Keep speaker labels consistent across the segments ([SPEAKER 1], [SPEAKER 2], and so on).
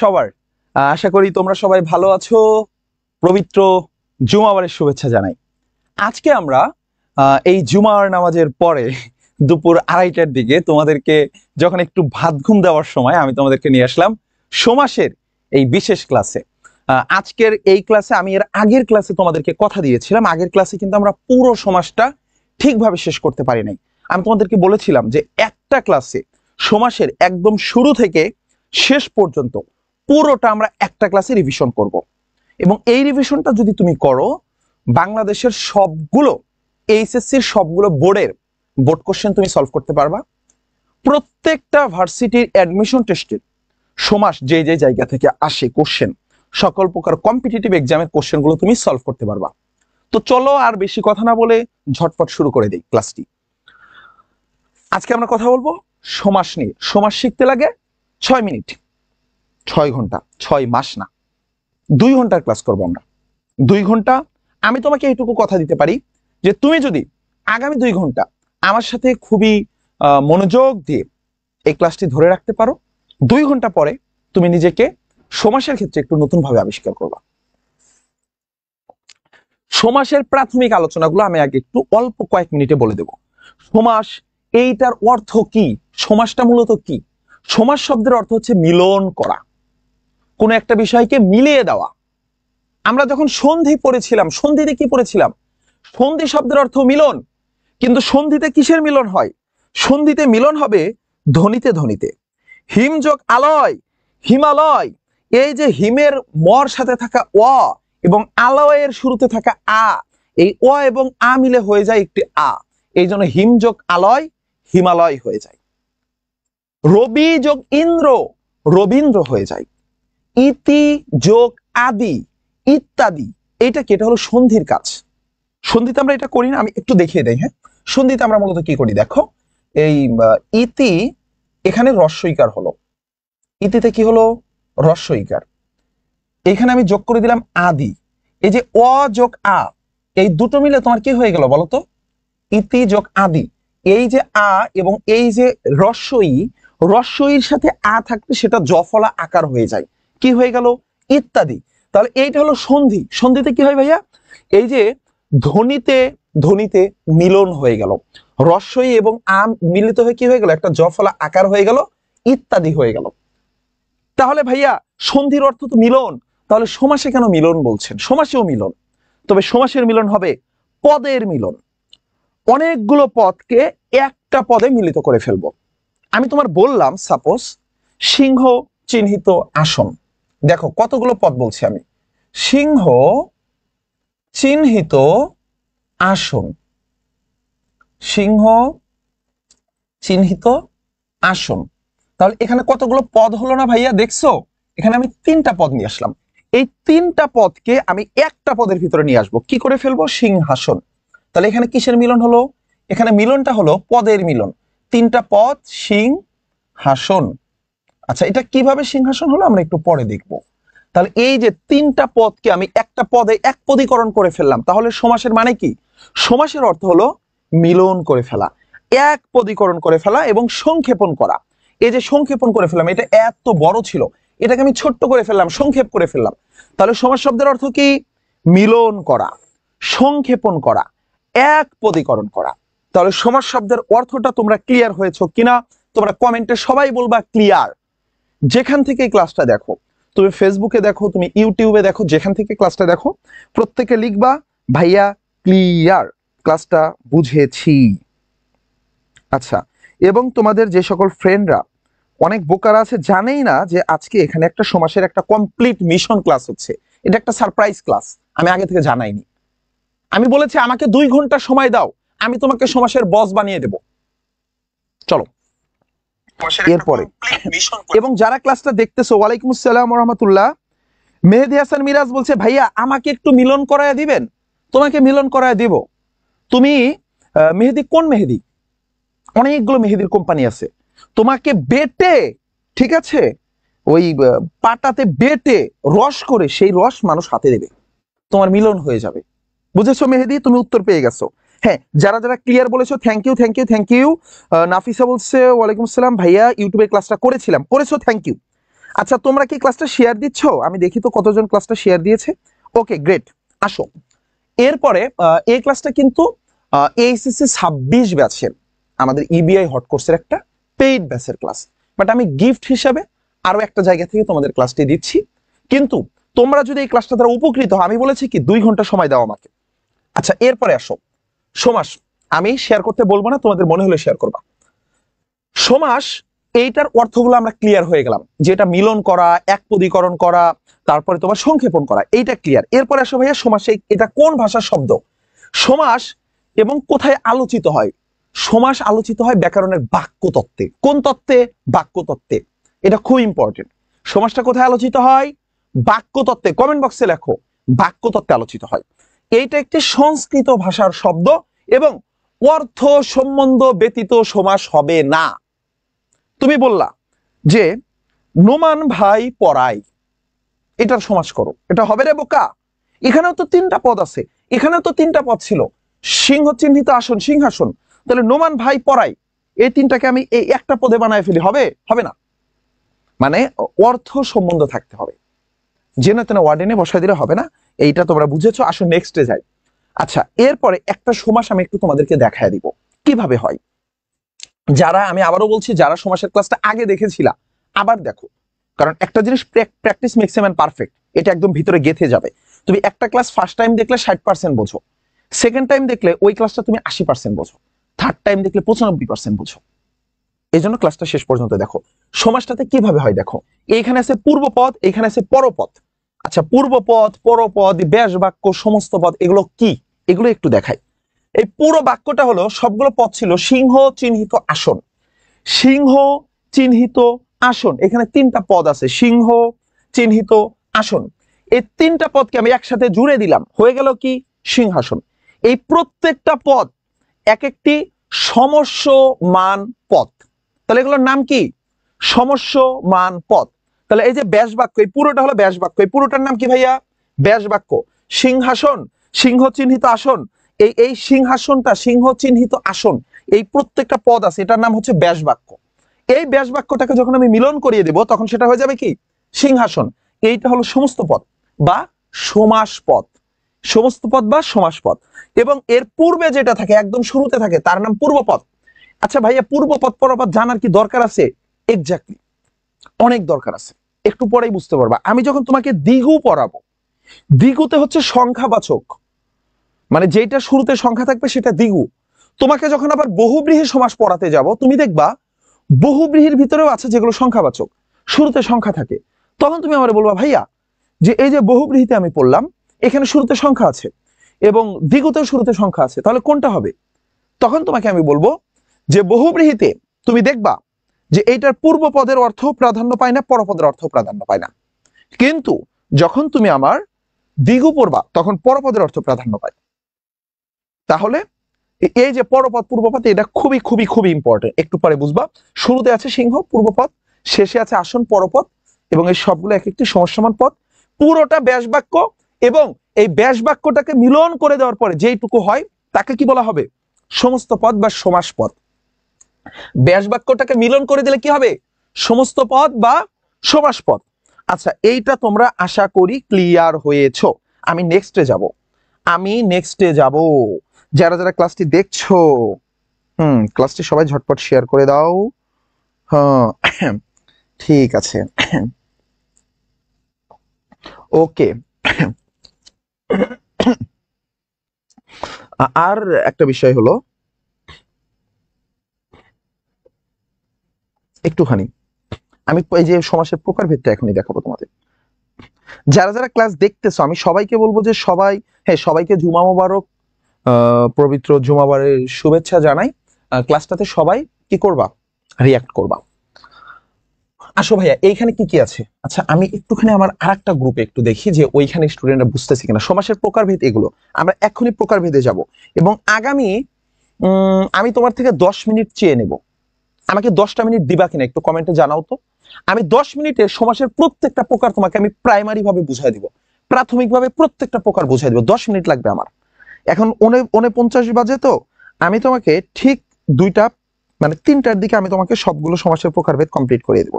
[SPEAKER 1] সবার। আশা করি তোমরা সবাই ভালো আছো। পবিত্র জুমাবারের শুভেচ্ছা জানাই। আজকে আমরা এই জুমার নামাজের পরে দুপুর 2:30টার দিকে তোমাদেরকে যখন একটু ভাত ঘুম দেওয়ার সময় আমি তোমাদেরকে নিয়ে আসলাম সমাসের এই বিশেষ ক্লাসে। আজকের এই ক্লাসে আমি এর আগের ক্লাসে তোমাদেরকে কথা দিয়েছিলাম, আগের ক্লাসে কিন্তু আমরা পুরো সমাসটা ঠিকভাবে শেষ করতে পারি নাই। আমি তোমাদেরকে বলেছিলাম যে একটা ক্লাসে সমাসের একদম শুরু থেকে শেষ পর্যন্ত পুরোটা আমরা একটা ক্লাসে রিভিশন করব, এবং এই রিভিশনটা যদি তুমি করো বাংলাদেশের সবগুলো এইচএসসির সবগুলো বোর্ড কোশ্চেন তুমি সলভ করতে পারবা। প্রত্যেকটা ভার্সিটির অ্যাডমিশন টেস্টের সমাস যে যে জায়গা থেকে আসে কোশ্চেন, সকল প্রকার কম্পিটিটিভ এক্সামের কোশ্চেনগুলো তুমি সলভ করতে পারবা। তো চলো আর বেশি কথা না বলে ঝটপট শুরু করে দেই ক্লাসটি। আজকে আমরা কথা বলবো সমাস নিয়ে। সমাস শিখতে লাগে 6 মিনিট, 6 ঘন্টা, 6 মাস না, 2 ঘন্টার ক্লাস করবো আমরা। 2 ঘন্টা। আমি তোমাকে এইটুকু কথা দিতে পারি যে তুমি যদি আগামী 2 ঘন্টা আমার সাথে খুবই মনোযোগ দিয়ে এই ক্লাসটি ধরে রাখতে পারো, 2 ঘন্টা পরে তুমি নিজেকে সমাসের ক্ষেত্রে একটু নতুন ভাবে আবিষ্কার করবা। সমাসের প্রাথমিক আলোচনাগুলো আমি আগে একটু অল্প কয়েক মিনিটে বলে দেব। সমাস এইটার অর্থ কি? সমাসটা মূলত কি? সমাস শব্দের অর্থ হচ্ছে মিলন করা, কোনো একটা বিষয়কে মিলিয়ে দেওয়া। আমরা যখন সন্ধি পড়েছিলাম, সন্ধিতে কি পড়েছিলাম? সন্ধি শব্দের অর্থ মিলন, কিন্তু সন্ধিতে কিসের মিলন হয়? সন্ধিতে মিলন হবে ধ্বনিতে ধ্বনিতে। হিম যোগ আলয়, হিমালয়। এই যে হিমের মর সাথে থাকা অ এবং আলয়ের শুরুতে থাকা আ, এই অ এবং আ মিলে হয়ে যায় একটি আ, এই জন্য হিম যোগ আলয় হিমালয় হয়ে যায়। রবি যোগ ইন্দ্র রবীন্দ্র হয়ে যায়। ইতি যোগ আদি ইত্যাদি, এইটা কি? এটা হলো সন্ধির কাজ। সন্ধিতে আমরা এটা করি না, আমি একটু দেখিয়ে দেই। হ্যাঁ, সন্ধিতে আমরা মূলত কি করি দেখো, এই ইতি এখানে রস্বইকার হলো, ইতিতে কি হলো? রস্বইকার। এখানে আমি যোগ করে দিলাম আদি। এই যে অ যোগ আ, এই দুটো মিলে তোমার কি হয়ে গেল বলতো? ইতি যোগ আদি। এই যে আ এবং এই যে রস্বই, রস্বইর সাথে আ থাকলে সেটা জফলা আকার হয়ে যায়, কি হয়ে গেল? ইত্যাদি। তাহলে এইটা হলো সন্ধি। সন্ধিতে কি হয় ভাইয়া? এই যে ধ্বনিতে ধ্বনিতে মিলন হয়ে গেল, রস্বই এবং আম মিলিত হয়ে কি হয়ে গেল? একটা জফলা আকার হয়ে গেল, ইত্যাদি হয়ে গেল। তাহলে ভাইয়া সন্ধির অর্থ তো মিলন, তাহলে সমাসে কেন মিলন বলছেন? সমাসেও মিলন, তবে সমাসের মিলন হবে পদের মিলন। অনেকগুলো পদকে একটা পদে মিলিত করে ফেলবো। আমি তোমার বললাম সাপোজ সিংহ চিহ্নিত আসন, দেখো কতগুলো পদ বলছি আমি। সিংহ চিহ্নিত আসন, সিংহ চিহ্নিত আসন। তাহলে এখানে কতগুলো পদ হলো না ভাইয়া? দেখছো এখানে আমি 3টা পদ নিয়ে আসলাম। এই 3টা পদকে আমি একটা পদের ভিতরে নিয়ে আসবো, কি করে ফেলবো? সিংহাসন। তাহলে এখানে কিসের মিলন হলো? এখানে মিলনটা হলো পদের মিলন। 3টা পদ সিংহাসন। আচ্ছা, এটা কিভাবে সিংহাসন হলো আমরা একটু পরে দেখবো। তাহলে এই যে 3টা পদকে আমি একটা পদে এক পদীকরণ করে ফেললাম, তাহলে সমাসের মানে কি? সমাসের অর্থ হলো মিলন করে ফেলা, এক পদীকরণ করে ফেলা এবং সংক্ষেপণ করা। এই যে সংক্ষেপণ করে ফেললাম, এটা এত বড় ছিল, এটাকে আমি ছোট্ট করে ফেললাম, সংক্ষেপ করে ফেললাম। তাহলে সমাস শব্দের অর্থ কি? মিলন করা, সংক্ষেপণ করা, এক পদীকরণ করা। তাহলে সমাস শব্দের অর্থটা তোমরা ক্লিয়ার হয়েছো কিনা তোমরা কমেন্টে সবাই বলবা ক্লিয়ার। যেখান থেকে ক্লাসটা দেখো, তুমি ফেসবুকে দেখো, তুমি ইউটিউবে দেখো, যেখান থেকে ক্লাসটা দেখো প্রত্যেকে লিখবা ভাইয়া ক্লিয়ার, ক্লাসটা বুঝেছি। আচ্ছা, এবং তোমাদের যে সকল ফ্রেন্ডরা অনেক বোকার আছে জানেই না যে আজকে এখানে একটা সমাসের একটা কমপ্লিট মিশন ক্লাস হচ্ছে, এটা একটা সারপ্রাইজ ক্লাস, আমি আগে থেকে জানাইনি। আমি বলেছি আমাকে 2 ঘন্টা সময় দাও, আমি তোমাকে সমাসের বস বানিয়ে দেব। চলো এরপরে, এবং যারা ক্লাসটা দেখতেছো ওয়ালাইকুম আসসালাম ওয়া রাহমাতুল্লাহ। মেহেদি হাসান মিরাজ বলছে ভাইয়া আমাকে একটু মিলন করায় দিবেন। তোমাকে মিলন করায় দিব। তুমি মেহেদি কোন মেহেদি? অনেকগুলো মেহেদির কোম্পানি আছে। তোমাকে বেটে, ঠিক আছে, ওই পাটাতে বেটে রস করে সেই রস মানুষ হাতে দেবে, তোমার মিলন হয়ে যাবে। বুঝেছো মেহেদি? তুমি উত্তর পেয়ে গেছো। হ্যাঁ, যারা যারা ক্লিয়ার বলেছো thank you thank you thank you. Nafisa বলছে ওয়ালাইকুম আসসালাম ভাইয়া ইউটিউবে ক্লাসটা করেছিলাম, করেছো, থ্যাংক ইউ। আচ্ছা তোমরা কি ক্লাসটা শেয়ার দিচ্ছ? আমি দেখি তো কতজন ক্লাসটা শেয়ার দিয়েছে। Okay great. আসো এরপরে এই ক্লাসটা কিন্তু এইচএসসি 26 ব্যাচের আমাদের ইবিআই হট কোর্সের একটা পেইড ব্যাচের ক্লাস, বাট আমি গিফট হিসাবে আরো একটা জায়গা থেকে তোমাদের ক্লাসটি দিচ্ছি। কিন্তু তোমরা যদি এই ক্লাসটা দ্বারা উপকৃত হও, আমি বলেছি কি 2 ঘন্টা সময় দাও আমাকে। আচ্ছা এরপরে আসো সমাস। আমি শেয়ার করতে বলবো না, তোমাদের মনে হলে শেয়ার করবা। সমাস এইটার অর্থগুলো আমরা ক্লিয়ার হয়ে গেলাম, যেটা মিলন করা, একপদীকরণ করা, তারপরে তোমার সংক্ষেপণ করা, এইটা ক্লিয়ার। এরপরে আসো ভাইয়া সমাসে এটা কোন ভাষার শব্দ, সমাস এবং কোথায় আলোচিত হয়। সমাস আলোচিত হয় ব্যাকরণের বাক্য তত্ত্বে। কোন তত্ত্বে? বাক্য তত্ত্বে। এটা খুব ইম্পর্টেন্ট। সমাসটা কোথায় আলোচিত হয়? বাক্য তত্ত্বে। কমেন্ট বক্সে লেখো বাক্য তত্ত্বে আলোচিত হয়। এইটা একটি সংস্কৃত ভাষার শব্দ এবং অর্থ সম্বন্ধ ব্যতীত সমাস হবে না। তুমি বললা যে নোমান ভাই পড়াই, এটার সমাস করো, এটা হবে রে বোকা? এখানেও তো 3টা পদ আছে, এখানেও তো 3টা পদ ছিল। সিংহ চিহ্নিত আসন, সিংহাসন, তাহলে নোমান ভাই পড়াই, এই 3টাকে আমি এই একটা পদে বানায় ফেলি, হবে? হবে না। মানে অর্থ সম্বন্ধ থাকতে হবে, যেন তেন ওয়ার্ডেনে বসাই দিলে হবে না। এইটা তোমরা বুঝেছো। আসো নেক্সটে যাই। আচ্ছা এরপরে একটা সমাস আমি একটু তোমাদেরকে দেখায় দিব কিভাবে হয়। যারা, আমি আবারও বলছি, যারা সমাসের ক্লাসটা আগে দেখেছিলা আবার দেখো, কারণ একটা জিনিস practice makes a man perfect, এটা একদম ভিতরে গেঁথে যাবে। তুমি একটা ক্লাস ফার্স্ট টাইম দেখলে 60% বোঝো, সেকেন্ড টাইম দেখলে ওই ক্লাসটা তুমি 80% বোঝো, থার্ড টাইম দেখলে 95% বোঝো। এই জন্য ক্লাসটা শেষ পর্যন্ত দেখো। সমাসটাতে কিভাবে হয় দেখো, এইখানে আছে পূর্বপদ, এখানে আছে পরপদ। আচ্ছা পূর্বপদ, পরপদ, ব্যাস বাক্য, সমস্ত পদ, এগুলো কি, এগুলো একটু দেখাই। এই পুরো বাক্যটা হলো, সবগুলো পদ ছিল সিংহ চিহ্নিত আসন, সিংহ চিহ্নিত আসন। এখানে 3টা পদ আছে, সিংহ চিহ্নিত আসন। এই 3টা পদকে আমি একসাথে জুড়ে দিলাম, হয়ে গেল কি সিংহাসন। এই প্রত্যেকটা পদ এক একটি সমস্যমান পদ, তাহলে এগুলোর নাম কি? সমস্যমান পদ। তাহলে এই যে ব্যাস বাক্য, এই পুরোটা হলো ব্যাস বাক্য, এই পুরোটার নাম কি ভাইয়া? ব্যাস বাক্য। সিংহাসন, সিংহ চিহ্নিত আসন, এই সিংহাসনটা, সিংহ চিহ্নিত আসন, এই প্রত্যেকটা পদ আছে, এটার নাম হচ্ছে ব্যাস বাক্য। এই ব্যাস বাক্যটাকে যখন আমি মিলন করিয়ে দেব, তখন সেটা হয়ে যাবে কি সিংহাসন। এইটা হলো সমস্ত পদ বা সমাস পদ, সমস্ত পদ বা সমাস পদ। এবং এর পূর্বে যেটা থাকে, একদম শুরুতে থাকে, তার নাম পূর্বপদ। আচ্ছা ভাইয়া পূর্বপদ পরপদ জানার কি দরকার আছে? এক্স্যাক্টলি, অনেক দরকার আছে, একটু পরেই বুঝতে পারবা। আমি যখন তোমাকে দ্বিগু পড়াবো, দ্বিগুতে হচ্ছে সংখ্যাবাচক, মানে যেটা শুরুতে সংখ্যা থাকবে সেটা দ্বিগু। তোমাকে যখন আবার বহুব্রীহি সমাস পড়াতে যাব, তুমি দেখবা বহুব্রীহির ভিতরেও আছে যেগুলো সংখ্যাবাচক, শুরুতে সংখ্যা থাকে। তখন তুমি আমারে বলবা ভাইয়া যে এই যে বহুব্রীহিতে আমি পড়লাম, এখানে শুরুতে সংখ্যা আছে এবং দ্বিগুতেও শুরুতে সংখ্যা আছে, তাহলে কোনটা হবে? তখন তোমাকে আমি বলবো যে বহুব্রীহিতে তুমি দেখবা যে এইটার পূর্ব পদের অর্থ প্রাধান্য পায় না, পরপদের অর্থ প্রাধান্য পায় না। কিন্তু যখন তুমি আমার দ্বিগু পড়বা, তখন পরপদের অর্থ প্রাধান্য পায়। তাহলে এই যে পরপদ পূর্বপদ, এটা খুবই খুবই খুবই ইম্পর্টেন্ট, একটু পরে বুঝবা। শুরুতে আছে সিংহ পূর্বপদ, শেষে আছে আসন পরপদ, এবং এই সবগুলো এক একটি সমস্যমান পদ, পুরোটা ব্যাস বাক্য। এবং এই ব্যাস বাক্যটাকে মিলন করে দেওয়ার পরে যেইটুকু হয় তাকে কি বলা হবে? সমস্ত পদ বা সমাস পদ। ব্যাস বাক্যটাকে মিলন করে দিলে কি হবে? সমস্ত পদ বা সমাস পদ। আচ্ছা এইটা তোমরা আশা করি ক্লিয়ার হয়েছো। আমি নেক্সটে যাব, আমি নেক্সটে যাব। যারা যারা ক্লাসটি দেখছো, ক্লাসটি সবাই ঝটপট শেয়ার করে দাও। হ্যাঁ ঠিক আছে, ওকে। আর একটা বিষয় হলো, একটুখানি আমি এই যে সমাসের প্রকারভেদটা এখনই দেখাবো তোমাদের। যারা যারা ক্লাস দেখতেছো, আমি সবাইকে বলবো যে সবাই, হ্যাঁ সবাইকে জুমা মোবারক, পবিত্র জুমাবারের শুভেচ্ছা জানাই। ক্লাসটাতে সবাই কি করবা? রিয়াক্ট করবা। আসো ভাইয়া এইখানে কি কি আছে। আচ্ছা আমি একটুখানি আমার আরেকটা গ্রুপে একটু দেখি যে ওইখানে স্টুডেন্টরা বুঝতেছে কিনা। সমাসের প্রকারভেদ এগুলো আমরা এখনই প্রকারভেদে যাব, এবং আগামী আমি তোমার থেকে 10 মিনিট চেয়ে নেব। আমাকে 10টা মিনিট দিবা কিনা একটু কমেন্টে জানাও তো। আমি 10 মিনিটে সমাসের প্রত্যেকটা প্রকার তোমাকে আমি প্রাইমারি ভাবে বুঝাই দিব, প্রাথমিকভাবে প্রত্যেকটা প্রকার বুঝাই দিব। 10 মিনিট লাগবে আমার। এখন 49 বাজে, তো আমি তোমাকে ঠিক 2টা মানে 3টার দিকে আমি তোমাকে সবগুলো সমাসের প্রকারভেদ কমপ্লিট করে দেব।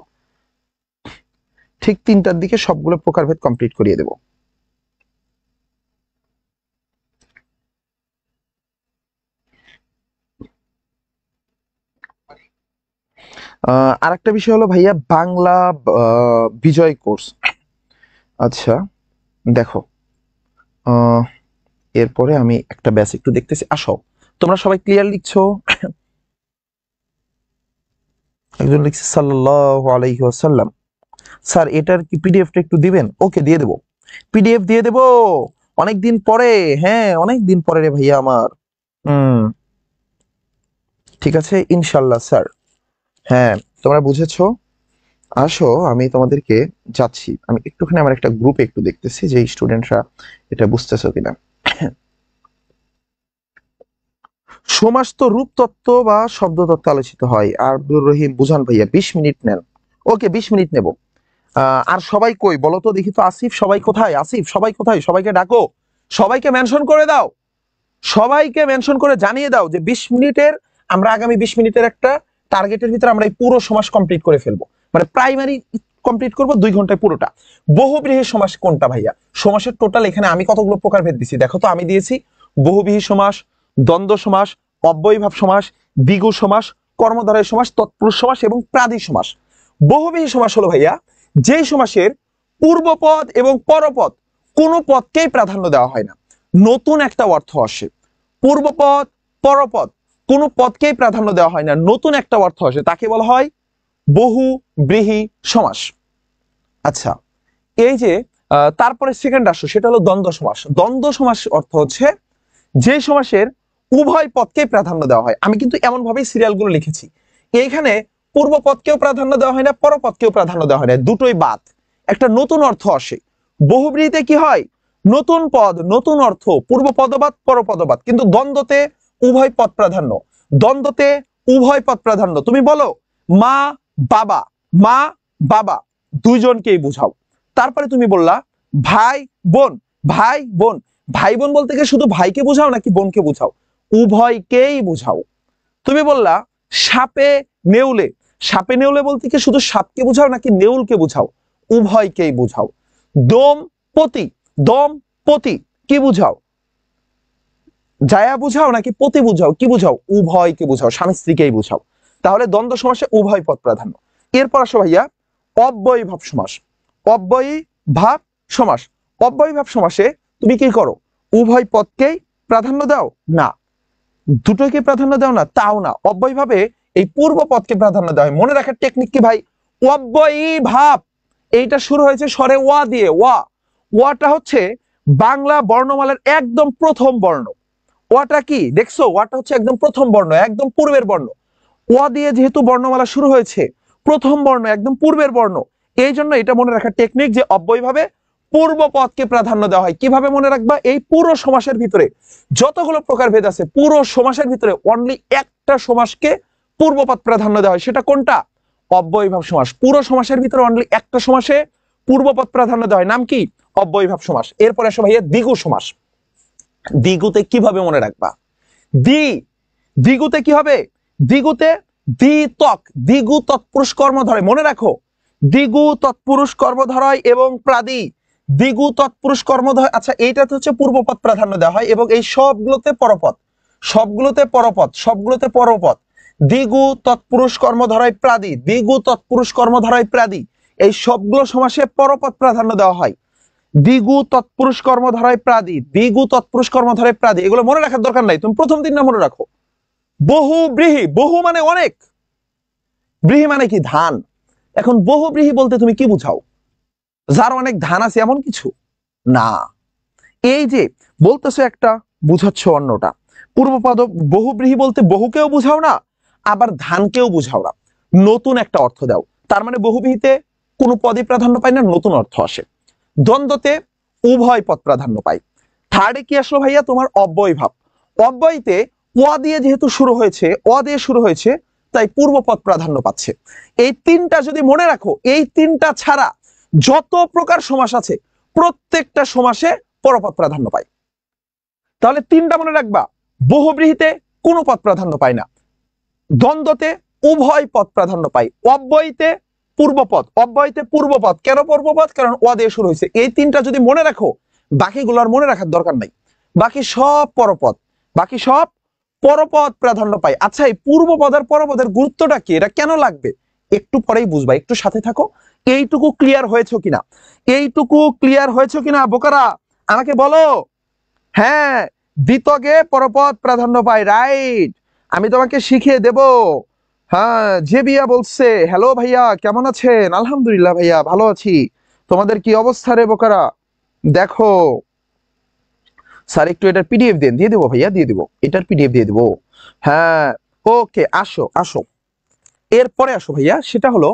[SPEAKER 1] ঠিক 3টার দিকে সবগুলো প্রকারভেদ কমপ্লিট করিয়ে দেব। আরেকটা বিষয় হলো ভাইয়া বাংলা বিজয় কোর্স। আচ্ছা দেখো, এরপরে আমি একটা ব্যাচ একটু দেখতেছি। আসো, তোমরা সবাই ক্লিয়ার লিখছো? একজন লিখছে সাল্লাল্লাহু আলাইহি ওয়াসাল্লাম। স্যার এটার কি পিডিএফটা একটু দিবেন? ওকে, দিয়ে দেবো, পিডিএফ দিয়ে দেবো। অনেকদিন পরে, হ্যাঁ অনেকদিন পরে রে ভাইয়া আমার। ঠিক আছে ইনশাল্লাহ স্যার। হ্যাঁ তোমরা বুঝেছো, আসো আমি তোমাদেরকে যাচ্ছি। আমি একটুখানি আমার একটা গ্রুপে একটু দেখতেছি যে স্টুডেন্টরা এটা বুঝতেছো কিনা। সমাস তো রূপতত্ত্ব বা শব্দতত্ত্ব আলোচিত হয়। আব্দুর রহিম বুঝান ভাইয়া, 20 মিনিট নেন। ওকে 20 মিনিট নেব। আর সবাই কই বলো তো দেখি তো? আসিফ সবাই কোথায়? আসিফ সবাই কোথায়? সবাইকে ডাকো, সবাইকে মেনশন করে দাও, সবাইকে মেনশন করে জানিয়ে দাও যে 20 মিনিটের, আমরা আগামী 20 মিনিটের একটা টার্গেটের ভিতরে আমরা এই পুরো সমাস কমপ্লিট করে ফেলবো। মানে প্রাইমারি কমপ্লিট করবো 2 ঘন্টায় পুরোটা। বহুব্রীহি সমাস কোনটা ভাইয়া? সমাসের টোটাল এখানে আমি কতগুলো প্রকারভেদ দিছি দেখো তো। আমি দিয়েছি বহুব্রীহি সমাস, দ্বন্দ্ব সমাস, অব্যয়ীভাব সমাস, দ্বিগু সমাস, কর্মধারয় সমাস, তৎপুরুষ সমাস এবং প্রাদি সমাস। বহুব্রীহি সমাস হলো ভাইয়া যেই সমাসের পূর্বপদ এবং পরপদ কোনো পদকেই প্রাধান্য দেওয়া হয় না, নতুন একটা অর্থ আসে। পূর্বপদ পরপদ কোনো পদকেই প্রাধান্য দেওয়া হয় না, নতুন একটা অর্থ আসে, তাকে বলা হয় বহুব্রীহি সমাস। আচ্ছা, এই যে তারপরে সেকেন্ড আসো, সেটা হলো দ্বন্দ্ব সমাস। দ্বন্দ্ব সমাস অর্থ হচ্ছে যে সমাসের উভয় পদকেই প্রাধান্য দেওয়া হয়। আমি কিন্তু এমন ভাবেই সিরিয়ালগুলো লিখেছি, এইখানে পূর্ব পদকেও প্রাধান্য দেওয়া হয় না, পরপদকেও প্রাধান্য দেওয়া হয় না, দুটোই বাদ, একটা নতুন অর্থ আসে। বহুব্রীহিতে কি হয়? নতুন পদ, নতুন অর্থ, পূর্ব পদবাদ পরপদবাদ। কিন্তু দ্বন্দ্বতে উভয় পদ প্রাধান্য, দ্বন্দ্বতে উভয় পদ প্রাধান্য। তুমি বলো মা বাবা, মা বাবা দুইজনকেই বুঝাও। তারপরে তুমি বললা ভাই বোন, ভাই বোন, ভাই বোন বলতে গিয়ে শুধু ভাইকে বুঝাও নাকি বোনকে বুঝাও? উভয়কেই বুঝাও। তুমি বললা সাপে নেউলে, সাপে নেউলে বলতে কি শুধু সাপকে বুঝাও নাকি নেউলকে বুঝাও? উভয়কেই বুঝাও। দম্পতি, দম্পতি কি বুঝাও? জায়া বুঝাও নাকি পতি বুঝাও? কি বুঝাও? উভয়কে বুঝাও, স্বামী স্ত্রীকেই বুঝাও। তাহলে দ্বন্দ্ব সমাসে উভয় পদ প্রাধান্য। এরপর আসো ভাইয়া অব্যয়ীভাব সমাস। অব্যয়ীভাব সমাস, অব্যয়ীভাব সমাসে তুমি কি করো? উভয় পদকেই প্রাধান্য দাও? না। দুটোকে প্রাধান্য দাও না? তাও না। অব্যয়ীভাবে এই পূর্ব পদকে প্রাধান্য দেওয়া হয়। মনে রাখার টেকনিক কি ভাই? অব্যয়ীভাব এইটা শুরু হয়েছে স্বরে ওয়া দিয়ে। ওয়া, ওয়াটা হচ্ছে বাংলা বর্ণমালার একদম প্রথম বর্ণ। ওয়াটা কি দেখছো? ওয়াটা হচ্ছে একদম প্রথম বর্ণ, একদম পূর্বের বর্ণ। ওয়া দিয়ে যেহেতু বর্ণমালা শুরু হয়েছে, প্রথম বর্ণ একদম পূর্বের বর্ণ, এই জন্য এটা মনে রাখার টেকনিক যে অব্যয়ীভাবে পূর্ব পদকে প্রাধান্য দেওয়া হয়। কিভাবে মনে রাখবা? এই পুরো সমাসের ভিতরে যতগুলো প্রকারভেদ আছে, পুরো সমাসের ভিতরে অনলি একটা সমাসকে পূর্বপদ প্রাধান্য দেওয়া হয়। সেটা কোনটা? অব্যয়ীভাব সমাস। পুরো সমাসের ভিতরে অনলি একটা সমাসে পূর্বপদ প্রাধান্য দেওয়া হয়, নাম কি? অব্যয়ীভাব সমাস। এরপরে আসো ভাইয়া দ্বিগু সমাস। দ্বিগুতে কিভাবে মনে রাখবা? দ্বিগুতে কি হবে? দ্বিগুতে দ্বিতক, দ্বিগু তৎপুরুষ কর্মধারয়। মনে রাখো দ্বিগু তৎপুরুষ কর্মধারয় এবং প্রাদি, দ্বিগু তৎপুরুষ কর্মধারয়। আচ্ছা এইটাতে হচ্ছে পূর্বপদ প্রাধান্য দেওয়া হয় এবং এই সবগুলোতে পরপদ, সবগুলোতে পরপদ, সবগুলোতে পরপদ। দ্বিগু তৎপুরুষ কর্মধারয় প্রাদি, দ্বিগু তৎপুরুষ কর্মধারয় প্রাদি, এই সবগুলো সমাসে পরপদ প্রাধান্য দেওয়া হয়। দ্বিগু তৎপুরুষ কর্মধারয় প্রাদি, দ্বিগু তৎপুরুষ কর্মধারয় প্রাদি, এগুলো মনে রাখার দরকার নাই, তুমি প্রথম দিন না মনে রাখো। বহুব্রীহি, বহু মানে অনেক, ব্রীহি মানে কি? ধান। এখন বহুব্রীহি বলতে তুমি কি বুঝাও? যার অনেক ধান আছে এমন কিছু না। এই যে বলতেছো একটা, বুঝাচ্ছ অন্যটা। পূর্বপদ বহুব্রীহি বলতে বহুকেও বুঝাও না, আবার ধানকেও বুঝাও না, নতুন একটা অর্থ দাও। তার মানে বহুব্রীহিতে কোনো পদই প্রাধান্য পায় না, নতুন অর্থ আসে। দ্বন্দ্বতে উভয় পদ প্রাধান্য পায়। থার্ডে কি আসলো ভাইয়া? তোমার অব্যয়ীভাব। অব্যয়ীতে ওয়া দিয়ে যেহেতু শুরু হয়েছে, ওয়া দিয়ে শুরু হয়েছে, তাই পূর্বপদ প্রাধান্য পাচ্ছে। এই তিনটা যদি মনে রাখো, এই তিনটা ছাড়া যত প্রকার সমাস আছে প্রত্যেকটা সমাসে পরপদ প্রাধান্য পায়। তাহলে তিনটা মনে রাখবা, বহুব্রীহিতে কোনো পদ প্রাধান্য পায় না, দ্বন্দ্বতে উভয় পদ প্রাধান্য পায়, অব্যয়ীতে পূর্বপদ, অব্যয়তে পূর্বপদ। কেন পূর্বপদ? কারণ অ দিয়ে শুরু হয়েছে। এই তিনটা যদি মনে রাখো, বাকিগুলো আর মনে রাখার দরকার নাই, বাকি সব পরপদ, বাকি সব পরপদ প্রাধান্য পায়। আচ্ছা, এই পূর্বপদ আর পরপদের গুরুত্বটা কি, এটা কেন লাগবে, একটু পরেই বুঝবা, একটু সাথে থাকো। এইটুকু ক্লিয়ার হয়েছে কিনা, এইটুকু ক্লিয়ার হয়েছে কিনা বোকারা, আমাকে বলো। হ্যাঁ, দ্বিতগে পরপদ প্রাধান্য পায়, রাইট। আমি তোমাকে শিখিয়ে দেব। হ্যাঁ, জেবিয়া বলছে, হ্যালো ভাইয়া, কেমন আছেন? আলহামদুলিল্লাহ ভাইয়া, ভালো আছি। তোমাদের কি অবস্থা রে বোকারা? দেখো স্যার, একটু এটার পিডিএফ দেন, দিয়ে দেবো ভাইয়া, দিয়ে দেবো, এটার পিডিএফ দিয়ে দেবো। হ্যাঁ, ওকে, আসো আসো, এরপরে আসো ভাইয়া। সেটা হলো,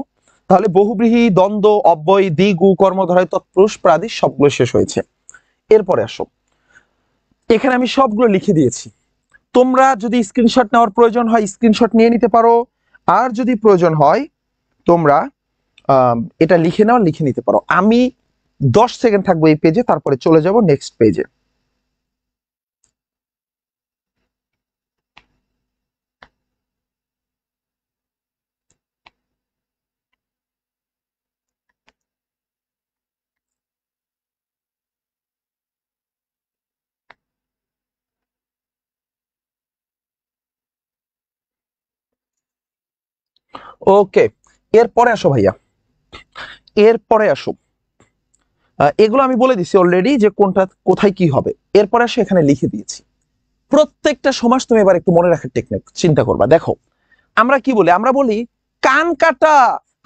[SPEAKER 1] তাহলে বহুব্রীহি, দ্বন্দ্ব, অব্যয়, দ্বিগু, কর্মধারয়, তৎপুরুষ, প্রাদি সবগুলো শেষ হয়েছে। এরপরে আসো, এখানে আমি সবগুলো লিখে দিয়েছি। তোমরা যদি স্ক্রিনশট নেওয়ার প্রয়োজন হয় স্ক্রিনশট নিয়ে নিতে পারো, আর যদি প্রয়োজন হয় তোমরা এটা লিখে নাও, লিখে নিতে পারো। আমি 10 সেকেন্ড থাকবো এই পেজে, তারপরে চলে যাব নেক্সট পেজে। ওকে, এরপরে আসো ভাইয়া, এরপরে আসো। এগুলো আমি বলে দিছি অলরেডি যে কোনটা কোথায় কি হবে। এরপরে আসো, এখানে লিখে দিয়েছি প্রত্যেকটা সমাস। তুমি এবার একটু মনে রাখার টেকনিক চিন্তা করবা। দেখো, আমরা কি বলি, আমরা বলি কান কাটা।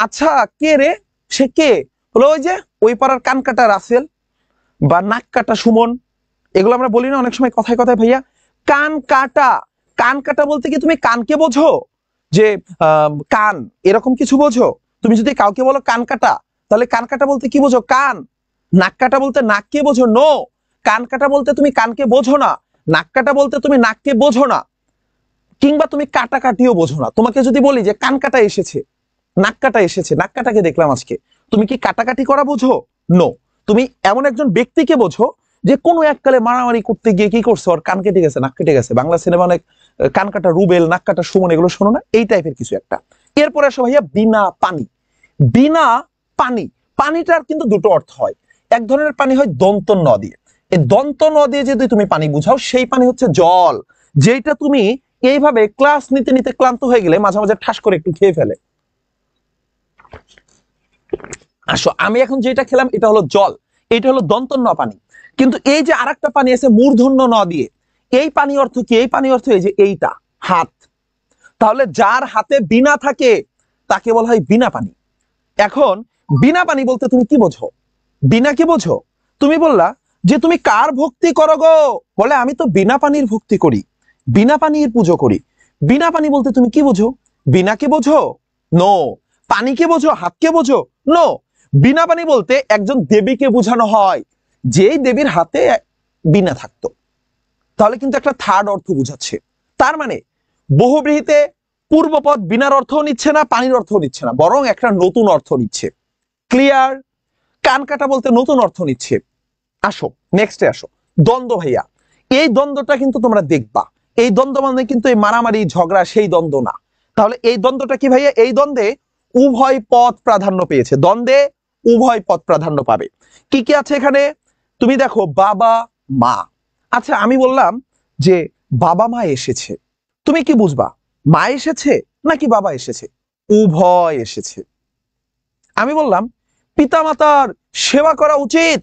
[SPEAKER 1] আচ্ছা, কে রে? সে কে? হলো ওই যে ওই পাড়ার কান কাটা রাসেল বা নাক কাটা সুমন। এগুলো আমরা বলি না অনেক সময় কথায় কথায় ভাইয়া, কান কাটা। কান কাটা বলতে কি তুমি কানকে বোঝো, যে কান এরকম কিছু বোঝো? তুমি যদি কাউকে বলো কান কাটা, তাহলে কান কাটা বলতে কি বোঝো? কান। নাক কাটা বলতে নাককে বোঝো? নো। কান কাটা বলতে তুমি কানকে বোঝো না, নাক কাটা বলতে তুমি নাককে বোঝো না, কিংবা তুমি কাটাকাটিও বোঝো না। তোমাকে যদি বলি যে কান কাটা এসেছে, নাক কাটা এসেছে, নাক কাটাকে দেখলাম আজকে, তুমি কি কাটাকাটি করা বোঝো? নো। তুমি এমন একজন ব্যক্তিকে বোঝো যে কোনো এককালে মারামারি করতে গিয়ে কি করছে, ওর কান কেটে গেছে, নাক কেটে গেছে। বাংলা সিনেমা অনেক কান কাটা রুবেল, নাক কাটা সুমন, এগুলো শোনো না? এই টাইপের কিছু একটা। এরপরে আসো ভাইয়া, বিনা পানি। বিনা পানি, পানিটার কিন্তু দুটো অর্থ হয়। এক ধরনের পানি হয় দন্ত ন দিয়ে। এই দন্ত ন দিয়ে যদি তুমি পানি বুঝাও, সেই পানি হচ্ছে জল, যেটা তুমি এইভাবে ক্লাস নিতে নিতে ক্লান্ত হয়ে গেলে মাঝে মাঝে ঠাস করে একটু খেয়ে ফেলে। আসো, আমি এখন যেটা খেলাম এটা হলো জল, এটা হলো দন্তন ন পানি। কিন্তু এই যে আরেকটা পানি আছে মূর্ধন্য ন দিয়ে, এই পানি অর্থ কি? এই পানি অর্থ এই যে এইটা হাত। তাহলে যার হাতে বিনা থাকে তাকে বলা হয় বিনা পানি। এখন বিনা পানি বলতে তুমি কি বোঝো? বিনা কি বোঝো? তুমি বললা যে তুমি কার ভক্তি করো গো? বলে আমি তো বিনা পানির ভক্তি করি, বিনা পানির পুজো করি। বিনা পানি বলতে তুমি কি বোঝো? বিনাকে বোঝো? নো। পানিকে বোঝো? হাতকে বোঝো? নো। বিনা পানি বলতে একজন দেবীকে বোঝানো হয়, যেই দেবীর হাতে বিনা থাকতো। তাহলে কিন্তু একটা থার্ড অর্থ বুঝাচ্ছে। তার মানে বহুব্রীহিতে পূর্বপদ বিনার অর্থও নিচ্ছে না, পানির অর্থও নিচ্ছে না, বরং একটা নতুন অর্থ নিচ্ছে। ক্লিয়ার? কান কাটা বলতে নতুন অর্থ নিচ্ছে। আসো নেক্সটে আসো, দ্বন্দ্ব ভাইয়া। এই দ্বন্দ্বটা কিন্তু তোমরা দেখবা, এই দ্বন্দ্ব মানে কিন্তু এই মারামারি ঝগড়া সেই দ্বন্দ্ব না। তাহলে এই দ্বন্দ্বটা কি ভাইয়া? এই দ্বন্দ্বে উভয় পদ প্রাধান্য পেয়েছে, দ্বন্দ্বে উভয় পদ প্রাধান্য পাবে। কি কি আছে এখানে? তুমি দেখো, বাবা মা। আচ্ছা, আমি বললাম যে বাবা মা এসেছে, তুমি কি বুঝবা? মা এসেছে নাকি বাবা এসেছে? উভয় এসেছে। আমি বললাম পিতামাতার সেবা করা উচিত,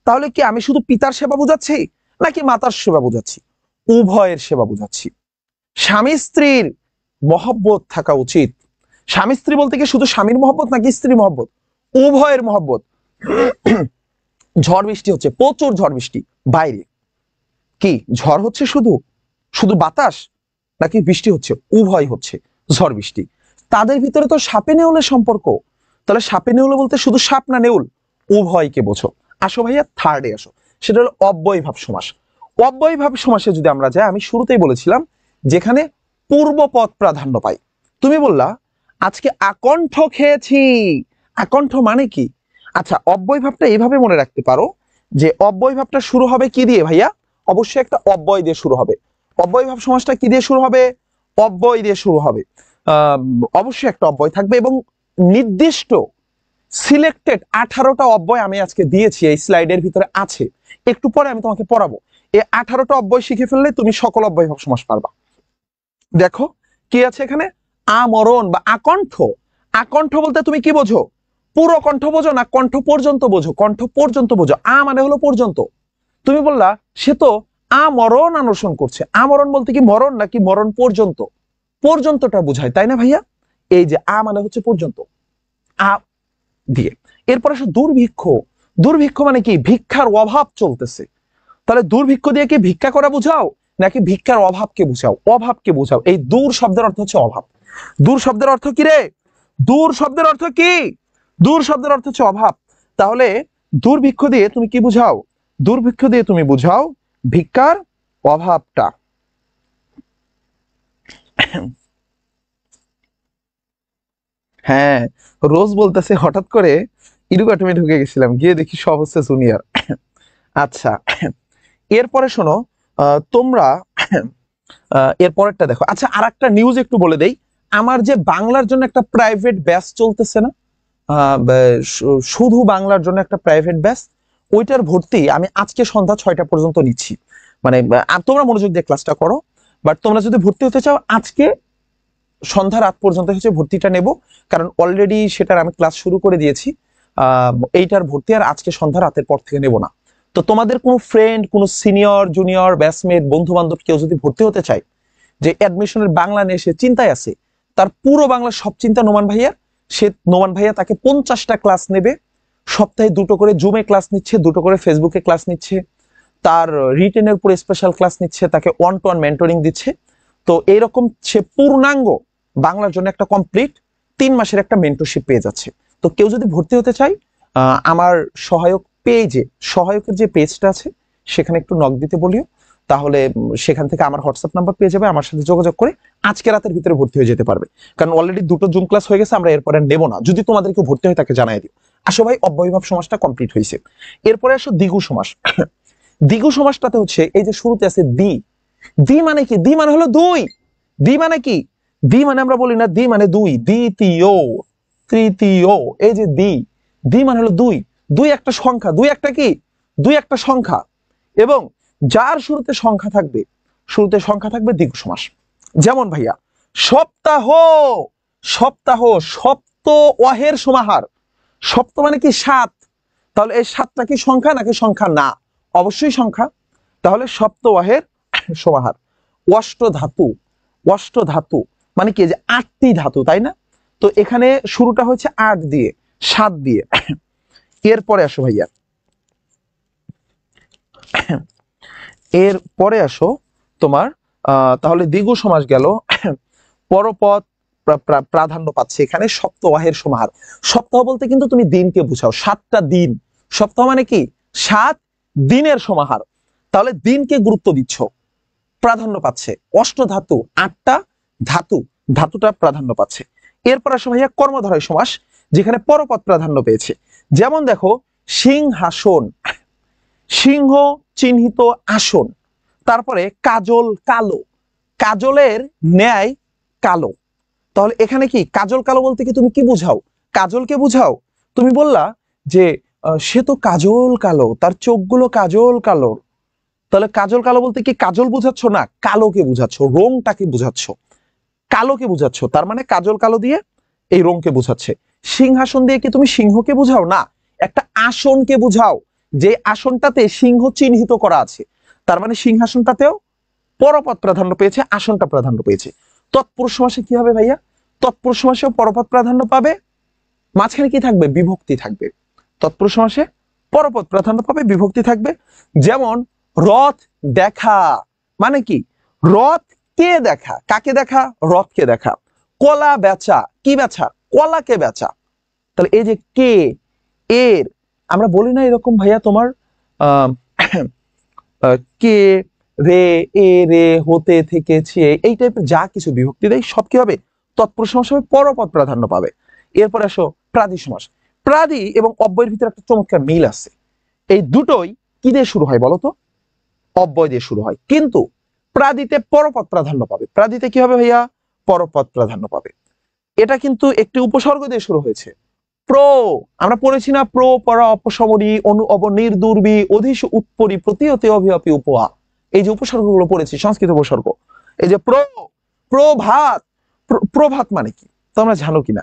[SPEAKER 1] তাহলে কি আমি শুধু পিতার সেবা বোঝাচ্ছি নাকি মাতার সেবা বোঝাচ্ছি? উভয়ের সেবা বোঝাচ্ছি। স্বামী স্ত্রীর মহব্বত থাকা উচিত। স্বামী স্ত্রী বলতে কি শুধু স্বামীর মহব্বত নাকি স্ত্রীর মহব্বত? উভয়ের মহব্বত। ঝড় বৃষ্টি হচ্ছে, প্রচুর ঝড় বৃষ্টি বাইরে, কি ঝড় হচ্ছে? শুধু শুধু বাতাস নাকি বৃষ্টি হচ্ছে? উভয় হচ্ছে ঝড় বৃষ্টি। তাদের ভিতরে তো সাপে নেউলের সম্পর্ক। তাহলে সাপে নেউলে বলতে শুধু সাপ না নেউল? উভয়কে বোঝো। আসো ভাইয়া, থার্ডে আসো, সেটা হলো অব্যয়ভাব সমাস। অব্যয়ভাব সমাসে যদি আমরা যাই, আমি শুরুতেই বলেছিলাম যেখানে পূর্বপদ প্রাধান্য পায়। তুমি বললা আজকে আকণ্ঠ খেয়েছি, আকণ্ঠ মানে কি? আচ্ছা, অব্যয়ভাবটা এইভাবে মনে রাখতে পারো যে অব্যয়ভাবটা শুরু হবে কি দিয়ে ভাইয়া? অবশ্যই একটা অব্যয় দিয়ে শুরু হবে। অব্যয়ভাব সমাসটা কি দিয়ে শুরু হবে? অব্যয় দিয়ে শুরু হবে। অবশ্যই একটা অব্যয় থাকবে এবং নির্দিষ্ট সিলেক্টেড 18টা অব্যয় আমি আজকে দিয়েছি, এই স্লাইডের ভিতরে আছে, একটু পরে আমি তোমাকে পড়াবো। এই 18টা অব্যয় শিখে ফেললে তুমি সকল অব্যয়ভাব সমাস পারবা। দেখো কি আছে এখানে, আমরণ বা আকণ্ঠ। আকণ্ঠ বলতে তুমি কি বোঝো? পুরো কণ্ঠ বোঝো না কণ্ঠ পর্যন্ত বোঝো? কণ্ঠ পর্যন্ত বোঝো। মানে হলো পর্যন্ত। তুমি বললা সে তো আমরণ অনশন করছে। আমরণ বলতে কি মরণ নাকি মরণ পর্যন্ত? পর্যন্তটা বোঝায়, তাই না ভাইয়া? এই যে মানে হচ্ছে পর্যন্ত, আ দিয়ে। এরপর আসো দুর্ভিক্ষ। দুর্ভিক্ষ মানে কি? ভিক্ষার অভাব চলতেছে। তাহলে দুর্ভিক্ষ দিয়ে কি ভিক্ষা করা বুঝাও নাকি ভিক্ষার অভাবকে বুঝাও? অভাবকে বুঝাও। এই দূর শব্দের অর্থ হচ্ছে অভাব। দূর শব্দের অর্থ কি রে? দূর শব্দের অর্থ কি? দূর শব্দের অর্থ হচ্ছে অভাব। তাহলে দুর্ভিক্ষ দিয়ে তুমি কি বুঝাও? দুর্ভিক্ষ দিয়ে তুমি বুঝাও ভিক্ষার অভাবটা। হ্যাঁ, রোজ বলতেছে হঠাৎ করে ইডুকাটুমে ঢুকে গেছিলাম, গিয়ে দেখি সব হচ্ছে জুনিয়র। আচ্ছা, এরপরে শোনো, তোমরা এরপরেরটা দেখো। আচ্ছা, আর একটা নিউজ একটু বলে দেই। আমার যে বাংলার জন্য একটা প্রাইভেট ব্যাচ চলতেছে না, শুধু বাংলার জন্য একটা প্রাইভেট ব্যাচ, ওইটার ভর্তি আমি আজকে সন্ধ্যা 6টা পর্যন্ত নিচ্ছি। মানে তোমরা মনোযোগ দিয়ে ক্লাসটা করো, বাট তোমরা যদি ভর্তি হতে চাও আজকে সন্ধ্যা রাত পর্যন্ত হচ্ছে ভর্তিটা নেব, কারণ অলরেডি সেটার আমি ক্লাস শুরু করে দিয়েছি। এইটার ভর্তি আর আজকে সন্ধ্যা রাতের পর থেকে নেব না। তো তোমাদের কোনো ফ্রেন্ড, কোনো সিনিয়র জুনিয়র ব্যাচমেট বন্ধু বান্ধব কেউ যদি ভর্তি হতে চায়, যে অ্যাডমিশনের বাংলা নিয়ে সে চিন্তায় আছে, তার পুরো বাংলা সব চিন্তা নোমান ভাইয়ার, সে নোমান ভাইয়া তাকে 50টা ক্লাস নেবে, সপ্তাহে 2টো করে জুমে ক্লাস নিচ্ছে, 2টো করে ফেসবুকে ক্লাস নিচ্ছে, তার রিটেনের উপরে স্পেশাল ক্লাস নিচ্ছে, তাকে 1-to-1 মেন্টরিং দিচ্ছে। তো এইরকম সে পূর্ণাঙ্গ বাংলার জন্য একটা কমপ্লিট 3 মাসের একটা মেন্টরশিপ পেয়ে যাচ্ছে। তো কেউ যদি ভর্তি হতে চায়, আমার সহায়ক পেজে, সহায়কের যে পেজটা আছে সেখানে একটু নক দিতে বলিও, তাহলে সেখান থেকে আমার হোয়াটসঅ্যাপ নাম্বার পেয়ে যাবে, আমার সাথে যোগাযোগ করে আজকে রাতের ভিতরে ভর্তি হয়ে যেতে পারবে। কারণ অলরেডি 2টো জুম ক্লাস হয়ে গেছে, আমরা এরপরে নেব না। যদি তোমাদের কেউ ভর্তি হয় তাকে জানাই দিও। আসো ভাই, অব্যয়ভাব সমাসটা কমপ্লিট হয়েছে। এরপরে আসো দ্বিগু সমাস। দ্বিগু সমাসটাতে হচ্ছে এই যে শুরুতে আছে দ্বি। দ্বি মানে কি? দ্বি মানে হলো দুই। দ্বি মানে কি? দ্বি মানে আমরা বলি না দ্বি মানে দুই, দ্বিতীয়, তৃতীয়, এই যে দ্বি, দ্বি মানে হলো দুই। দুই একটা সংখ্যা, দুই একটা কি? দুই একটা সংখ্যা। এবং যার শুরুতে সংখ্যা থাকবে, শুরুতে সংখ্যা থাকবে দ্বিগু সমাস। যেমন ভাইয়া সপ্তাহ, সপ্তাহ, সপ্ত ওয়াহের সমাহার। সপ্ত মানে কি? 7। তাহলে এই 7টা কি সংখ্যা নাকি সংখ্যা না? অবশ্যই সংখ্যা। তাহলে সপ্ত ওয়াহের সমাহার। অষ্ট ধাতু, অষ্ট ধাতু মানে কি? যে 8টি ধাতু, তাই না? তো এখানে শুরুটা হচ্ছে 8 দিয়ে, 7 দিয়ে। এরপরে আসো ভাইয়া, এরপরে আসো তোমার তাহলে দ্বিগু সমাস গেল। পরপদ প্রাধান্য পাচ্ছে এখানে সপ্তাহের সমাহার। সপ্তাহ বলতে কিন্তু তুমি দিনকে বুঝাও, 7টা দিন। সপ্তাহ মানে কি? 7 দিনের সমাহার। তাহলে দিনকে গুরুত্ব দিচ্ছ, প্রাধান্য পাচ্ছে। অষ্ট ধাতু, 8টা ধাতু, ধাতুটা প্রাধান্য পাচ্ছে। এরপর আসো ভাইয়া কর্মধারয় সমাস, যেখানে পরপদ প্রাধান্য পেয়েছে। যেমন দেখো সিংহাসন, সিংহ চিহ্নিত আসন। তারপরে কাজল, কালো, কাজলের ন্যায় কালো। তাহলে এখানে কি কাজল কালো বলতে কি তুমি কি বুঝাও? কাজলকে বুঝাও। তুমি বললা যে সে তো কাজল কালো, তার চোখগুলো কাজল কালো। তাহলে কাজল কালো বলতে কি কাজল বুঝাচ্ছ না, কালোকে বুঝাচ্ছ, রংটাকে বুঝাচ্ছ, কালোকে বুঝাচ্ছ। তার মানে কাজল কালো দিয়ে এই রংকে বুঝাচ্ছে। সিংহাসন দিয়ে কি তুমি সিংহকে বুঝাও না, একটা আসনকে বুঝাও, যে আসনটাতে সিংহ চিহ্নিত করা আছে। তার মানে সিংহাসনটাতেও পরপদ প্রাধান্য পেয়েছে, আসনটা প্রাধান্য পেয়েছে। তৎপুরুষ সমাসে কি হবে ভাইয়া? তৎপুরুষ সমাসেও পরপদ প্রাধান্য পাবে, মাঝখানে কি থাকবে? বিভক্তি থাকবে। তৎপুরুষ সমাসে পরপদ প্রাধান্য পাবে, বিভক্তি থাকবে। যেমন রথ দেখা মানে কি? রথ কে দেখা, কাকে দেখা? রথকে দেখা। কলা বেচা, কি বেচা? কলাকে বেচা। তাহলে এই যে কে, এর, আমরা বলি না এরকম ভাইয়া তোমার আহ কে, রে, এ, রে, হতে, থেকে, ছে, এই টাইপের যা কিছু বিভক্তি দেয় সব কি হবে? তৎপুরুষ সমাস হবে, পরপদ প্রাধান্য পাবে। এরপর আসো প্রাদি সমাস। প্রাদি এবং অব্যয়ের ভিতরে একটা চমৎকার মিল আছে। এই দুটোই কি দিয়ে শুরু হয় বলতো? অব্যয় দিয়ে শুরু হয়, কিন্তু প্রাদিতে পরপদ প্রাধান্য পাবে। প্রাদিতে কি হবে ভাইয়া? পরপদ প্রাধান্য পাবে। এটা কিন্তু একটি উপসর্গ দিয়ে শুরু হয়েছে। প্র, আমরা পড়েছি না, প্র পরা অপসমরি অনু অবনির্দুর্বি অধিশ উৎপরি প্রতিহতে অভিয়াপি উপহা, এই যে উপসর্গগুলো পড়েছি সংস্কৃত উপসর্গ। এই যে প্রভাত, প্রভাত মানে কি তোমরা জানো কিনা?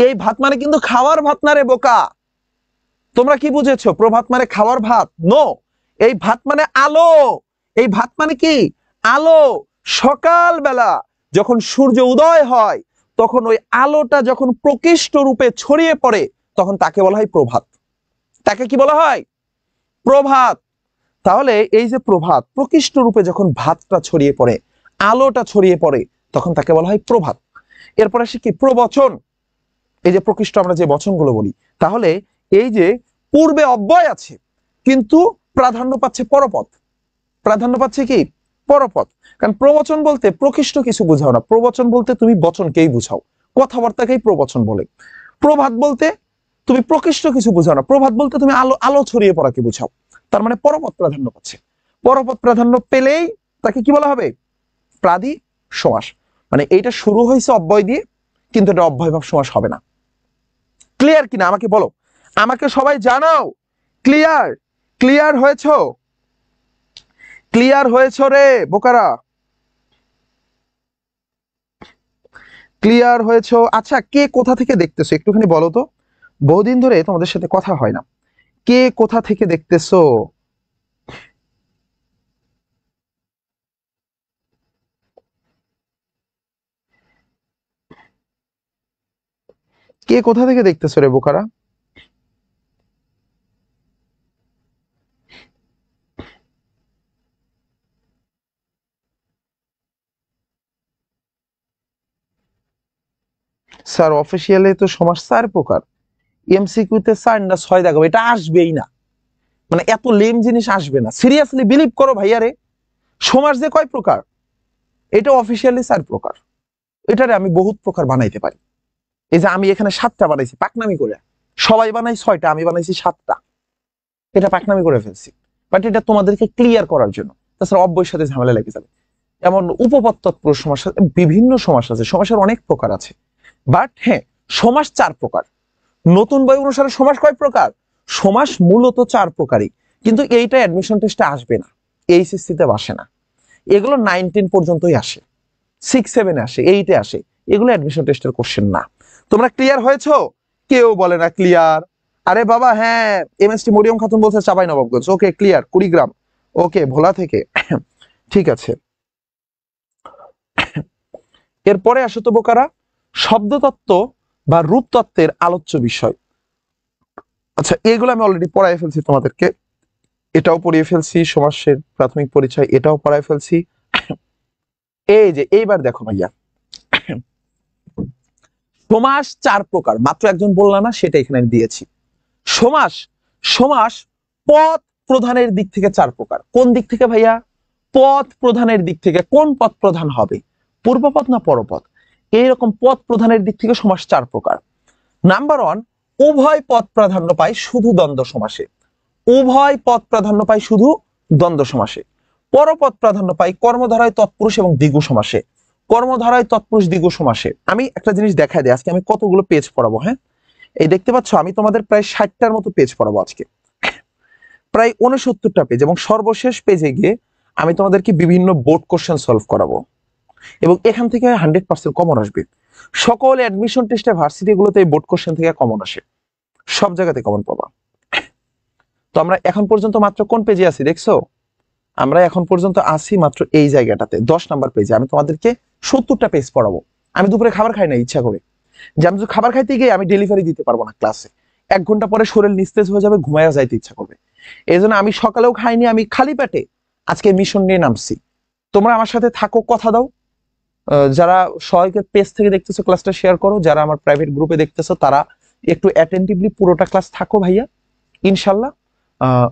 [SPEAKER 1] এই ভাত মানে কিন্তু খাওয়ার ভাত না রে বোকা। তোমরা কি বুঝেছো? প্রভাত মানে খাওয়ার ভাত? নো, এই ভাত মানে আলো। এই ভাত মানে কি? আলো। সকাল বেলা যখন সূর্য উদয় হয় তখন ওই আলোটা যখন প্রকৃষ্ট রূপে ছড়িয়ে পড়ে তখন তাকে বলা হয় প্রভাত। তাকে কি বলা হয়? প্রভাত। তাহলে এই যে প্রভাত, প্রকৃষ্ট রূপে যখন ভাতটা ছড়িয়ে পড়ে, আলোটা ছড়িয়ে পড়ে, তখন তাকে বলা হয় প্রভাত। এরপর আসে কি? প্রবচন। এই যে প্রকৃষ্ট আমরা যে বচনগুলো বলি, তাহলে এই যে পূর্বে অব্যয় আছে কিন্তু প্রাধান্য পাচ্ছে পরপদ। প্রাধান্য পাচ্ছে কি? পরপদ। কারণ প্রবচন বলতে প্রকৃষ্ট কিছু বুঝাও না, প্রবচন বলতে তুমি বচনকেই বুঝাও, কথাবার্তাকেই প্রবচন বলে। প্রভাত বলতে তুমি প্রকৃষ্ট কিছু বুঝাও না, প্রভাত বলতে তুমি আলো আলো ছড়িয়ে পড়াকে বুঝাও। তার মানে পরপদ প্রাধান্য পাচ্ছে। পরপদ প্রাধান্য পেলেই তাকে কি বলা হবে? প্রাদি সমাস। মানে এইটা শুরু হয়েছে অব্যয় দিয়ে, কিন্তু এটা অব্যয়ভাব সমাস হবে না। ক্লিয়ার কিনা আমাকে বলো, আমাকে সবাই জানাও। ক্লিয়ার? ক্লিয়ার হয়েছ? ক্লিয়ার হয়েছ রে বোকারা? ক্লিয়ার হয়েছ? আচ্ছা, কে কোথা থেকে দেখতেছো একটুখানি বলো তো, বহুদিন ধরে তোমাদের সাথে কথা হয় না। কে কোথা থেকে দেখতেছো? কে কোথা থেকে দেখতেছো রে বোকারা? স্যার অফিসিয়ালি তো সমাজ 4 প্রকার, এমসিকিউ তে 4 না 6 দেখাবো, এটা আসবেই না। মানে এত লেম জিনিস আসবে না, সিরিয়াসলি বিলিভ করো ভাইয়া রে। সমাজ যে কয় প্রকার, এটা অফিসিয়ালি 4 প্রকার। এটারে আমি বহুত প্রকার বানাইতে পারি। এই যে আমি এখানে 7টা বানাইছি পাকনামি করে, সবাই বানাই 6টা, আমি বানাইছি 7টা। এটা পাকনামি করে ফেলছি, বাট এটা তোমাদেরকে ক্লিয়ার করার জন্য। তাছাড়া অব্যয়ের সাথে ঝামেলা লেগে যাবে। এমন উপপদ তৎপুরুষ সমাস, বিভিন্ন সমাস আছে, সমাসের অনেক প্রকার আছে। বাট হ্যাঁ, সমাস 4 প্রকার। নতুন বই অনুসারে সমাস কয় প্রকার? সমাস মূলত 4 প্রকারই, কিন্তু এইটা অ্যাডমিশন টেস্টে আসবে না, এইচএসসি তে আসে না। এগুলো 9-10 পর্যন্তই আসে, 6-7 আসে, 8 আসে। এগুলো অ্যাডমিশন টেস্টের কোশ্চেন না। তোমরা ক্লিয়ার হয়েছো? কেউ বলে না ক্লিয়ার। আরে বাবা হ্যাঁ, এমএসটি মরিয়ম খাতুন বলছে চাপাই নবাবগঞ্জ, ওকে ক্লিয়ার। কুড়িগ্রাম, ওকে ভোলা থেকে, ঠিক আছে। এরপরে আসো তো বোকারা, শব্দতত্ত্ব বা রূপতত্ত্বের আলোচ্য বিষয়। আচ্ছা, এগুলো আমি অলরেডি পড়াই ফেলছি তোমাদেরকে, এটাও পড়িয়ে ফেলছি, সমাসের প্রাথমিক পরিচয় এটাও পড়াই ফেলছি। এই যে এইবার দেখো ভাইয়া, সমাস 4 প্রকার, মাত্র একজন বললা না, সেটা এখানে আমি দিয়েছি। সমাস, সমাস পদ প্রধানের দিক থেকে 4 প্রকার। কোন দিক থেকে ভাইয়া? পদ প্রধানের দিক থেকে। কোন পদ প্রধান হবে, পূর্বপদ না পরপদ? এইরকম পদ প্রধানের দিক থেকে সমাস 4 প্রকার। নাম্বার 1, উভয় পদ প্রাধান্য পায় শুধু দ্বন্দ্ব সমাসে। উভয় পদ প্রাধান্য পায় শুধু দ্বন্দ্ব সমাসে। পরপদ প্রাধান্য পায় কর্মধারায় তৎপুরুষ এবং দ্বিগু সমাসে। কর্মধারায় তৎপুরুষ দ্বিগু সমাসে। আমি একটা জিনিস দেখাই দিই, আজকে আমি কতগুলো পেজ পড়াবো। হ্যাঁ, এই দেখতে পাচ্ছ আমি তোমাদের প্রায় 60টার মতো পেজ পড়াবো আজকে, প্রায় 69টা পেজ, এবং সর্বশেষ পেজে গিয়ে আমি তোমাদেরকে বিভিন্ন বোর্ড কোশ্চেন সলভ করাবো, এবং এখান থেকে 100% কমন আসবে। সকল অ্যাডমিশন টেস্টে ভার্সিটি গুলোতে এই বোর্ড কোশ্চেন থেকে কমন আসে, সব জায়গাতে কমন পাবা। তো আমরা এখন পর্যন্ত মাত্র কোন পেজে আছি দেখছো? আমরা এখন পর্যন্ত আছি মাত্র এই জায়গাটাতে, 10 নাম্বার পেজে। আমি তোমাদেরকে 70টা পেজ পড়াবো। আমি দুপুরে খাবার খাই না ইচ্ছা করে, যে আমি খাবার খাইতে গিয়ে আমি ডেলিভারি দিতে পারবো না ক্লাসে, 1 ঘন্টা পরে শরীর নিস্তেজ হয়ে যাবে, ঘুমায়া যাইতে ইচ্ছা করবে। এই জন্য আমি সকালেও খাইনি, আমি খালি পেটে আজকে মিশন নিয়ে নামছি। তোমরা আমার সাথে থাকো, কথা দাও। যারা সহায়কের পেজ থেকে দেখতেছো ক্লাসটা শেয়ার করো, যারা আমার প্রাইভেট গ্রুপে দেখতেছো তারা একটু অ্যাটেন্টিভলি পুরোটা ক্লাস থাকো ভাইয়া। ইনশাল্লাহ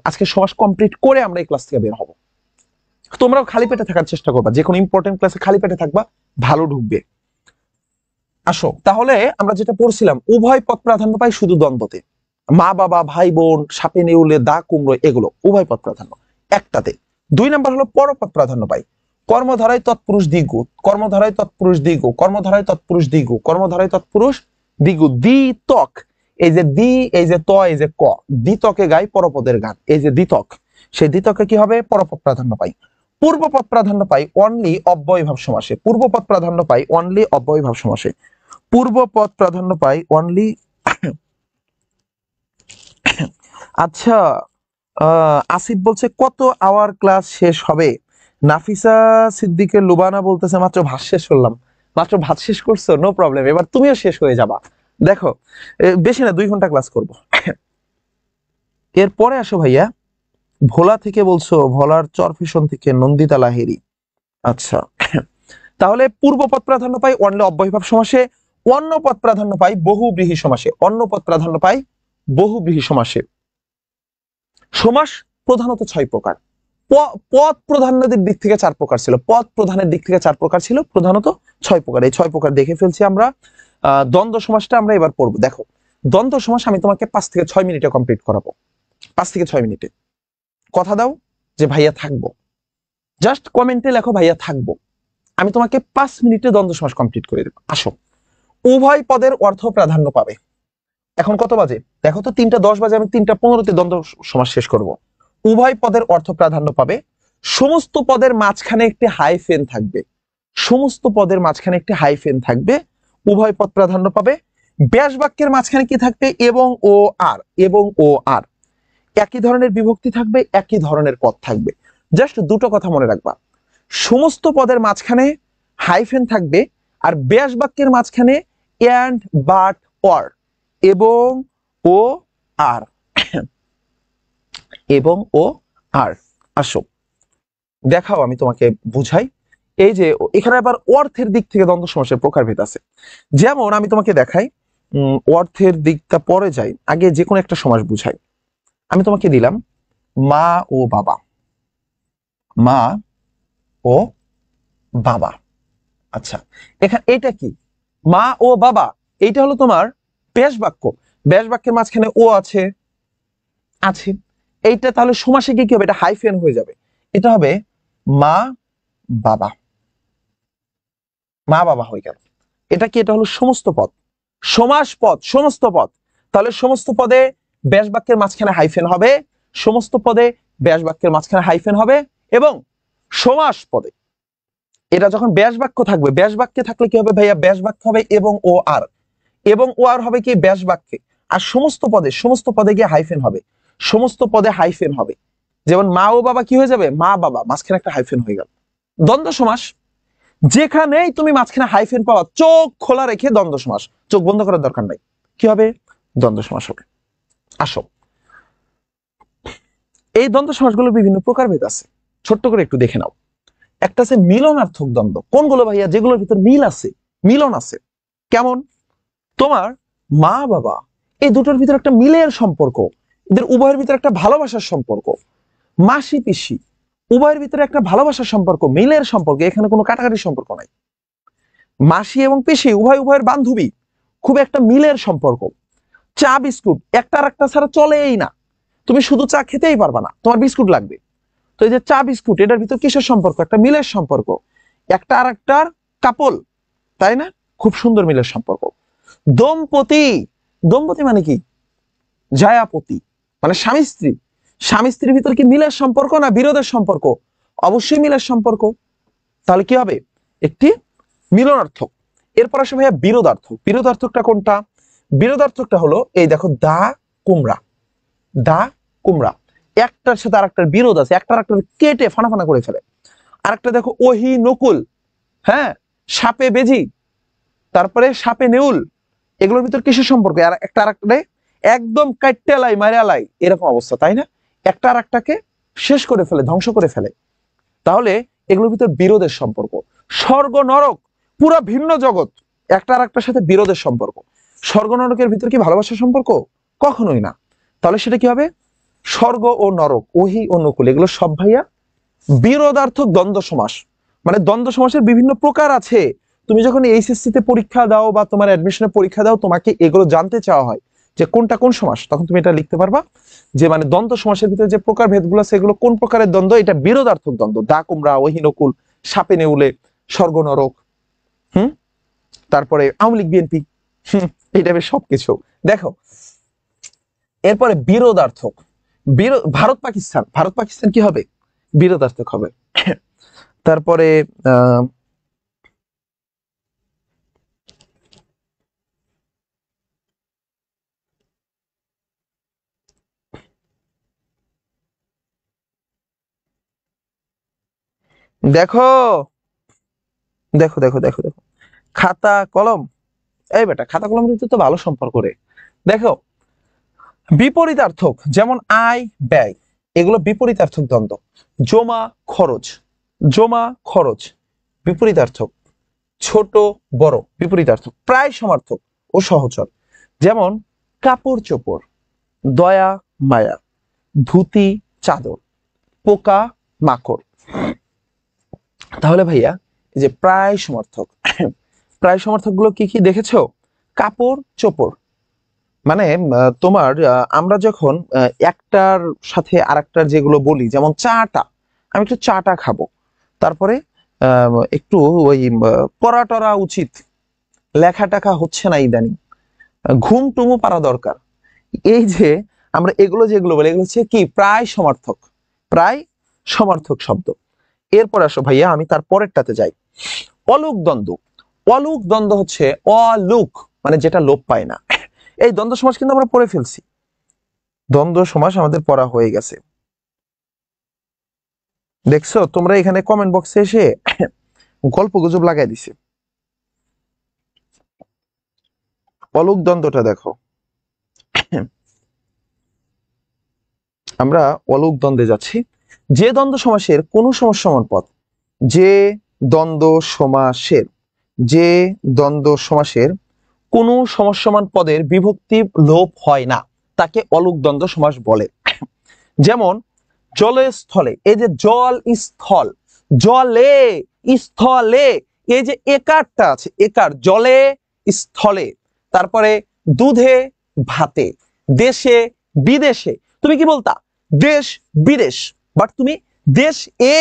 [SPEAKER 1] আজকে সমাজ কমপ্লিট করে আমরা এই ক্লাস থেকে বের হবো। তোমরাও খালি পেটে থাকার চেষ্টা করবা, যে কোনো ইম্পর্টেন্ট ক্লাসে খালি পেটে থাকবা, ভালো ঢুকবে। আসো তাহলে আমরা যেটা পড়ছিলাম, উভয় পদ প্রাধান্য পাই শুধু দ্বন্দ্বতে। মা বাবা, ভাই বোন, সাপে নেউলে, দা কুমড়ো, এগুলো উভয় পদ প্রাধান্য একটাতে। 2 নাম্বার হলো পরপদ প্রাধান্য পাই। কর্মধারায় তৎপুরুষ দ্বিগু, কর্মধারায় তৎপুরুষ দ্বিগু, কর্মধারায় তৎপুরুষ দ্বিগু, কর্মধারায় তৎপুরুষ দ্বিগু। দ্বিতক, এই যে দ্বি, এই যে ত, এই যে ক, দ্বিতকে গাই পরপদের গান, এই যে দ্বিতক, সেই দ্বিতকে কি হবে? পরপদ প্রাধান্য পাই। পূর্বপদ প্রাধান্য পাই অনলি অব্যয়ভাব সমাসে, পূর্বপদ প্রাধান্য পাই অনলি অব্যয়ভাব সমাসে, পূর্বপদ প্রাধান্য পাই অনলি। আচ্ছা, আসিফ বলছে কত আওয়ার ক্লাস শেষ হবে? নাফিসা সিদ্দিকের লুবানা বলতেছে মাত্র ভাত শেষ করলাম। মাত্র ভাত শেষ করছো, নো প্রবলেম, এবার তুমিও শেষ হয়ে যাবা। দেখো বেশি না, 2 ঘন্টা ক্লাস করব। এরপরে আসো ভাইয়া, ভোলা থেকে বলছো, ভোলার চরফিশন থেকে নন্দিতা লাহিড়ী। আচ্ছা, তাহলে পূর্বপদ প্রাধান্য পাই অনলি অব্যয়ভাব সমাসে, অন্য পদ প্রাধান্য পাই বহুব্রীহি সমাসে, অন্য পদ প্রাধান্য পাই বহুব্রীহি সমাসে। সমাস প্রধানত 6 প্রকার। পদ প্রধানদের দিক থেকে 4 প্রকার ছিল, পদ প্রধানের দিক থেকে 4 প্রকার ছিল, প্রধানত 6 প্রকার। এই 6 প্রকার দেখে ফেলছি আমরা। দ্বন্দ্ব সমাসটা আমরা এবার পড়বো। দেখো, দ্বন্দ্ব সমাস আমি তোমাকে 5 থেকে 6 মিনিটে কমপ্লিট করাবো। 5 থেকে 6 মিনিটে। কথা দাও যে ভাইয়া থাকবো, জাস্ট কমেন্টে লেখো ভাইয়া থাকবো, আমি তোমাকে 5 মিনিটে দ্বন্দ্ব সমাস কমপ্লিট করে দেবো। আসো, উভয় পদের অর্থ প্রাধান্য পাবে। এখন কত বাজে দেখো তো, 3:10 বাজে, আমি 3:15-তে দ্বন্দ্ব সমাস শেষ করব। উভয় পদের অর্থ প্রাধান্য পাবে, সমস্ত পদের মাঝখানে একটি হাইফেন থাকবে, সমস্ত পদের মাঝখানে একটি হাইফেন থাকবে, উভয় পদ প্রাধান্য পাবে। ব্যাস বাক্যের মাঝখানে কি থাকবে? এবং ও আর, এবং ও আর। একই ধরনের বিভক্তি থাকবে, একই ধরনের পদ থাকবে। জাস্ট দুটো কথা মনে রাখবা, সমস্ত পদের মাঝখানে হাইফেন থাকবে, আর ব্যাস বাক্যের মাঝখানে এন্ড, বাট, অর, এবং ও আর, এবং ও আর। আসো দেখাও, আমি তোমাকে বুঝাই। এই যে এখানে আবার অর্থের দিক থেকে দ্বন্দ্ব সমাসের প্রকারভেদ আছে। যেমন আমি তোমাকে দেখাই, অর্থের দিকটা পরে যাই, আগে যে কোনো একটা সমাস বুঝাই। আমি তোমাকে দিলাম মা ও বাবা, মা ও বাবা। আচ্ছা, এখানে এটা কি? মা ও বাবা, এইটা হলো তোমার ব্যাস বাক্য, ব্যাস বাক্যের মাঝখানে ও আছে, আছে। এইটা তাহলে সমাসে কি হবে? এটা হাইফেন হয়ে যাবে, এটা হবে মা বাবা, মা বাবা হয়ে গেল। এটা কি? এটা হলো সমস্ত পদ, সমাস পদ, সমস্ত পদ। তাহলে সমস্ত পদে ব্যাস বাক্যের মাঝখানে হাইফেন হবে, সমস্ত পদে ব্যাস বাক্যের মাঝখানে হাইফেন হবে, এবং সমাস পদে এটা যখন ব্যাস বাক্য থাকবে, ব্যাস বাক্যে থাকলে কি হবে ভাইয়া? ব্যাস বাক্য হবে এবং ও আর, এবং ও আর হবে কি? ব্যাস বাক্যে। আর সমস্ত পদে, সমস্ত পদে গিয়ে হাইফেন হবে, সমস্ত পদে হাইফেন হবে। যেমন মা ও বাবা কি হয়ে যাবে? মা বাবা, মাঝখানে একটা হাইফেন হয়ে গেল। দ্বন্দ্ব সমাস যেখানেই তুমি মাঝখানে হাইফেন পাওয়া, চোখ খোলা রেখে দ্বন্দ্ব সমাস, চোখ বন্ধ করার দরকার নাই, কি হবে? দ্বন্দ্ব সমাস হবে। আসো, এই দ্বন্দ্ব সমাসগুলোর বিভিন্ন প্রকারভেদ আছে, ছোট্ট করে একটু দেখে নাও। একটা আছে মিলনার্থক দ্বন্দ্ব। কোনগুলো ভাইয়া? যেগুলোর ভিতর মিল আছে, মিলন আছে। কেমন? তোমার মা বাবা, এই দুটোর ভিতরে একটা মিলের সম্পর্ক, এদের উভয়ের ভিতরে একটা ভালোবাসার সম্পর্ক। মাসি পিসি, উভয়ের ভিতরে একটা ভালোবাসার সম্পর্ক, মিলের সম্পর্ক, এখানে কোনো কাটাকাটির সম্পর্ক নাই। মাসি এবং পিসি উভয় উভয়ের বান্ধবী, খুব একটা মিলের সম্পর্ক। চা বিস্কুট একটা আর একটা ছাড়া চলেই না, তুমি শুধু চা খেতেই পারবা না, তোমার বিস্কুট লাগবে। তো এই যে চা বিস্কুট, এটার ভিতর কিসের সম্পর্ক? একটা মিলের সম্পর্ক, একটা আর একটার কাপল, তাই না? খুব সুন্দর মিলের সম্পর্ক। দম্পতি, দম্পতি মানে কি? জায়াপতি, মানে স্বামী স্ত্রী। স্বামী স্ত্রীর ভিতর কি মিলের সম্পর্ক না বিরোধের সম্পর্ক? অবশ্যই মিলের সম্পর্ক। তাহলে কি হবে? একটি মিলনার্থক। এরপর আসে ভাইয়া বিরোধার্থক। বিরোধার্থকটা কোনটা? বিরোধার্থকটা হলো এই দেখো, দা কুমড়া, দা কুমড়া, একটার সাথে আরেকটার বিরোধ আছে, একটা আরেকটার কেটে ফানা ফানা করে ফেলে। আরেকটা দেখো ওহি নকুল, হ্যাঁ, সাপে বেজি, তারপরে সাপে নেউল, এগুলোর ভিতর কিসের সম্পর্ক? আর একটা আরেকটা একদম কাট্টালাই মারালাই, এরকম অবস্থা, তাই না? একটা আর একটাকে শেষ করে ফেলে, ধ্বংস করে ফেলে। তাহলে এগুলোর ভিতর বিরোধের সম্পর্ক। স্বর্গ নরক পুরা ভিন্ন জগৎ, একটা আর একটার সাথে বিরোধের সম্পর্ক। স্বর্গ নরকের ভিতর কি ভালোবাসার সম্পর্ক? কখনোই না। তাহলে সেটা কি হবে? স্বর্গ ও নরক, ওহি ও নকুল, এগুলো সব ভাইয়া বিরোধার্থক দ্বন্দ্ব সমাস। মানে দ্বন্দ্ব সমাসের বিভিন্ন প্রকার আছে। তুমি যখন এইচএসসি তে পরীক্ষা দাও বা তোমার অ্যাডমিশনের পরীক্ষা দাও, তোমাকে এগুলো জানতে চাওয়া হয় যে কোনটা কোন সমাস, তখন তুমি এটা লিখতে পারবা যে মানে দ্বন্দ্ব সমাসের ভিতরে যে প্রকার ভেদগুলো আছে, এগুলো কোন প্রকারের দ্বন্দ্ব? এটা বিরোধার্থক দ্বন্দ্ব, দা কুমড়া, ওহি নকুল, সাপে নেউলে, স্বর্গ নরক, তারপরে আওয়ামী লীগ বিএনপি, এই টাইপের সবকিছু। দেখো এরপরে বিরোধার্থক, ভারত পাকিস্তান, ভারত পাকিস্তান কি হবে? বিরোধার্থক হবে। তারপরে দেখো দেখো দেখো দেখো দেখো খাতা কলম, এই বেটা খাতা কলম কিন্তু তো ভালো সম্পর্ক রে। দেখো বিপরীতার্থক যেমন আয় ব্যয়, এগুলো বিপরীতার্থক দ্বন্দ্ব। জমা খরচ, জমা খরচ বিপরীতার্থক। ছোট বড় বিপরীতার্থক। প্রায় সমার্থক ও সহচর যেমন কাপড় চোপড়, দয়া মায়া, ধুতি চাদর, পোকা মাকড়। তাহলে ভাইয়া এই যে প্রায় সমার্থক, প্রায় সমার্থক গুলো কি কি দেখেছো? কাপড় চোপড় মানে তোমার আমরা যখন একটার সাথে আরেকটার যেগুলো বলি, যেমন চাটা, আমি একটু চাটা খাবো, তারপরে একটু ওই পড়া টরা উচিত, লেখা টাকা হচ্ছে না ইদানিং, ঘুম টুমু পারা দরকার। এই যে আমরা এগুলো যেগুলো বলি, এগুলো হচ্ছে কি প্রায় সমার্থক, প্রায় সমার্থক শব্দ। এরপর আসো ভাইয়া আমি তার পরেরটাতে যাই। অলুক দ্বন্দ্ব, অলুক দ্বন্দ্ব হচ্ছে অলুক মানে যেটা লোপ পায় না। এই দ্বন্দ্ব সমাস কিন্তু আমরা পড়ে ফেলছি, দ্বন্দ্ব সমাস আমাদের পড়া হয়ে গেছে। দেখছো তোমরা এখানে কমেন্ট বক্সে এসে গল্প গুজব লাগাই দিছে। অলুক দ্বন্দ্বটা দেখো, আমরা অলুক দ্বন্দ্বে যাচ্ছি। যে দ্বন্দ্ব সমাসের কোন সমান পদ, যে দ্বন্দ্ব সমাসের, যে দ্বন্দ্ব সমাসের কোন সমান পদের বিভক্তি লোপ হয় না তাকে অলুক দ্বন্দ্ব সমাস বলে। যেমন জলে স্থলে, এই যে জল স্থল, জলে স্থলে, এই যে একারটা আছে, একার, জলে স্থলে। তারপরে দুধে ভাতে, দেশে বিদেশে। তুমি কি বলতা? দেশ বিদেশ, বাট তুমি দেশ এ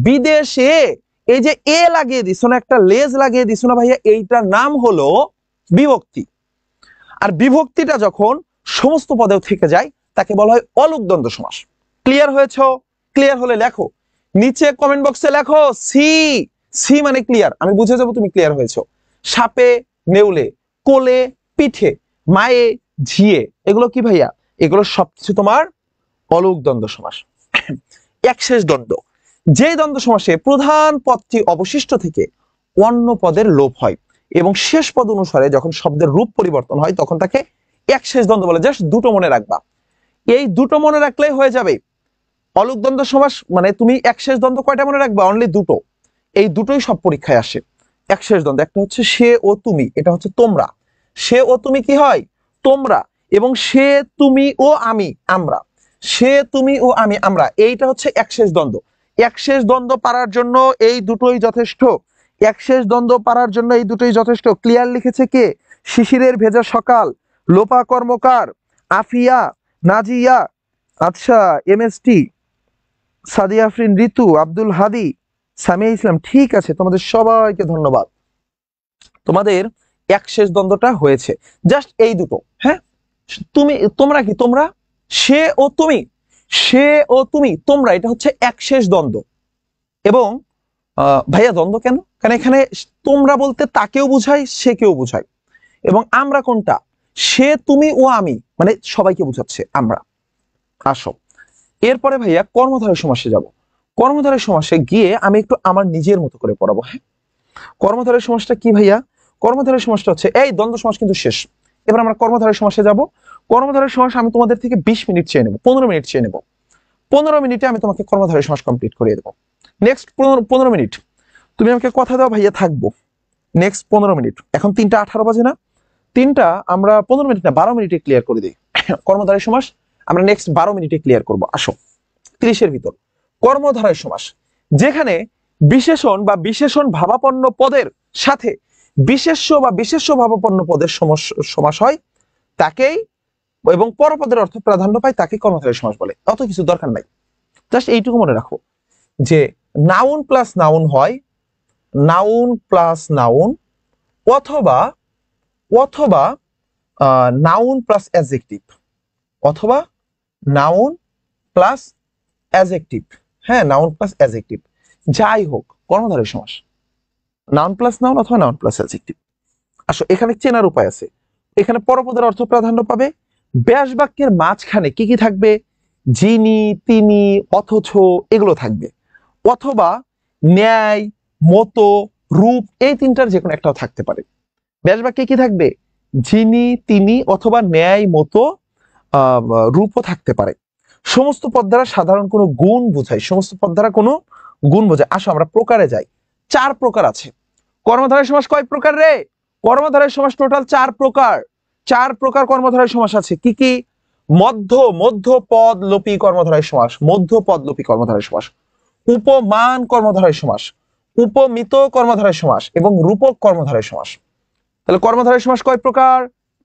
[SPEAKER 1] বিদেশে, এই যে এ লাগিয়ে দিছো না, একটা লেজ লাগিয়ে দিছো না ভাইয়া, এইটার নাম হলো বিভক্তি। আর বিভক্তিটা যখন সমস্ত পদেও থেকে যায় তাকে বলা হয় অলুক দ্বন্দ্ব সমাস। ক্লিয়ার হয়েছে? ক্লিয়ার হলে লেখো, নিচে কমেন্ট বক্সে লেখো সি। সি মানে ক্লিয়ার, আমি বুঝে যাবো তুমি ক্লিয়ার হয়েছো। সাপে নেউলে, কোলে পিঠে, মায়ে ঝিয়ে, এগুলো কি ভাইয়া? এগুলো সবকিছু তোমার অলুক দ্বন্দ্ব সমাস। একশেষ দ্বন্দ্ব, যে দ্বন্দ্ব সমাসে প্রধান পদটি অবশিষ্ট থেকে অন্য পদের লোপ হয় এবং শেষ পদ অনুসারে যখন শব্দের রূপ পরিবর্তন হয় তখন তাকে একশেষ দ্বন্দ্ব বলে। জাস্ট দুটো মনে রাখবা, এই দুটো মনে রাখলেই হয়ে যাবে। অলুক দ্বন্দ্ব সমাস মানে তুমি একশেষ দ্বন্দ্ব কয়টা মনে রাখবা? অনলি দুটো। এই দুটোই সব পরীক্ষায় আসে। একশেষ দ্বন্দ্ব একটা হচ্ছে সে ও তুমি, এটা হচ্ছে তোমরা। সে ও তুমি কি হয়? তোমরা। এবং সে তুমি ও আমি, আমরা। সে তুমি ও আমি, আমরা, এইটা হচ্ছে একশেষ দ্বন্দ্ব। একশেষ দ্বন্দ্ব পারার জন্য এই দুটোই যথেষ্ট। একশেষ দ্বন্দ্ব পারার জন্য এই দুটোই যথেষ্ট। ক্লিয়ার লিখেছে কে? শিশিরের ভেজা সকাল, লোপা কর্মকার, আফিয়া, নাজিয়া, আচ্ছা এমএসটি, সাদিয়া আফরিন, ঋতু, আব্দুল হাদি, সামিয়া ইসলাম। ঠিক আছে, তোমাদের সবাইকে ধন্যবাদ। তোমাদের একশেষ দ্বন্দ্বটা হয়েছে জাস্ট এই দুটো। হ্যাঁ, তুমি তোমরা কি? তোমরা, সে ও তুমি, সে ও তুমি, তোমরা, এটা হচ্ছে একশেষ দ্বন্দ্ব। এবং ভাইয়া দ্বন্দ্ব কেন? কারণ এখানে তোমরা বলতে তাকেও বুঝায়, সে কেউ বুঝায়। এবং আমরা কোনটা? সে তুমি ও আমি, মানে সবাইকে বুঝাচ্ছে আমরা। আসো এরপরে ভাইয়া কর্মধারয় সমাসে যাব। কর্মধারয় সমাসে গিয়ে আমি একটু আমার নিজের মতো করে পড়াবো। হ্যাঁ, কর্মধারয় সমাসটা কি ভাইয়া? কর্মধারয় সমাসটা হচ্ছে, এই দ্বন্দ্ব সমাস কিন্তু শেষ, এবার আমরা কর্মধারয় সমাসে যাব। কর্মধারয় সমাস আমি তোমাদের থেকে 20 মিনিট চেয়ে নেব, 15 মিনিট চেয়ে নেব। 15 মিনিটে আমি তোমাকে কর্মধারয় সমাস কমপ্লিট করিয়ে দেবো। নেক্সট 15 মিনিট তুমি আমাকে কথা দাও ভাইয়া, থাকবো নেক্সট 15 মিনিট। এখন 3:18 বাজে না? আমরা 15 মিনিট না 12 মিনিটে ক্লিয়ার করে দিই। কর্মধারয় সমাস আমরা নেক্সট 12 মিনিটে ক্লিয়ার করব। আসো 30-এর ভিতর। কর্মধারয় সমাস যেখানে বিশেষণ বা বিশেষণ ভাবাপন্ন পদের সাথে বিশেষ্য বা বিশেষ্য ভাবাপন্ন পদের সমাস হয় তাকেই, এবং পরপদের অর্থ প্রাধান্য পায় তাকে কর্মধারয় সমাস বলে। অত কিছু দরকার নাই, জাস্ট এইটুকু মনে রাখো যে নাউন প্লাস নাউন হয়, নাউন প্লাস নাউন, অথবা অথবা নাউন প্লাস অ্যাডজেক্টিভ, অথবা নাউন প্লাস অ্যাডজেক্টিভ। হ্যাঁ, নাউন প্লাস অ্যাডজেক্টিভ, যাই হোক কর্মধারয় সমাস, নাউন প্লাস নাউন অথবা নাউন প্লাস অ্যাডজেক্টিভ। আসো এখানে চেনার উপায় আছে। এখানে পরপদের অর্থ প্রাধান্য পাবে। ব্যাস বাক্যের মাঝখানে কি কি থাকবে? যিনি, তিনি, অথচ এগুলো থাকবে। অথবা ন্যায়, মতো, রূপ, এই তিনটার যে কোনো একটাও থাকতে পারে। ব্যাস বাক্যে কি থাকবে? যিনি, তিনি অথবা ন্যায়, মতো, রূপও থাকতে পারে। সমস্ত পদ দ্বারা সাধারণ কোনো গুণ বোঝায়, সমস্ত পদ দ্বারা কোনো গুণ বোঝায়। আসো আমরা প্রকারে যাই। 4 প্রকার আছে। কর্মধারয় সমাস কয় প্রকার রে? কর্মধারয় সমাস টোটাল 4 প্রকার। 4 প্রকার কর্মধারয় সমাস আছে। কি কি? মধ্য পদ লোপী কর্মধারয় সমাস, মধ্য পদ লোপী কর্মধারয় সমাস, উপমান কর্মধারয় সমাস, উপমিত কর্মধারয় সমাস এবং রূপক কর্মধারয় সমাস। তাহলে কর্মধারয় সমাস কয় প্রকার?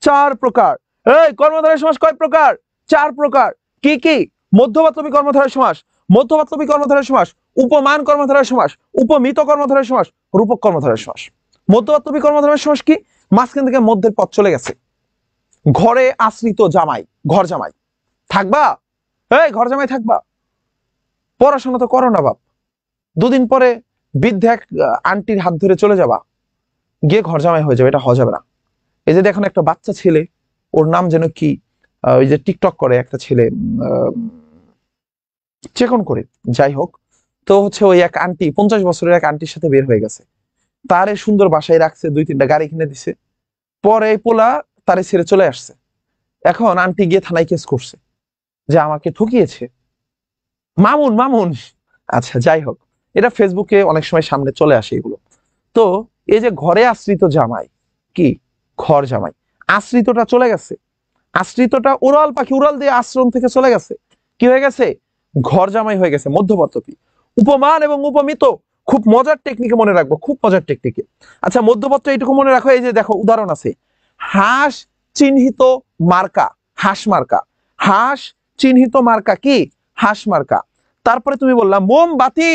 [SPEAKER 1] 4 প্রকার। এই কর্মধারয় সমাস কয় প্রকার? 4 প্রকার। কি কি? মধ্যপদলোপী কর্মধারয় সমাস, মধ্যপদলোপী কর্মধারয় সমাস, উপমান কর্মধারয় সমাস, উপমিত কর্মধারয় সমাস, রূপক কর্মধারয় সমাস। মধ্যপদলোপী কর্মধারয় সমাস কি? মাঝখান থেকে মধ্যের পদ চলে গেছে। ঘরে আশ্রিত জামাই, ঘর জামাই থাকবা? এই ঘর জামাই থাকবা? পড়াশোনা তো করো না বাপ, দুদিন পরে বৃদ্ধা এক আন্টির হাত ধরে চলে যাবা, গিয়ে ঘর জামাই হয়ে যাবে, এটা হওয়া যাবে না। এই যে দেখুন একটা বাচ্চা ছেলে, ওর নাম যেন কি, ওই যে টিকটক করে একটা ছেলে, চেকন করে, যাই হোক, তো হচ্ছে ওই এক আন্টি 50 বছরের এক আন্টির সাথে বের হয়ে গেছে। তারে সুন্দর বাসায় রাখছে, 2-3টা গাড়ি কিনে দিছে। পরে এই পোলা তারে ছেড়ে চলে আসছে। এখন আন্টি গিয়ে থানায় কেস করছে যে আমাকে ঠকিয়েছে। মামুন মামুন, আচ্ছা যাই হোক, এটা ফেসবুকে অনেক সময় সামনে চলে আসে এগুলো। তো এই যে ঘরে আশ্রিত জামাই, কি ঘর জামাই, আশ্রিতটা চলে গেছে, আশ্রিতটা উড়াল পাখি, উড়াল দিয়ে আশ্রম থেকে চলে গেছে, কি হয়ে গেছে? ঘর জামাই হয়ে গেছে, মধ্যপদলোপী। উপমান এবং উপমিত খুব মজার টেকনিকে মনে রাখবো, খুব মজার টেকনিকে। আচ্ছা মধ্যপদ এইটুকু মনে রাখো, এই যে দেখো উদাহরণ আছে, হাঁস চিহ্নিত মার্কা, হাঁস মার্কা, হাঁস চিহ্নিত মার্কা কি? হাঁস মার্কা। তারপরে তুমি বললাম মোমবাতি।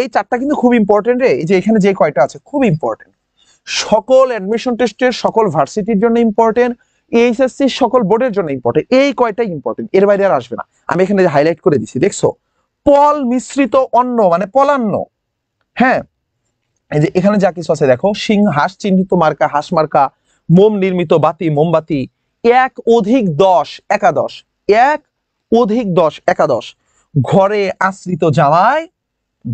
[SPEAKER 1] এই 4টা কিন্তু খুব ইম্পর্টেন্ট রে, এই যে এখানে যে কয়টা আছে খুব ইম্পর্টেন্ট, সকল অ্যাডমিশন টেস্টের, সকল ভার্সিটির জন্য ইম্পর্টেন্ট, এইচএসসি সকল বোর্ডের জন্য ইম্পর্টেন্ট। এই কয়টাই ইম্পর্টেন্ট, এর বাইরে আর আসবে না। আমি এখানে হাইলাইট করে দিচ্ছি, দেখছো? পল মিশ্রিত অন্ন মানে পলান্ন। হ্যাঁ, এই যে এখানে যা কিছু আছে দেখো, সিংহ হাঁস চিহ্নিত মার্কা হাঁস মার্কা, মোম নির্মিত বাতি মোমবাতি, 1+10 একাদশ, 1+10 একাদশ, ঘরে আশ্রিত জামাই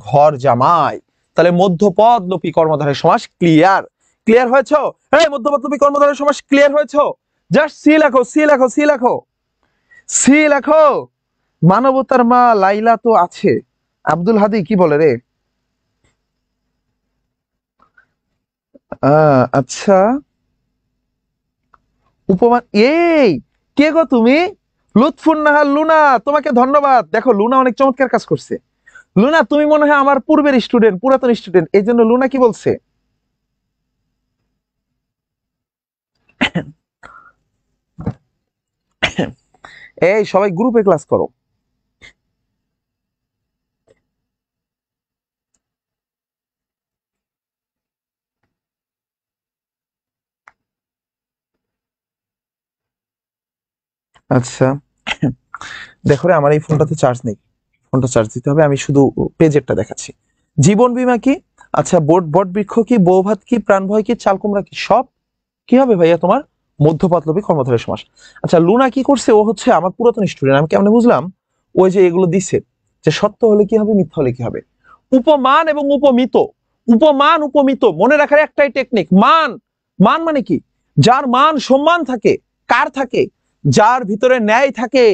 [SPEAKER 1] ঘর জামাই। তাহলে মধ্যপদ লোপী কর্মধারয় সমাস ক্লিয়ার। ক্লিয়ার হয়েছে? এই মধ্যপদ লোপী কর্মধারয় সমাস ক্লিয়ার হয়েছে? জাস্ট সি লেখো, সি লেখো, সি লেখো, সি লেখো। মানবতার মা লাইলা তো আছে। আব্দুল হাদি কি বলে রে? আচ্ছা, উপমান, এই কে গো তুমি? লুৎফুন নাহার লুনা, তোমাকে ধন্যবাদ। দেখো লুনা অনেক চমৎকার কাজ করছে। লুনা তুমি মনে হয় আমার পূর্বের স্টুডেন্ট, পুরাতন স্টুডেন্ট, এই জন্য লুনা কি বলছে? এই সবাই গ্রুপে ক্লাস করো। আচ্ছা দেখো রে, আমার এই ফোনটাতে চার্জ নেই, ফোনটা চার্জ দিতে হবে, আমি শুধু পেজেরটা দেখাচ্ছি। জীবন বীমা কি? আচ্ছা বট বৃক্ষ কি? বৌভাত কি? প্রাণ ভয় কি? চাল কুমড়া কি? সব কি হবে ভাইয়া তোমার? মধ্যপদলোপী কর্মধারয় সমাস। আচ্ছা লুনা কি করছে? ও হচ্ছে আমার পুরাতন স্টুডেন্ট, আমি কেমনে বুঝলাম? ওই যে এগুলো দিছে, যে সত্য হলে কি হবে, মিথ্যা হলে কি হবে। উপমান এবং উপমিত, উপমান উপমিত মনে রাখার একটাই টেকনিক, মান। মান মানে কি? যার মান সম্মান থাকে, কার থাকে? যার ভিতরে ন্যায় থাকে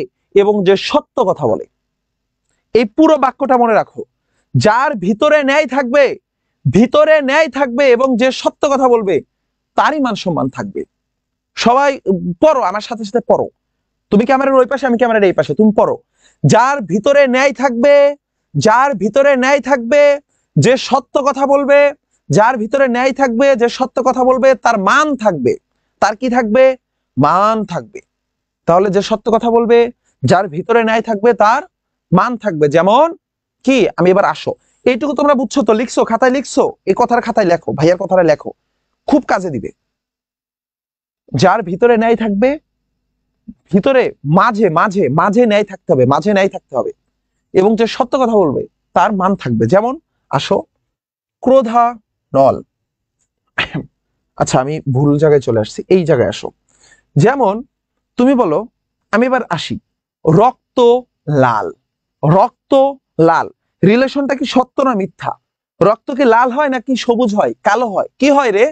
[SPEAKER 1] এবং যে সত্য কথা বলে। এই পুরো বাক্যটা মনে রাখো, যার ভিতরে ন্যায় থাকবে, ভিতরে ন্যায় থাকবে এবং যে সত্য কথা বলবে, তারই মান সম্মান থাকবে। সবাই পড়ো, আমার সাথে সাথে পড়ো। তুমি ক্যামেরার ওই পাশে, আমি ক্যামেরার এই পাশে, তুমি পড়ো। যার ভিতরে ন্যায় থাকবে, যার ভিতরে ন্যায় থাকবে, যে সত্য কথা বলবে, যার ভিতরে ন্যায় থাকবে, যে সত্য কথা বলবে, তার মান থাকবে। তার কি থাকবে? মান থাকবে। তাহলে যে সত্য কথা বলবে, যার ভিতরে ন্যায় থাকবে, তার মান থাকবে। যেমন কি? আমি এবার আসো, এইটুকু তোমরা বুঝছো তো? লিখছো, খাতায় লিখছো? এই কথার খাতায় লেখো, ভাইয়ার কথাটা লেখো, খুব কাজে দিবে। যার ভিতরে ন্যায় থাকবে, ভিতরে মাঝে মাঝে মাঝে ন্যায় থাকতে হবে, মাঝে ন্যায় থাকতে হবে, এবং যে সত্য কথা বলবে তার মান থাকবে। যেমন আসো, ক্রোধা নল। আচ্ছা, আমি ভুল জায়গায় চলে আসছি, এই জায়গায় আসো। যেমন তুমি বলো, আমি এবার আসি, রক্ত লাল। রক্ত লাল, রিলেশনটা কি সত্য না মিথ্যা? রক্ত কি লাল হয় নাকি সবুজ হয়, কালো হয়, কি হয় রে?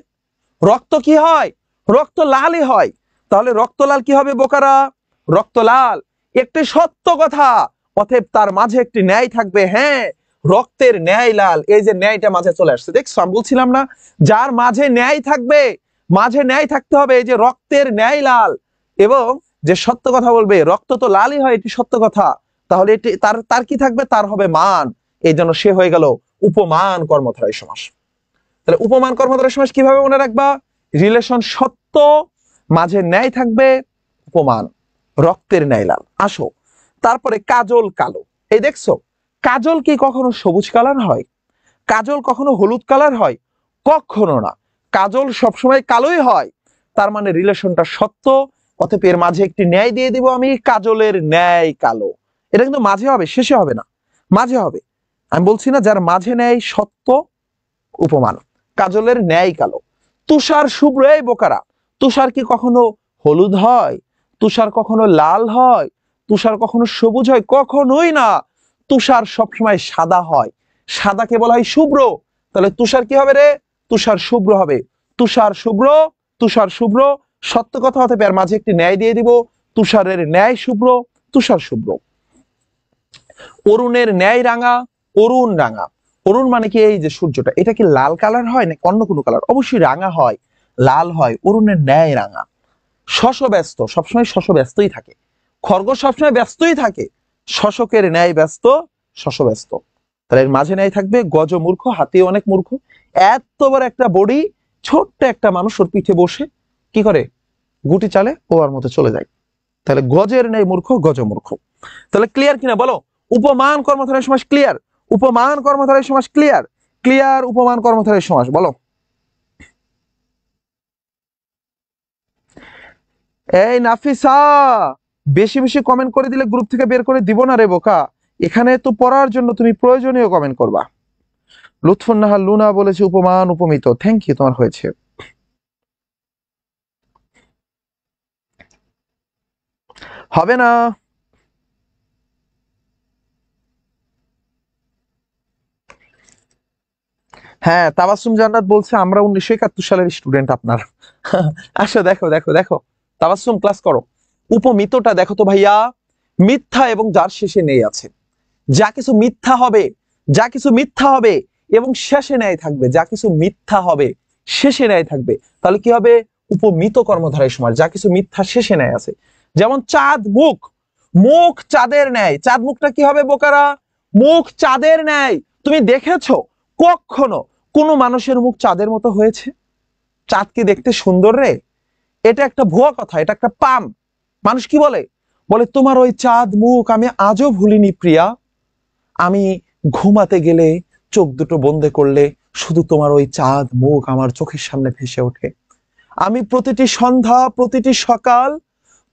[SPEAKER 1] রক্ত কি হয়? রক্ত লালই হয়। তাহলে রক্ত লাল কি হবে বোকারা? রক্ত লাল একটি সত্য কথা, অতএব তার মাঝে একটি ন্যায় থাকবে। হ্যাঁ, রক্তের ন্যায় লাল, এই যে ন্যায়টা মাঝে চলে আসছে, দেখছো? আমি বলছিলাম না, যার মাঝে ন্যায় থাকবে, মাঝে ন্যায় থাকতে হবে, এই যে রক্তের ন্যায় লাল, এবং যে সত্য কথা বলবে, রক্ত তো লালই হয়, এটি সত্য কথা, তাহলে এটি তার তার কি থাকবে? তার হবে মান। এই জন্য সে হয়ে গেল উপমান কর্মধারয় সমাস। তাহলে উপমান কর্মধারয় সমাস কিভাবে মনে রাখবা? রিলেশন সত্য, মাঝে ন্যায় থাকবে, উপমান, রক্তের ন্যায় লাল। আসো, তারপরে কাজল কালো। এই দেখছো, কাজল কি কখনো সবুজ কালার হয়? কাজল কখনো হলুদ কালার হয়? কখনো না। কাজল সবসময় কালোই হয়। তার মানে রিলেশনটা সত্য, অতএব এর মাঝে একটি ন্যায় দিয়ে দিব আমি, কাজলের ন্যায় কালো। এটা কিন্তু মাঝে হবে, শেষে হবে না, মাঝে হবে। আমি বলছি না, যার মাঝে ন্যায় সত্য, উপমান, কাজলের ন্যায় কালো। তুষার শুভ্র। এই বোকারা, তুষার কি কখনো হলুদ হয়? তুষার কখনো লাল হয়? তুষার কখনো সবুজ হয়? কখনোই না। তুষার সবসময় সাদা হয়, সাদাকে বলা হয় শুভ্র। তাহলে তুষার কি হবে রে? তুষার শুভ্র হবে। তুষার শুভ্র, তুষার শুভ্র, সত্য কথা হতে পারে, মাঝে একটি ন্যায় দিয়ে দিব, তুষারের ন্যায় শুভ্র, তুষার শুভ্র। অরুণের ন্যায় রাঙা, অরুণ রাঙা। অরুণ মানে কি? এই যে সূর্যটা, এটা কি লাল কালার হয় না অন্য কোনো কালার? অবশ্যই রাঙা হয়, লাল হয়। অরুণের ন্যায় রাঙা। শশ ব্যস্ত, সবসময় শশ ব্যস্তই থাকে। খরগোশ সবসময় ব্যস্তই থাকে, শশকের ন্যায় ব্যস্ত, শশ ব্যস্ত। তাহলে এর মাঝে ন্যায় থাকবে গজ মূর্খ, হাতি অনেক মূর্খ। এত বড় একটা বডি, ছোট্ট একটা মানুষ ওর পিঠে বসে কি করে? গুটি চালে, ও আর মতো চলে যায়। তাহলে গজের ন্যায় মূর্খ, গজ মূর্খ। তাহলে ক্লিয়ার কিনা বলো? উপমান কর্মধারয় সমাস ক্লিয়ার? উপমান কর্মধারয় সমাস ক্লিয়ার? ক্লিয়ার উপমান কর্মধারয় সমাস, বলো। এই নাফিসা, বেশি বেশি কমেন্ট করে দিলে গ্রুপ থেকে বের করে দিব না রে বোকা। এখানে তো পড়ার জন্য তুমি প্রয়োজনীয় কমেন্ট করবা। লুৎফুন্নাহার লুনা বলেছে উপমান উপমিত, থ্যাংক ইউ, তোমার হয়েছে। হবে না। হ্যাঁ, তাবাসসুম জান্নাত বলছে আমরা 1971 সালের স্টুডেন্ট আপনার। আসো, দেখো দেখো দেখো, তাবাসসুম ক্লাস করো। উপমিতটা দেখো তো ভাইয়া, মিথ্যা এবং যার শেষে নেই আছে। যা কিছু মিথ্যা হবে, যা কিছু মিথ্যা হবে এবং শেষে ন্যায় থাকবে, যা কিছু মিথ্যা হবে শেষে ন্যায় থাকবে, তাহলে কি হবে? উপমিত কর্মধারয় সমাস। যা কিছু মিথ্যা শেষে ন্যায় আছে। যেমন চাঁদ মুখ, মুখ চাঁদের ন্যায়। চাঁদ মুখটা কি হবে বোকারা? মুখ চাঁদের ন্যায়। তুমি দেখেছো কখনো কোনো মানুষের মুখ চাঁদের মতো হয়েছে? চাঁদ কি দেখতে সুন্দর রে? এটা একটা ভুয়া কথা, এটা একটা পাম। মানুষ কি বলে? বলে তোমার ওই চাঁদ মুখ আমি আজও ভুলিনি প্রিয়া। আমি ঘুমাতে গেলে চোখ দুটো বন্ধ করলে শুধু তোমার ওই চাঁদ মুখ আমার চোখের সামনে ভেসে ওঠে। আমি প্রতিটি সন্ধ্যা, প্রতিটি সকাল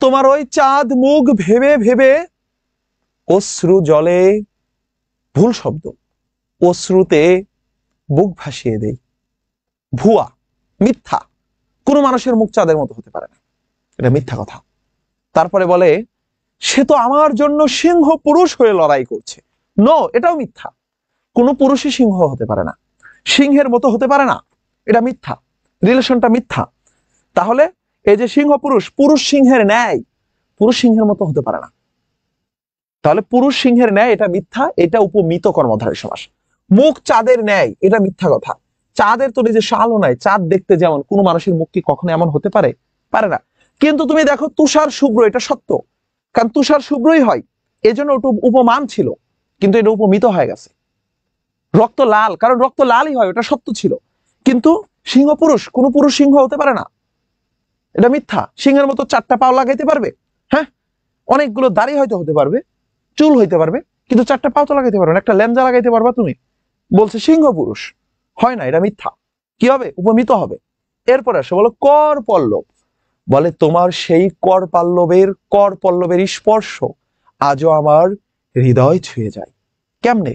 [SPEAKER 1] তোমার ওই চাঁদ মুখ ভেবে ভেবে অশ্রু জলে, ভুল শব্দ, অশ্রুতে বুক ভাসিয়ে দেই। ভুয়া, মিথ্যা। কোনো মানুষের মুখ চাঁদের মতো হতে পারে না, এটা মিথ্যা কথা। তারপরে বলে সে তো আমার জন্য সিংহ পুরুষ হয়ে লড়াই করছে। নো, এটাও মিথ্যা। কোনো পুরুষই সিংহ হতে পারে না, সিংহের মতো হতে পারে না, এটা মিথ্যা। রিলেশনটা মিথ্যা। তাহলে এই যে সিংহ পুরুষ, পুরুষ সিংহের ন্যায়, পুরুষ সিংহের মতো হতে পারে না। তাহলে পুরুষ সিংহের ন্যায়, এটা মিথ্যা, এটা উপমিত কর্মধারয় সমাস। মুখ চাঁদের ন্যায়, এটা মিথ্যা কথা। চাঁদের তো নিজস্ব আলো নাই, চাঁদ দেখতে যেমন, কোনো মানুষের মুখ কি কখনো এমন হতে পারে? পারে না। কিন্তু তুমি দেখো তুষার শুভ্র, এটা সত্য, কারণ তুষার শুভ্রই হয়, এজন্য ওটা উপমান ছিল, কিন্তু এটা উপমিত হয়ে গেছে। রক্ত লাল, কারণ রক্ত লালই হয়, ওটা সত্য ছিল। কিন্তু সিংহ পুরুষ, কোন পুরুষ সিংহ হতে পারে না, এটা মিথ্যা। সিংহের মতো চারটা পাও লাগাইতে পারবে? হ্যাঁ, অনেকগুলো দাড়ি হয়তো হতে পারবে, চুল হইতে পারবে, কিন্তু চারটা পাও তো লাগাইতে পারবে না। একটা লেঞ্জা লাগাইতে পারবা তুমি? বলছে সিংহ পুরুষ, হয় না, এটা মিথ্যা। কি হবে? উপমিত হবে। এরপরে আসে বলো কর পল্লব, বলে তোমার সেই কর পল্লবের স্পর্শ আজও আমার হৃদয় ছুঁয়ে যায়। কেমনে?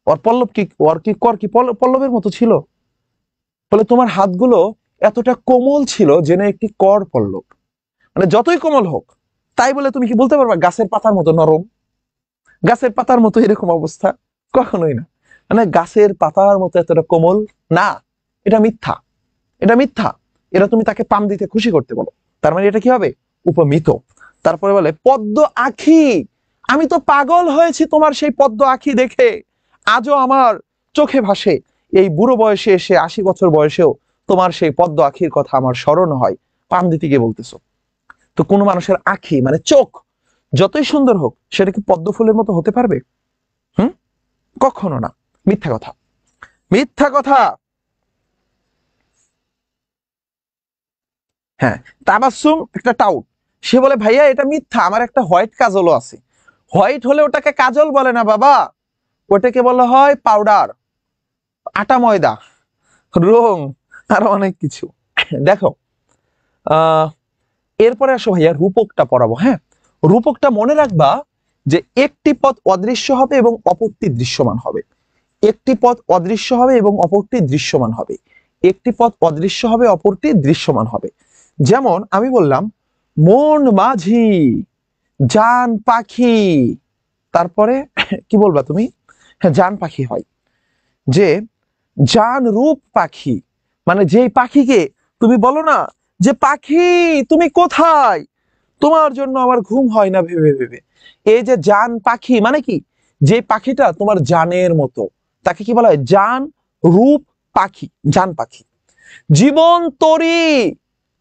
[SPEAKER 1] ওর পল্লব কি, ওর কি কর কি পল্লবের মতো ছিল? বলে তোমার হাতগুলো এতটা কোমল ছিল যেন একটি কর পল্লব। মানে যতই কোমল হোক, তাই বলে তুমি কি বলতে পারবা গাছের পাতার মতো নরম? গাছের পাতার মতো এরকম অবস্থা? কখনোই না। মানে গাছের পাতার মতো এতটা কোমল না, এটা মিথ্যা, এটা মিথ্যা। এটা তুমি তাকে পাম দিতে খুশি করতে বলো, তার মানে এটা কি হবে? উপমিত। তারপরে বলে পদ্ম আখি, আমি তো পাগল হয়েছি তোমার সেই পদ্ম আখি দেখে, আজও আমার চোখে ভাসে। এই বুড়ো বয়সে এসে 80 বছর বয়সেও তোমার সেই পদ্ম আখির কথা আমার স্মরণ হয়। পাম দিতে গিয়ে বলতেছো। তো কোন মানুষের আখি মানে চোখ যতই সুন্দর হোক, সেটা কি পদ্ম ফুলের মতো হতে পারবে? হুম, কখনো না। মিথ্যা কথা, মিথ্যা কথা। হ্যাঁ, তাবাসসুম একটা টাউট, সে বলে ভাইয়া এটা মিথ্যা, আমার একটা হোয়াইট কাজলও আছে। হোয়াইট হলে ওটাকে কাজল বলে না বাবা, ওটাকে বলা হয় পাউডার, আটা ময়দা, রং, আরো অনেক কিছু। দেখো, আহ এরপরে আসো ভাইয়া রূপকটা পড়াবো। হ্যাঁ, রূপকটা মনে রাখবা যে একটি পথ অদৃশ্য হবে এবং অপরটি দৃশ্যমান হবে। একটি পথ অদৃশ্য হবে এবং অপরটি দৃশ্যমান হবে। একটি পথ অদৃশ্য হবে, অপরটি দৃশ্যমান হবে। যেমন আমি বললাম মন মাঝি, জান পাখি, তারপরে কি বলবা তুমি? হ্যাঁ, জান পাখি হয়। যে জান রূপ পাখি, মানে যেই পাখিকে তুমি বলো না যে পাখি তুমি কোথায়, তোমার জন্য আমার ঘুম হয় না ভেবে ভেবে। এই যে জান পাখি মানে কি? যে পাখিটা তোমার জানের মতো, তাকে কি বলা হয়? জান রূপ পাখি, জান পাখি। জীবন তরি,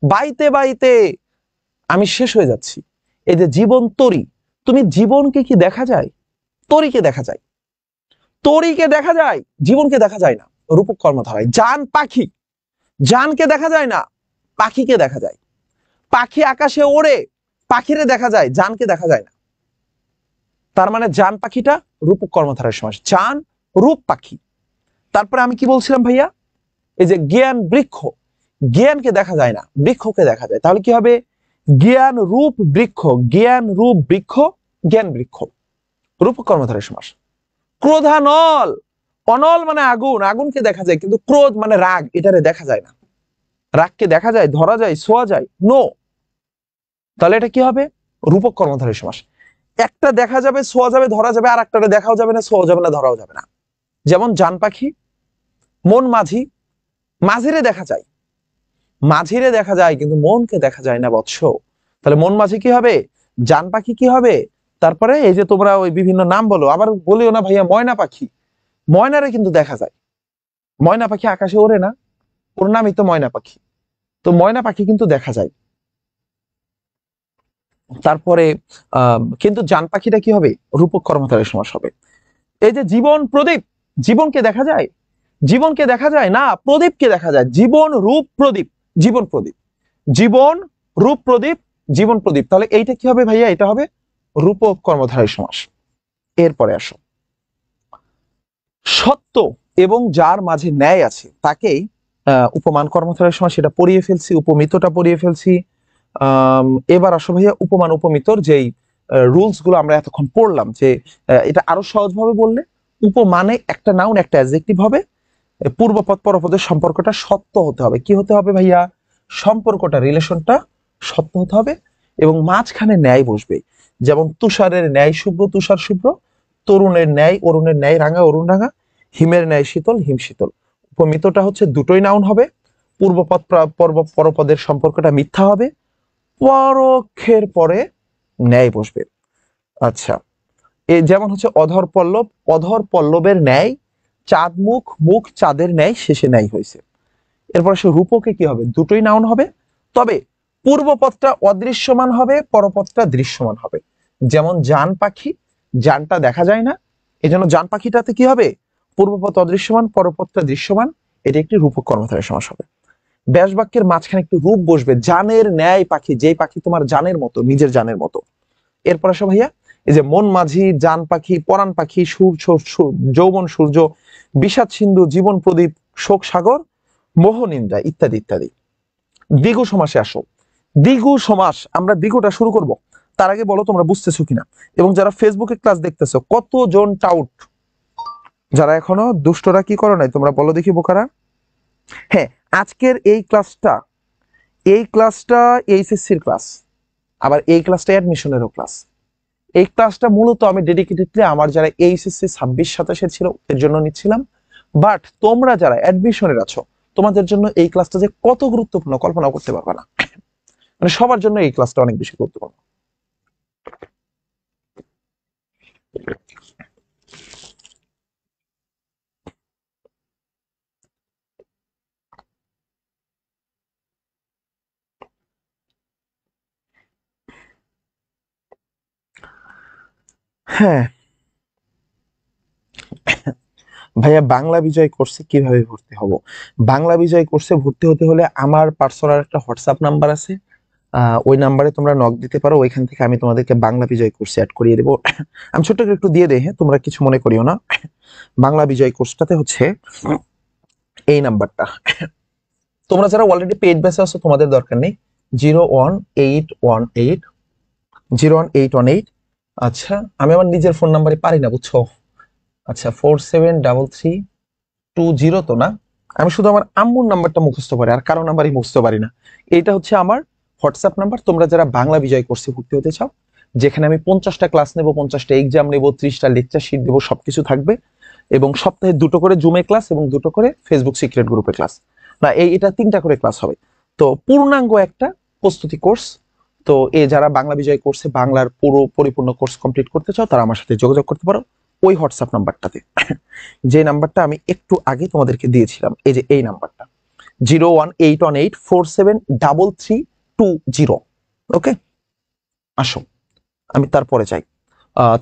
[SPEAKER 1] বাইতে বাইতে আমি শেষ হয়ে যাচ্ছি। এই যে জীবন তরি, তুমি জীবনকে কি দেখা যায়? তরিকে দেখা যায়, তরিকে দেখা যায়, জীবনকে দেখা যায় না। রূপক কর্মধারায় জান পাখি, জানকে দেখা যায় না, পাখিকে দেখা যায়। পাখি আকাশে ওড়ে, পাখিরে দেখা যায়, জানকে দেখা যায় না। তার মানে জান পাখিটা রূপক কর্মধারায় সমাস, জান রূপ পাখি। তারপরে আমি কি বলছিলাম ভাইয়া? এই যে জ্ঞান বৃক্ষ, জ্ঞানকে দেখা যায় না, বৃক্ষকে দেখা যায়। তাহলে কি হবে? জ্ঞান রূপ বৃক্ষ, জ্ঞান রূপ বৃক্ষ, জ্ঞান বৃক্ষ, রূপক কর্মধারায় সমাস। ক্রোধানল, অনল মানে আগুন, আগুনকে দেখা যায়, কিন্তু ক্রোধ মানে রাগ, এটারে দেখা যায় না। রাগকে দেখা যায়, ধরা যায়, ছোঁয়া যায়, নো। তাহলে এটা কি হবে? রূপক কর্মধারয় সমাস। একটা দেখা যাবে, ছোঁয়া যাবে, ধরা যাবে, আর একটা দেখাও যাবে না, ছোঁয়া যাবে না, ধরাও যাবে না। যেমন জান পাখি, মন মাঝি, মাঝিরে দেখা যায়, মাঝিরে দেখা যায় কিন্তু মনকে দেখা যায় না বৎস। তাহলে মন মাঝি কি হবে? জান পাখি কি হবে? তারপরে এই যে তোমরা ওই বিভিন্ন নাম বলো, আবার বলিও না ভাইয়া ময়না পাখি, ময়নারে কিন্তু দেখা যায়। ময়না পাখি আকাশে ওড়ে না, ওর নামই তো ময়না পাখি, তো ময়না পাখি কিন্তু দেখা যায়। তারপরে কিন্তু জান পাখিটা কি হবে? রূপক কর্মধারয় সমাস হবে। এই যে জীবন প্রদীপ, জীবনকে দেখা যায়, জীবনকে দেখা যায় না, প্রদীপকে দেখা যায়। জীবন রূপ প্রদীপ, জীবন প্রদীপ, জীবন রূপ প্রদীপ, জীবন প্রদীপ। তাহলে এইটা কি হবে ভাইয়া? এটা হবে রূপক কর্মধারয় সমাস। এরপরে আসো সত্য এবং যার মাঝে ন্যায় আছে তাকেই উপমান কর্মধারয় সমাস, সেটা পড়িয়ে ফেলছি, উপমিতটা পড়িয়ে ফেলছি। এবার আসো ভাইয়া উপমান উপমিতর যেই রুলস গুলো আমরা এতক্ষণ পড়লাম, যে এটা আরো সহজভাবে বললে, উপমানে একটা নাউন একটা অ্যাডজেক্টিভ হবে, পূর্বপদ পরপদের সম্পর্কটা সত্য হতে হবে। কি হতে হবে ভাইয়া? সম্পর্কটা, রিলেশনটা সত্য হতে হবে, এবং মাঝখানে ন্যায় বসবে। যেমন তুষারের ন্যায় শুভ্র, তুষার শুভ্র, তরুণের ন্যায় অরুণের ন্যায় রাঙা, অরুণ রাঙা, হিমের ন্যায় শীতল, হিম শীতল। উপমিতটা হচ্ছে দুটোই নাউন হবে, পূর্বপদ পরপদের সম্পর্কটা মিথ্যা হবে, পরোক্ষের পরে ন্যায় বসবে। আচ্ছা, যেমন হচ্ছে অধর পল্লব, অধর পল্লবের ন্যায়, চাঁদ মুখ, মুখ চাঁদের ন্যায়, শেষে ন্যায় হয়েছে। এরপর সে রূপকে কি হবে? দুটোই নাউন হবে, তবে পূর্বপদটা অদৃশ্যমান হবে, পরপদটা দৃশ্যমান হবে। যেমন জান পাখি, জানটা দেখা যায় না, এজন্য জান পাখিটাতে কি হবে? পূর্বপদ অদৃশ্যমান, পরপদটা দৃশ্যমান, এটা একটি রূপক কর্মধারয় সমাস হবে। ব্যাস বাক্যের মাঝখানে একটু রূপ বসবে, জানের ন্যায় পাখি, যেই পাখি তোমার জানের মতো, নিজের জানের মতো। এরপর আসো ভাইয়া এই যে মন মাঝি, জান পাখি, পরাণ পাখি, যৌবন সূর্য, বিষাদ সিন্ধু, জীবন প্রদীপ, শোক সাগর, মোহনিন্দা ইত্যাদি ইত্যাদি। দ্বিগু সমাসে আসো। দ্বিগু সমাস, আমরা দ্বিগুটা শুরু করব। তার আগে বলো তোমরা বুঝতেছো কিনা, এবং যারা ফেসবুকে ক্লাস দেখতেছো কতজন টাউট, যারা এখনো দুষ্টরা কি করো নাই তোমরা বলো দেখি বোকারা। হ্যাঁ, আজকের এই ক্লাসটা এইচএসসির ক্লাস, আবার এই ক্লাসটা অ্যাডমিশনেরও ক্লাস। এই ক্লাসটা মূলত আমি ডেডিকেটেডলি আমার যারা এইচএসসি 26-27 ছিল এর জন্য নিচ্ছিলাম, বাট তোমরা যারা অ্যাডমিশনের আছো তোমাদের জন্য এই ক্লাসটা যে কত গুরুত্বপূর্ণ কল্পনা করতে পারবে না। মানে সবার জন্য এই ক্লাসটা অনেক বেশি গুরুত্বপূর্ণ। হ্যাঁ ভাইয়া, বাংলা বিজয় কোর্সে কিভাবে ভর্তি হব? বাংলা বিজয় কোর্সে ভর্তি হতে হলে আমার পার্সোনাল একটা হোয়াটসঅ্যাপ নাম্বার আছে, ওই নাম্বারে তোমরা নক দিতে পারো, ওইখান থেকে আমি তোমাদেরকে বাংলা বিজয় কোর্সে অ্যাড করিয়ে দেবো। আমি ছোট্ট করে একটু দিয়ে দেই, হ্যাঁ তোমরা কিছু মনে করিও না। বাংলা বিজয় কোর্সটাতে হচ্ছে এই নাম্বারটা। তোমরা যারা অলরেডি পেইড ব্যাচে আছো তোমাদের দরকার নেই। 01818 আচ্ছা, আমি আমার নিজের ফোন নাম্বারই পারি না বুঝছো। আচ্ছা, 473320 তো না, আমি শুধু আমার আম্মুর নাম্বারটা মুখস্থ পারি, আর কারো নাম্বারই মুখস্থ পারি না। এইটা হচ্ছে আমার হোয়াটসঅ্যাপ নাম্বার। তোমরা যারা বাংলা বিজয় কোর্সে ভর্তি হতে চাও, যেখানে আমি 50টা ক্লাস নেব, 50টা এক্সাম নেব, 30টা লেকচার শিট দেবো, সবকিছু থাকবে, এবং সপ্তাহে 2টো করে জুমে ক্লাস এবং 2টো করে ফেসবুক সিক্রেট গ্রুপে ক্লাস, না এটা 3টা করে ক্লাস হবে। তো পূর্ণাঙ্গ একটা প্রস্তুতি কোর্স। তো যারা বাংলা বিজয় কোর্সে বাংলার পুরো পরিপূর্ণ কোর্স কমপ্লিট করতে চাও তারা আমার সাথে যোগাযোগ করতে পারো ওই হোয়াটসঅ্যাপ নাম্বারটাতে, যে নাম্বারটা আমি একটু আগে তোমাদেরকে দিয়েছিলাম, এই যে এই নাম্বারটা 01818473320। ওকে, আসো আমি তারপরে চাই।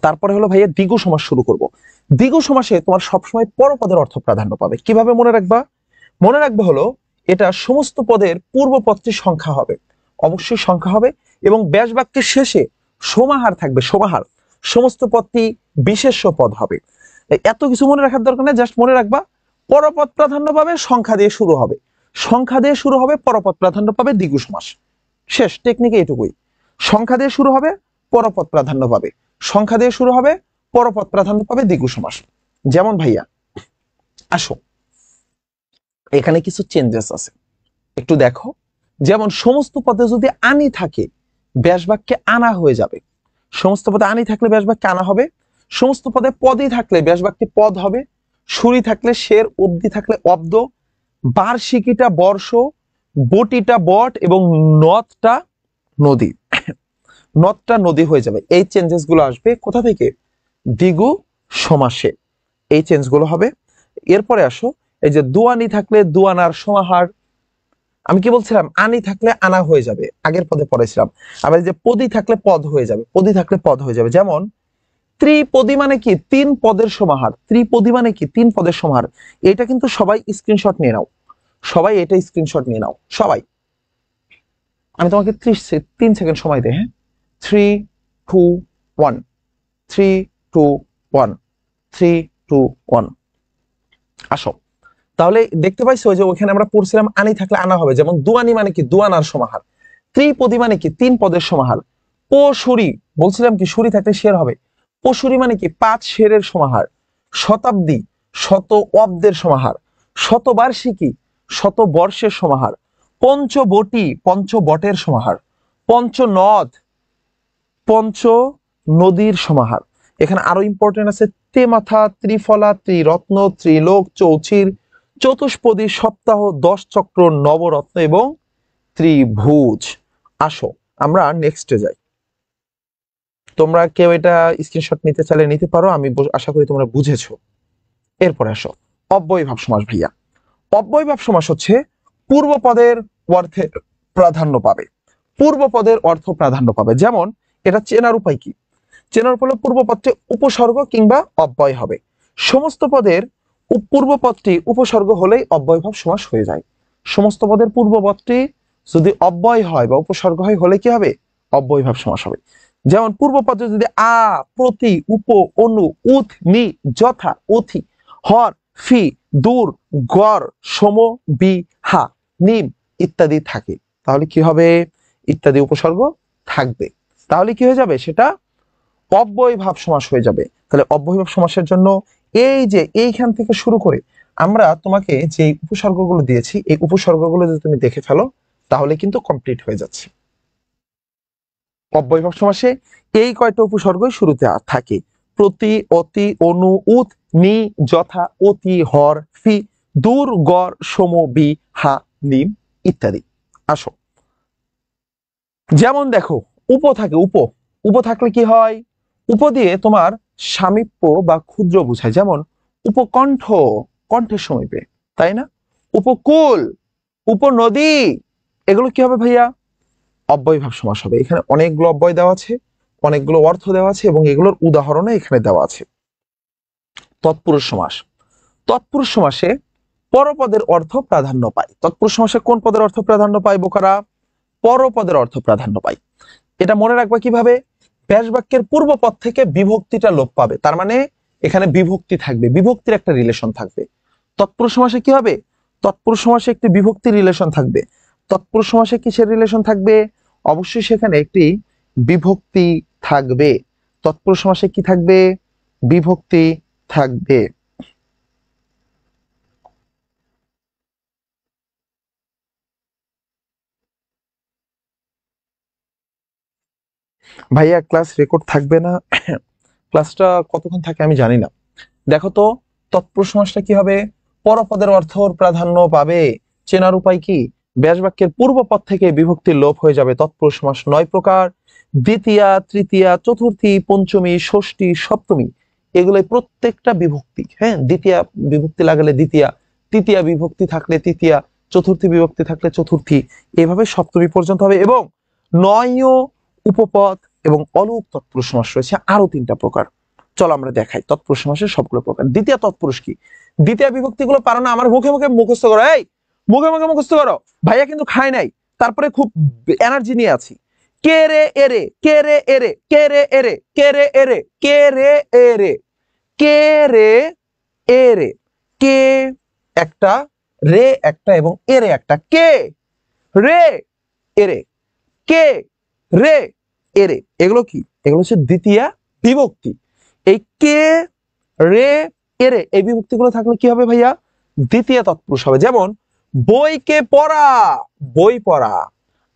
[SPEAKER 1] তারপরে হলো ভাইয়া দ্বিগু সমাস শুরু করব। দ্বিগু সমাসে তোমার সবসময় পরপদের অর্থ প্রাধান্য পাবে। কিভাবে মনে রাখবা? মনে রাখবে হলো এটা সমস্ত পদের পূর্বপদটি সংখ্যা হবে, অবশ্যই সংখ্যা হবে, এবং ব্যাস বাক্যের শেষে সমাহার থাকবে, সমাহার। সমস্ত পদটি বিশেষ্য পদ হবে। এত কিছু মনে রাখার দরকার নেই, জাস্ট মনে রাখবা পরপদ প্রাধান্য পাবে, সংখ্যা দিয়ে শুরু হবে, সংখ্যা দিয়ে শুরু হবে, পরপদ প্রাধান্য পাবে, দ্বিগু সমাস। শেষ, টেকনিকে এটুকুই। সংখ্যা দিয়ে শুরু হবে, পরপদ প্রাধান্য পাবে, সংখ্যা দিয়ে শুরু হবে, পরপদ প্রাধান্য পাবে, দ্বিগু সমাস। যেমন ভাইয়া আসো, এখানে কিছু চেঞ্জেস আছে, একটু দেখো। যেমন সমস্ত পদে যদি আনি থাকে ব্যাস বাক্যে আনা হয়ে যাবে, সমস্ত পদে আনি থাকলে ব্যাস বাক্যে আনা হবে, সমস্ত পদে পদই থাকলে ব্যাস বাক্যে পদ হবে, সুরি থাকলে শের, অব্দি থাকলে অব্দ, বার্ষিকীটা বর্ষ, বটিটা বট, এবং নদটা নদী, নদটা নদী হয়ে যাবে। এই চেঞ্জেস গুলো আসবে কোথা থেকে? দ্বিগু সমাসে এই চেঞ্জ গুলো হবে। এরপরে আসো, এই যে দুয়ানি থাকলে দুয়ানার সমাহার, আমি কি বলছিলাম? আনি থাকলে আনা হয়ে যাবে, আগের পদে পড়েছিলাম। আবার যে পদি থাকলে পদ হয়ে যাবে, পদি থাকলে পদ হয়ে যাবে। যেমন ত্রিপদী মানে কি? 3 পদের সমাহার। ত্রিপদী মানে কি? 3 পদের সমাহার। এটা কিন্তু সবাই স্ক্রিনশট নিয়ে নাও, সবাই এটা স্ক্রিনশট নিয়ে নাও সবাই। আমি তোমাকে 3 সেকেন্ড সময় দেই, হ্যাঁ। 3 2 1 3 2 1 3 2 1। আসো, তাহলে দেখতে পাইছো যে ওখানে আমরা পড়ছিলাম আনি থাকলে আনা হবে। যেমন দুয়ানি মানে কি? দুয়ানার সমাহার। ত্রিপদী মানে কি? 3 পদের সমাহার। পশুরি বলছিলাম কি? সুরি থাকলে শের হবে। পশুরি মানে কি? 5 শেরের সমাহার। শতাব্দী শত অব্দের সমাহার। শতবার্ষিকী শতবর্ষের সমাহার। পঞ্চবটি পঞ্চবটের সমাহার। পঞ্চনদ পঞ্চ নদীর সমাহার। এখানে আরো ইম্পর্টেন্ট আছে তেমাথা, ত্রিফলা, ত্রিরত্ন, ত্রিলোক, চৌচির, চতুষ্পদী, সপ্তাহ, 10 চক্র, নবরত্ন এবং ত্রিভুজ। আসো আমরা নেক্সটে যাই। তোমরা কেউ এটা স্ক্রিনশট নিতে চাইলে নিতে পারো, আমি আশা করি তোমরা বুঝেছো। এরপরে আসো অব্যয়ভাব সমাস। ভাইয়া অব্যয়ভাব সমাস হচ্ছে পূর্বপদের অর্থে প্রাধান্য পাবে, পূর্বপদের অর্থ প্রাধান্য পাবে। যেমন এটা চেনার উপায় কি? চেনার ফলে পূর্বপদটি উপসর্গ কিংবা অব্যয় হবে। সমস্ত পদের পূর্বপদটি উপসর্গ হলেই অব্যয়ভাব সমাস হয়ে যায়। সমস্ত পদের পূর্বপদটি যদি অব্যয় হয় বা উপসর্গ হয় হলে কি হবে? অব্যয়ভাব সমাস হবে। যেমন পূর্বপদ যদি আ, প্রতি, উপ, অনু, উথ, নি, যথা, অথি, হর, ফি, দূর, গড়, সম, বি, হা, নিম ইত্যাদি থাকে, তাহলে কি হবে? ইত্যাদি উপসর্গ থাকবে, তাহলে কি হয়ে যাবে? সেটা অব্যয়ভাব সমাস হয়ে যাবে। তাহলে অব্যয়ভাব সমাসের জন্য এই যে এইখান থেকে শুরু করে আমরা তোমাকে যে উপসর্গগুলো দিয়েছি, এই উপসর্গগুলো যদি তুমি দেখে ফেলো তাহলে কিন্তু কমপ্লিট হয়ে যাচ্ছে। অব্যয়ভাব সমাসে এই কয়টা উপসর্গই শুরুতে থাকে: প্রতি, অতি, অনু, উত, নি, যথা, অতি, হর, ফি, দূর, গড়, সম, বি, হা, নিম ইত্যাদি। আসো, যেমন দেখো উপ থাকে, উপ, উপ থাকলে কি হয়? উপ দিয়ে তোমার সামীপ্য বা ক্ষুদ্র বোঝায়, যেমন উপকণ্ঠ, কণ্ঠের সমীপে, তাই না? উপকূল, উপনদী, এগুলো কি হবে ভাইয়া? অব্যয়ভাব সমাস হবে। এখানে অনেকগুলো অব্যয় দেওয়া আছে, অনেকগুলো অর্থ দেওয়া আছে এবং এগুলোর উদাহরণও এখানে দেওয়া আছে। তৎপুরুষ সমাস, তৎপুরুষ সমাসে পরপদের অর্থ প্রাধান্য পায়। তৎপুরুষ সমাসে কোন পদের অর্থ প্রাধান্য পায় বোকারা? পরপদের অর্থ প্রাধান্য পায়। এটা মনে রাখবা কিভাবে? ব্যাস বাক্যের পূর্ব পদ থেকে বিভক্তিটা লোপ পাবে, তার মানে এখানে বিভক্তি থাকবে, বিভক্তির একটা রিলেশন থাকবে। তৎপুরুষ সমাসে কি হবে? তৎপুরুষ সমাসে একটি বিভক্তি রিলেশন থাকবে। তৎপুরুষ সমাসে কিসের রিলেশন থাকবে? অবশ্যই সেখানে একটি বিভক্তি থাকবে। তৎপুরুষ সমাসে কি থাকবে? বিভক্তি থাকবে। ভাইয়া ক্লাস রেকর্ড থাকবে না? ক্লাসটা কতক্ষণ থাকে আমি জানি না। দেখো তো তৎপুরুষ সমাসটা কি হবে? পরপদের অর্থ প্রাধান্য পাবে। চেনার উপায় কি? ব্যাস বাক্যের পূর্ব পদ থেকে বিভক্তির লোপ হয়ে যাবে। তৎপুরুষ সমাস 9 প্রকার: দ্বিতীয়া, তৃতীয়া, চতুর্থী, পঞ্চমী, ষষ্ঠী, সপ্তমী, এগুলো প্রত্যেকটা বিভক্তি। হ্যাঁ, দ্বিতীয়া বিভক্তি লাগালে দ্বিতীয়া, তৃতীয়া বিভক্তি থাকলে তৃতীয়া, চতুর্থী বিভক্তি থাকলে চতুর্থী, এভাবে সপ্তমী পর্যন্ত হবে। এবং 9 উপপদ এবং অলুক তৎপুরুষ সমাস রয়েছে আরো 3টা প্রকার। চলো আমরা দেখাই তৎপুরুষ সমাসের সবগুলো প্রকার। দ্বিতীয় তৎপুরুষ কি? দ্বিতীয় বিভক্তি গুলো পারো না? আমার মুখে মুখে মুখস্থ করো, এই মুখে মুখে মুখস্থ করো। ভাইয়া কিন্তু খাই নাই, তারপরে খুব এনার্জি নিয়ে আছি। কে রে এরে, কে রে এরে, কে রে এরে, কে রে এরে, কে রে এরে, কে রে এরে, কে একটা, রে একটা এবং এরে একটা। কে রে এরে, কে রে এরে, এগুলো কি? এগুলো হচ্ছে দ্বিতীয় বিভক্তি। এই কে রে এরে এই বিভক্তিগুলো থাকলে কি হবে ভাইয়া? দ্বিতীয় তৎপুরুষ হবে। যেমন বইকে পড়া, বই পড়া,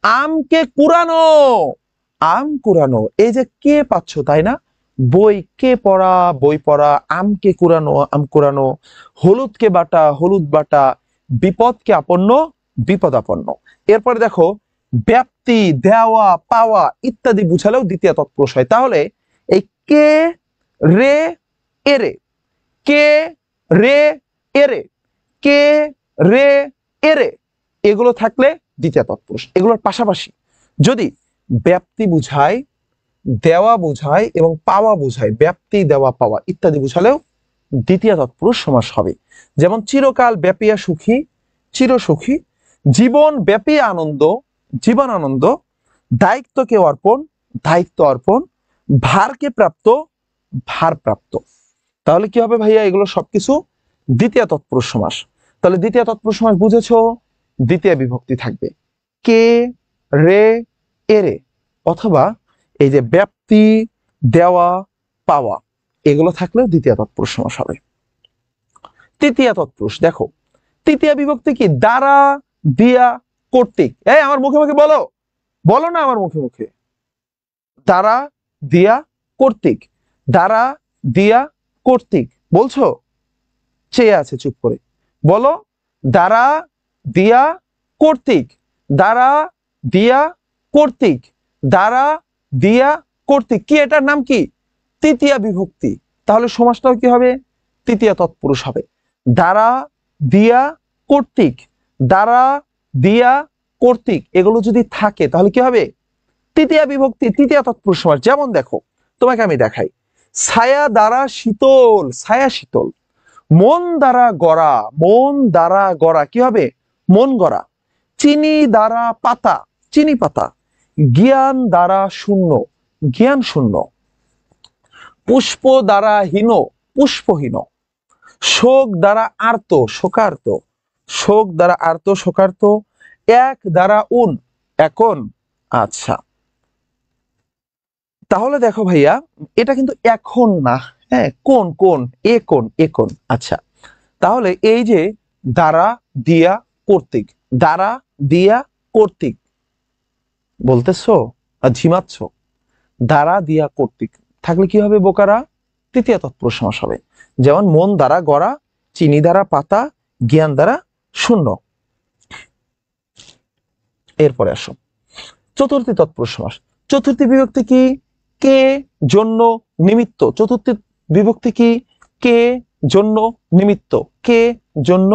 [SPEAKER 1] আমকে কুড়ানো, আম কুড়ানো, এই যে কে পাচ্ছ তাই না? বইকে পড়া, বই পড়া, আমকে কুড়ানো, আম কুড়ানো, হলুদকে বাটা, হলুদ বাটা, বিপদকে আপন্ন, বিপদ আপন্ন। এরপরে দেখো ব্যাপ্তি, দেওয়া, পাওয়া ইত্যাদি বুঝালেও দ্বিতীয় তৎপুরুষ হয়। তাহলে এই কে রে এরে, কে রে এরে, কে রে এরে, এগুলো থাকলে দ্বিতীয় তৎপুরুষ। এগুলোর পাশাপাশি যদি ব্যাপ্তি বুঝায়, দেওয়া বুঝায় এবং পাওয়া বুঝায়, ব্যাপ্তি, দেওয়া, পাওয়া ইত্যাদি বুঝালেও দ্বিতীয় তৎপুরুষ সমাস হবে। যেমন চিরকাল ব্যাপিয়া সুখী, চির সুখী, জীবন ব্যাপী আনন্দ, জীবন আনন্দ, দায়িত্বকে অর্পণ, দায়িত্ব অর্পণ, ভারকে প্রাপ্ত, ভার প্রাপ্ত। তাহলে কি হবে ভাইয়া? এগুলো সবকিছু দ্বিতীয় তৎপুরুষ সমাস। তাহলে দ্বিতীয় তৎপুরুষ সমাস বুঝেছো? দ্বিতীয় বিভক্তি থাকবে কে রে এরে, অথবা এই যে ব্যাপ্তি, দেওয়া, পাওয়া, এগুলো থাকলেও দ্বিতীয় তৎপুরুষ সমাস হবে। তৃতীয় তৎপুরুষ দেখো, তৃতীয় বিভক্তি কি? দ্বারা, দিয়া, কর্তৃক। এই আমার মুখে মুখে বলো, বলো না আমার মুখে মুখে। দ্বারা, দিয়া, কর্তৃক, দ্বারা, দিয়া, কর্তৃক, বলছো? চেয়ে আছে চুপ করে, বলো। দ্বারা, দিয়া, কর্তৃক, দ্বারা, দিয়া, কর্তৃক, দ্বারা, দিয়া, কর্তৃক, কি এটার নাম কি? তৃতীয় বিভক্তি। তাহলে সমাসটাও কি হবে? তৃতীয় তৎপুরুষ হবে। দ্বারা, দিয়া, কর্তৃক, দ্বারা, দিয়া, কর্তৃক, এগুলো যদি থাকে তাহলে কি হবে? তৃতীয় বিভক্তি, তৃতীয় তৎপুরুষ সমাস। যেমন দেখো তোমাকে আমি দেখাই, ছায়া দ্বারা শীতল, ছায়া শীতল, মন দ্বারা গড়া, মন দ্বারা গড়া, কি হবে? মন গড়া, চিনি দ্বারা পাতা, চিনি পাতা, জ্ঞান দ্বারা শূন্য, জ্ঞান শূন্য। পুষ্প দ্বারা হীন, পুষ্পহীন। শোক দ্বারা আর্ত, শোকার্ত। শোক দ্বারা আর্ত, শোকার্ত। এক দ্বারা উন, এখন। আচ্ছা, তাহলে দেখো ভাইয়া, এটা কিন্তু এখন না, হ্যাঁ, কোন কোন, এ কোন, এ কোন। আচ্ছা, তাহলে এই যে দ্বারা দিয়া কর্তৃক, দ্বারা দিয়া কর্তৃক বলতেছো আর ঝিমাচ্ছ, দ্বারা দিয়া কর্তৃক থাকলে কি হবে বোকারা? তৃতীয় তৎপুরুষ সমাস হবে। যেমন মন দ্বারা গড়া, চিনি দ্বারা পাতা, জ্ঞান দ্বারা শূন্য। এরপরে আসো চতুর্থী তৎপুরুষ সমাস। চতুর্থী বিভক্তি কি? কে, জন্য, নিমিত্ত। চতুর্থী বিভক্তি কি? কে, জন্য, নিমিত্ত। কে, জন্য,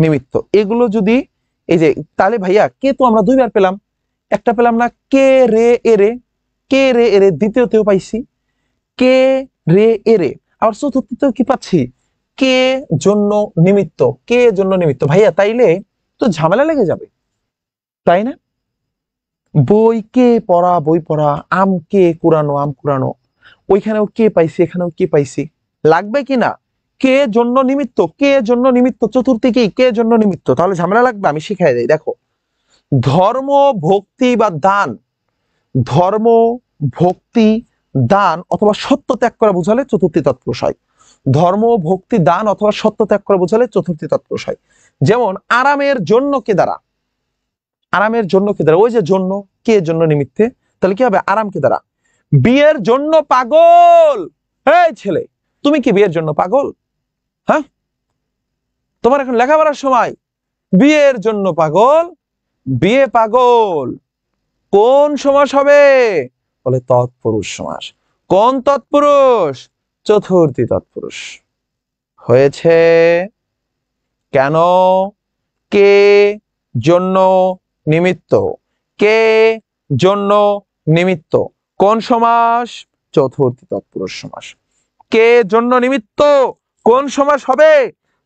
[SPEAKER 1] নিমিত্ত। এগুলো যদি এই যে, তাহলে ভাইয়া কে তো আমরা দুইবার পেলাম, একটা পেলাম না কে রে এরে, কে রে এরে দ্বিতীয়তেও পাইছি, কে রে এরে। আর চতুর্থীতেও কি পাচ্ছি? কে, জন্য, নিমিত্ত। কে, জন্য, নিমিত্ত। ভাইয়া তাইলে তো ঝামেলা লেগে যাবে, তাই না? বই কে পড়া, বই পড়া। আম কে কুড়ানো, আম কুড়ানো। ওইখানেও কে পাইছি, এখানেও কে পাইছি। লাগবে কি না? কে, জন্য, নিমিত্ত। কে, জন্য, নিমিত্ত। চতুর্থী কি? কে, জন্য, নিমিত্ত। তাহলে ঝামেলা লাগবে? আমি শিখাই দেই, দেখো। ধর্ম, ভক্তি বা দান, ধর্ম, ভক্তি, দান অথবা সত্য ত্যাগ করা বোঝালে চতুর্থী তৎপুরুষ হয়। ধর্ম, ভক্তি, দান অথবা সত্য ত্যাগ করা বোঝালে চতুর্থী তৎপুরুষ হয়। যেমন আরামের জন্য কে দ্বারা, আরামের জন্য কে দ্বারা, ওই যে জন্য, কে, জন্য, নিমিত্তে। তাহলে কি হবে? আরাম কে দ্বারা। বিয়ের জন্য পাগল। এই ছেলে, তুমি কি বিয়ের জন্য পাগল? হ্যাঁ, তোমার এখন লেখাপড়ার সময়। বিয়ের জন্য পাগল, বিয়ে পাগল। কোন সমাস হবে? বলে তৎপুরুষ সমাস। কোন তৎপুরুষ? চতুর্থী তৎপুরুষ। হয়েছে কেন? কে, জন্য, নিমিত্ত। কে, জন্য, নিমিত্ত। কোন সমাস? চতুর্থী তৎপুরুষ সমাস। কে, জন্য, নিমিত্ত কোন সমাস হবে?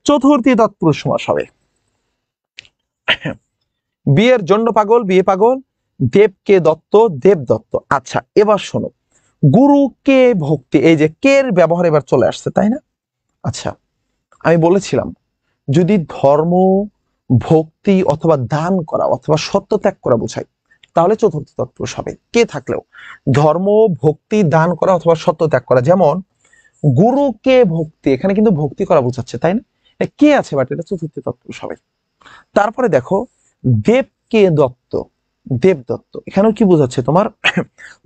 [SPEAKER 1] চতুর্থী তৎপুরুষ সমাস হবে। বিয়ের জন্য পাগল, বিয়ে পাগল। দেবকে দত্ত, দেব দত্ত। আচ্ছা, এবার শোনো, গুরুকে ভক্তি, এই যে কে এর ব্যবহার এবার চলে আসছে, তাই না? আচ্ছা, আমি বলেছিলাম যদি ধর্ম, ভক্তি অথবা দান করা অথবা সত্য ত্যাগ করা বোঝায় তাহলে চতুর্থী তৎপুরুষ হবে। কে থাকলেও ধর্ম, ভক্তি, দান করা অথবা সত্য ত্যাগ করা। যেমন গুরুকে ভক্তি, এখানে কিন্তু ভক্তি করা বোঝাচ্ছে, তাই না? কে আছে, বাট এটা চতুর্থী তৎপুরুষ হবে। তারপরে দেখো দেবকে দত্ত, দেবদত্ত, এখানেও কি বোঝাচ্ছে? তোমার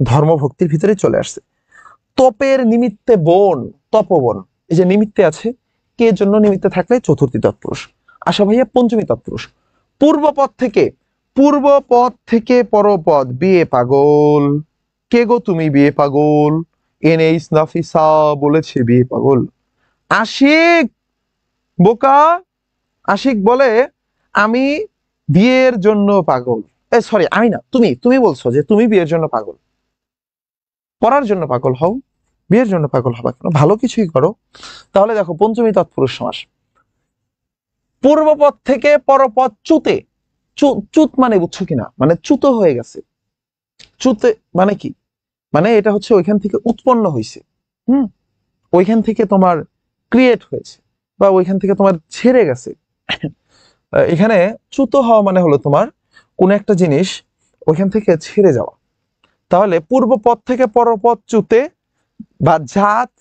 [SPEAKER 1] ধর্ম ভক্তির ভিতরে চলে আসছে। তপের নিমিত্তে বন, তপবন, এই যে নিমিত্তে আছে, কে জন্য নিমিত্তে থাকলে চতুর্থী তৎপুরুষ। আশা ভাইয়া পঞ্চমী তৎপুরুষ। পূর্বপদ থেকে, পূর্বপদ থেকে পরপদ, বিয়ে পাগল। কে গো তুমি বিয়ে পাগল? এনএইচ নাফিসা বলেছে বিয়ে পাগল। আশিক, বোকা। আশিক বলে আমি বিয়ের জন্য পাগল। সরি, আমি না, তুমি, তুমি বলছো যে তুমি বিয়ের জন্য পাগল। পড়ার জন্য পাগল হও, বিয়ের জন্য পাগল হবা কেন? ভালো কিছুই করো। তাহলে দেখো পঞ্চমী তৎপুরুষ সমাস। পূর্বপদ থেকে পরপদ চ্যুতে, চ্যুত মানে বুঝছো কিনা? মানে চ্যুত হয়ে গেছে। চ্যুতে মানে কি? মানে এটা হচ্ছে ওইখান থেকে উৎপন্ন হয়েছে, ওইখান থেকে তোমার ক্রিয়েট হয়েছে, বা ওইখান থেকে তোমার ছেড়ে গেছে। এখানে চ্যুত হওয়া মানে হলো তোমার কোন একটা জিনিস ওইখান থেকে ছেড়ে যাওয়া। তাহলে পূর্বপদ থেকে পরপদ চ্যুতে, বা জাত,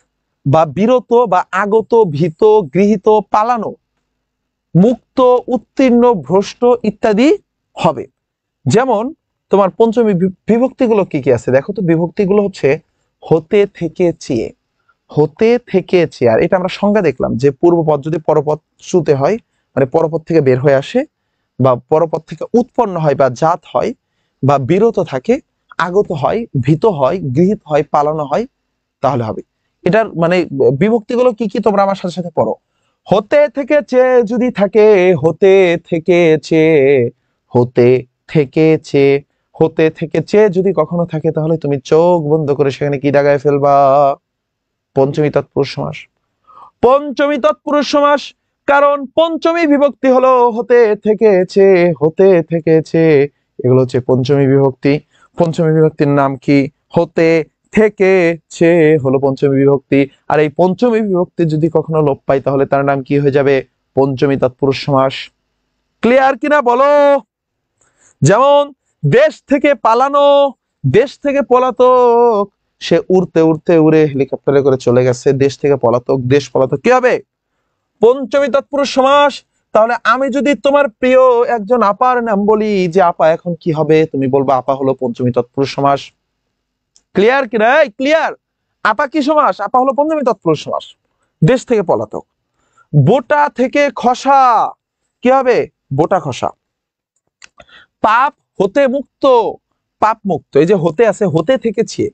[SPEAKER 1] বা বিরত, বা আগত, ভীত, গৃহীত, পালানো, মুক্ত, উত্তীর্ণ, ভ্রষ্ট ইত্যাদি হবে। যেমন তোমার পঞ্চমী বিভক্তিগুলো কি কি আছে দেখো তো। বিভক্তিগুলো হচ্ছে হতে, থেকে, চেয়ে। হতে, থেকে, চেয়ে। আর এটা আমরা সংজ্ঞা দেখলাম যে পূর্বপদ যদি পরপদ চ্যুতে হয়, মানে পরপদ থেকে বের হয়ে আসে, বা পরপদ থেকে উৎপন্ন হয়, বা জাত হয়, বা বিরত থাকে, আগত হয়, ভীত হয়, গৃহীত হয়, পালানো হয়, তাহলে হবে। এটার মানে বিভক্তিগুলো কি কি তোমরা আমার সাথে সাথে পড়ো। হতে, থেকে, চেয়ে যদি থাকে, হতে, থেকে, চেয়ে, হতে, থেকে, চেয়ে, হতে, থেকে, চেয়ে যদি কখনো থাকে তাহলে তুমি চোখ বন্ধ করে সেখানে কি দাগায় ফেলবা? পঞ্চমী তৎপুরুষ সমাস। পঞ্চমী তৎপুরুষ সমাস, কারণ পঞ্চমী বিভক্তি হলো হতে, থেকে, চেয়ে, হতে, থেকে, চেয়ে, এগুলো হচ্ছে পঞ্চমী বিভক্তি। পঞ্চমী বিভক্তির নাম কি? হতে, থেকেছে হলো পঞ্চমী বিভক্তি। আর এই পঞ্চমী বিভক্তি যদি কখনো লোপ পাই তাহলে তার নাম কি হয়ে যাবে? পঞ্চমী তৎপুরুষ সমাস। ক্লিয়ার কিনা বলো? যেমন দেশ থেকে পালানো, দেশ থেকে পলাতক, সে উড়তে উড়তে উড়ে হেলিকপ্টারে করে চলে গেছে, দেশ থেকে পলাতক, দেশ পলাতক, কি হবে? পঞ্চমী তৎপুরুষ সমাস। তাহলে আমি যদি তোমার প্রিয় একজন আপার নাম বলি যে আপা এখন কি হবে, তুমি বলবা আপা হলো পঞ্চমী তৎপুরুষ সমাস। ক্লিয়ার কিনা? ক্লিয়ার? আপা কি সমাস? আপা হলো পঞ্চমী তৎপুরুষ সমাস। দেশ থেকে পলাতক। বোটা থেকে খসা, কি হবে? বোটা খসা। পাপ হতে মুক্ত, পাপ মুক্ত, এই যে হতে আছে, হতে থেকেছে,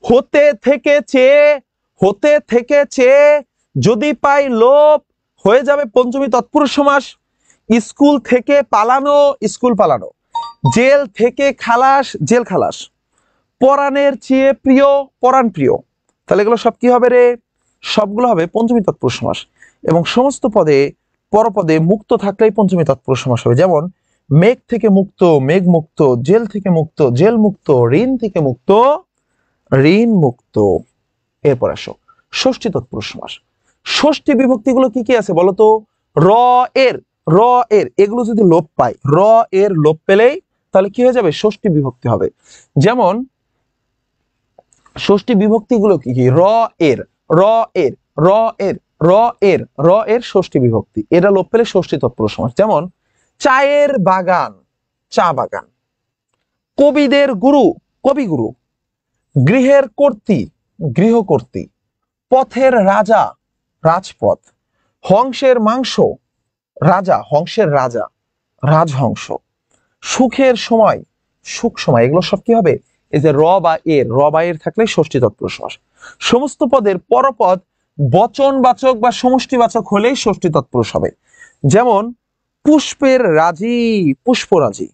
[SPEAKER 1] হতে থেকেছে, হতে থেকেছে, যদি পাই লোপ হয়ে যাবে পঞ্চমী তৎপুরুষ সমাস। স্কুল থেকে পালানো, স্কুল পালানো। জেল থেকে খালাস, জেল খালাস। পরাণের চেয়ে প্রিয়, পরাণ প্রিয়। তাহলে এগুলো সব কি হবে রে? সবগুলো হবে পঞ্চমী তৎপুরুষ সমাস। এবং সমস্ত পদে পরপদে মুক্ত থাকলেই পঞ্চমী তৎপুরুষ সমাস হবে। যেমন মেঘ থেকে মুক্ত, মেঘ মুক্ত। জেল থেকে মুক্ত, জেল মুক্ত। ঋণ থেকে মুক্ত, ঋণ মুক্ত। এরপর আসো ষষ্ঠী তৎপুরুষ সমাস। ষষ্ঠী বিভক্তিগুলো কি কি আছে বলতো? র এর, র এর, এগুলো যদি লোপ পায়, র এর লোপ পেলেই তাহলে কি হয়ে যাবে? ষষ্ঠী বিভক্তি হবে। যেমন ষষ্ঠী বিভক্তিগুলো কি কি? র এর, র এর, র এর, র এর, র এর ষষ্ঠী বিভক্তি, এটা লোপ পেলে ষষ্ঠী তৎপুরুষ সমাস। যেমন চায়ের বাগান, চা বাগান। কবিদের গুরু, কবিগুরু। গৃহের কর্ত্রী, গৃহকর্ত্রী। পথের রাজা, রাজপথ। হংসের মাংস, রাজা, হংসের রাজা, রাজহংস। সুখের সময়, সুখ সময়। এগুলো সব কি হবে? এই যে র বা এর, র বা এর থাকলে ষষ্ঠী তৎপুরুষ সমাস। সমস্ত পদের পরপদ বচনবাচক বা সমষ্টিবাচক হলেই ষষ্ঠী তৎপুরুষ হবে। যেমন পুষ্পের রাজি, পুষ্পরাজি।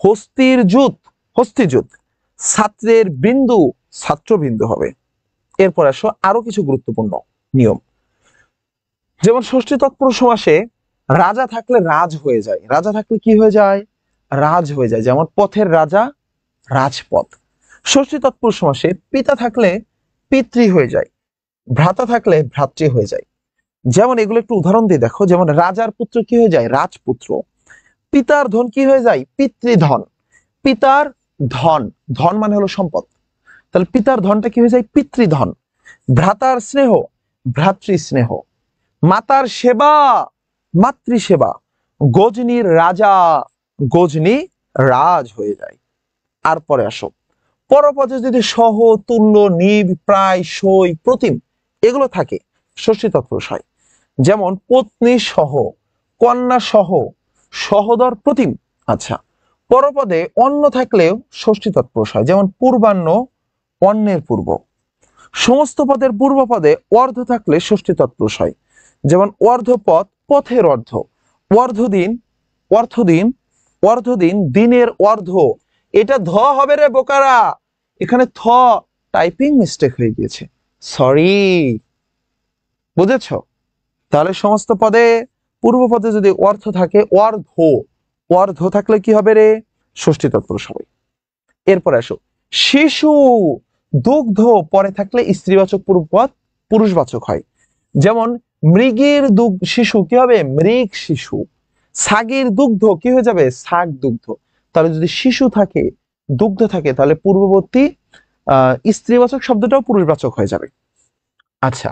[SPEAKER 1] হস্তির জুত, হস্তিজুত। ছাত্রের বিন্দু, ছাত্রবিন্দু হবে। এরপর আসো আরো কিছু গুরুত্বপূর্ণ নিয়ম। যেমন ষষ্ঠী তৎপুরুষ সমাসে রাজা থাকলে রাজ হয়ে যায়, রাজা থাকলে কি হয়ে যায়? রাজ হয়ে যায়। যেমন পথের রাজা, রাজপথ। ষষ্ঠী তৎপুরুষ সমাসে পিতা থাকলে পিতৃ হয়ে যায়, ভ্রাতা থাকলে ভ্রাতৃ হয়ে যায়। যেমন এগুলো একটু উদাহরণ দিয়ে দেখো। যেমন রাজার পুত্র কি হয়ে যায়? রাজপুত্র। পিতার ধন কি হয়ে যায়? পিতৃধন। পিতার ধন, ধন মানে হলো সম্পদ, তাহলে পিতার ধনটা কি হয়ে যায়? পিতৃধন। ভ্রাতার স্নেহ, ভ্রাতৃ স্নেহ। মাতার সেবা, মাতৃসেবা। গজনীর রাজা, গজনী রাজ হয়ে যায়। আর পরে আসো পরপদে যদি সহ, তুল্য, নিব, প্রায়, সই, প্রতিম এগুলো থাকে ষষ্ঠী তৎপুরুষ হয়। যেমন পত্নী সহ, কন্যা সহ, সহোদর, প্রতিম। আচ্ছা, পরপদে অন্য থাকলেও ষষ্ঠী তৎপুরুষ হয়। যেমন পূর্বাহ্ন, অন্যের পূর্ব। সমস্ত পদের পূর্ব পদে অর্ধ থাকলে ষষ্ঠী তৎপুরুষ হয়। যেমন অর্ধপদ, পথের অর্ধ। অর্ধদিন, অর্ধদিন, অর্ধদিন, দিনের অর্ধ। এটা ধ হবে রে বোকারা, এখানে থ টাইপিং মিস্টেক হয়ে গিয়েছে, সরি, বুঝেছ? তাহলে সমস্ত পদে পূর্ব পদে যদি অর্থ থাকে, অর্ধ, অর্ধ থাকলে কি হবে রে? ষষ্ঠী তৎপুরুষ হবে। এরপর আসো শিশু, দুগ্ধ পরে থাকলে স্ত্রীবাচক পূর্বপদ পুরুষবাচক হয়। যেমন মৃগীর শিশু কি হবে? মৃগ শিশু। ছাগির দুগ্ধ কি হয়ে যাবে? ছাগ দুগ্ধ। তাহলে যদি শিশু থাকে, দুগ্ধ থাকে, তাহলে পূর্ববর্তী স্ত্রীবাচক শব্দটাও পুরুষবাচক হয়ে যাবে। আচ্ছা,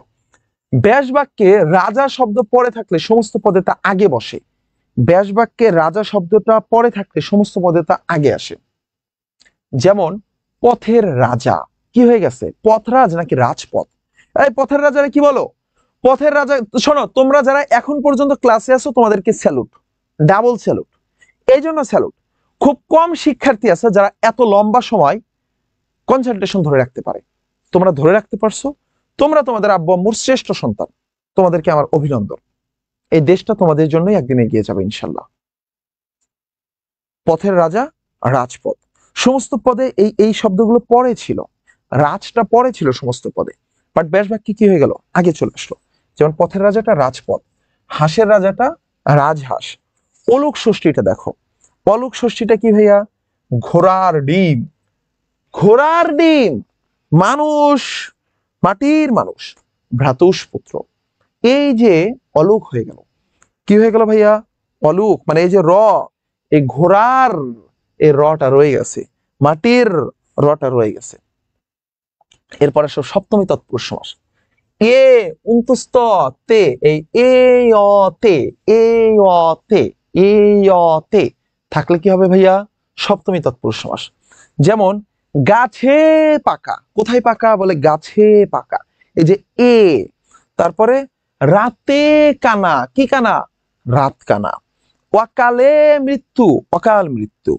[SPEAKER 1] ব্যাস বাক্যে রাজা শব্দ পরে থাকলে সমস্ত পদে তা আগে বসে। ব্যাস বাক্যে রাজা শব্দটা পরে থাকলে সমস্ত পদে তা আগে আসে। যেমন পথের রাজা কি হয়ে গেছে? পথরাজ নাকি রাজপথ? এই পথের রাজারা কি বলো? পথের রাজা। শোনো, তোমরা যারা এখন পর্যন্ত ক্লাসে আছো তোমাদেরকে স্যালুট, ডাবল স্যালুট। এই জন্য স্যালুট, খুব কম শিক্ষার্থী আছে যারা এত লম্বা সময় কনসেন্ট্রেশন ধরে রাখতে পারে। তোমরা ধরে রাখতে পারছো, তোমরা তোমাদের আব্বু আম্মুর শ্রেষ্ঠ সন্তান, তোমাদেরকে আমার অভিনন্দন। এই দেশটা তোমাদের জন্যই একদিন এগিয়ে যাবে ইনশাল্লাহ। পথের রাজা, রাজপথ, সমস্ত পদে এই এই শব্দগুলো পরে ছিল, রাজটা পরে ছিল সমস্ত পদে, বাট ব্যাস বাক্যে কি হয়ে গেল? আগে চলে আসলো। যেমন পথের রাজাটা রাজপথ, হাঁসের রাজাটা রাজহাঁস। অলুক ষষ্ঠীটা দেখো, অলুক ষষ্ঠীটা কি ভাইয়া? ঘোড়ার ডিম, ঘোড়ার ডিম, মানুষ, মাটির মানুষ, ভ্রাতুষ্পুত্র, এই যে অলুক হয়ে গেল, কি হয়ে গেল ভাইয়া? অলুক, মানে এই যে র, এই ঘোড়ার এই রটা রয়ে গেছে, মাটির রটা রয়ে গেছে। এরপরে সব সপ্তমী তৎপুরুষ সমাস। এ উন্তস্ত তে, এই এ অ তে, এ অ তে, এ অ তে থাকলে কি হবে ভাইয়া? সপ্তমী তৎপুরুষ সমাস। যেমন গাছে পাকা, কোথায় পাকা? বলে গাছে পাকা, এই যে এ। তারপরে রাতে কানা, কি কানা? রাত কানা। অকালে মৃত্যু, অকাল মৃত্যু।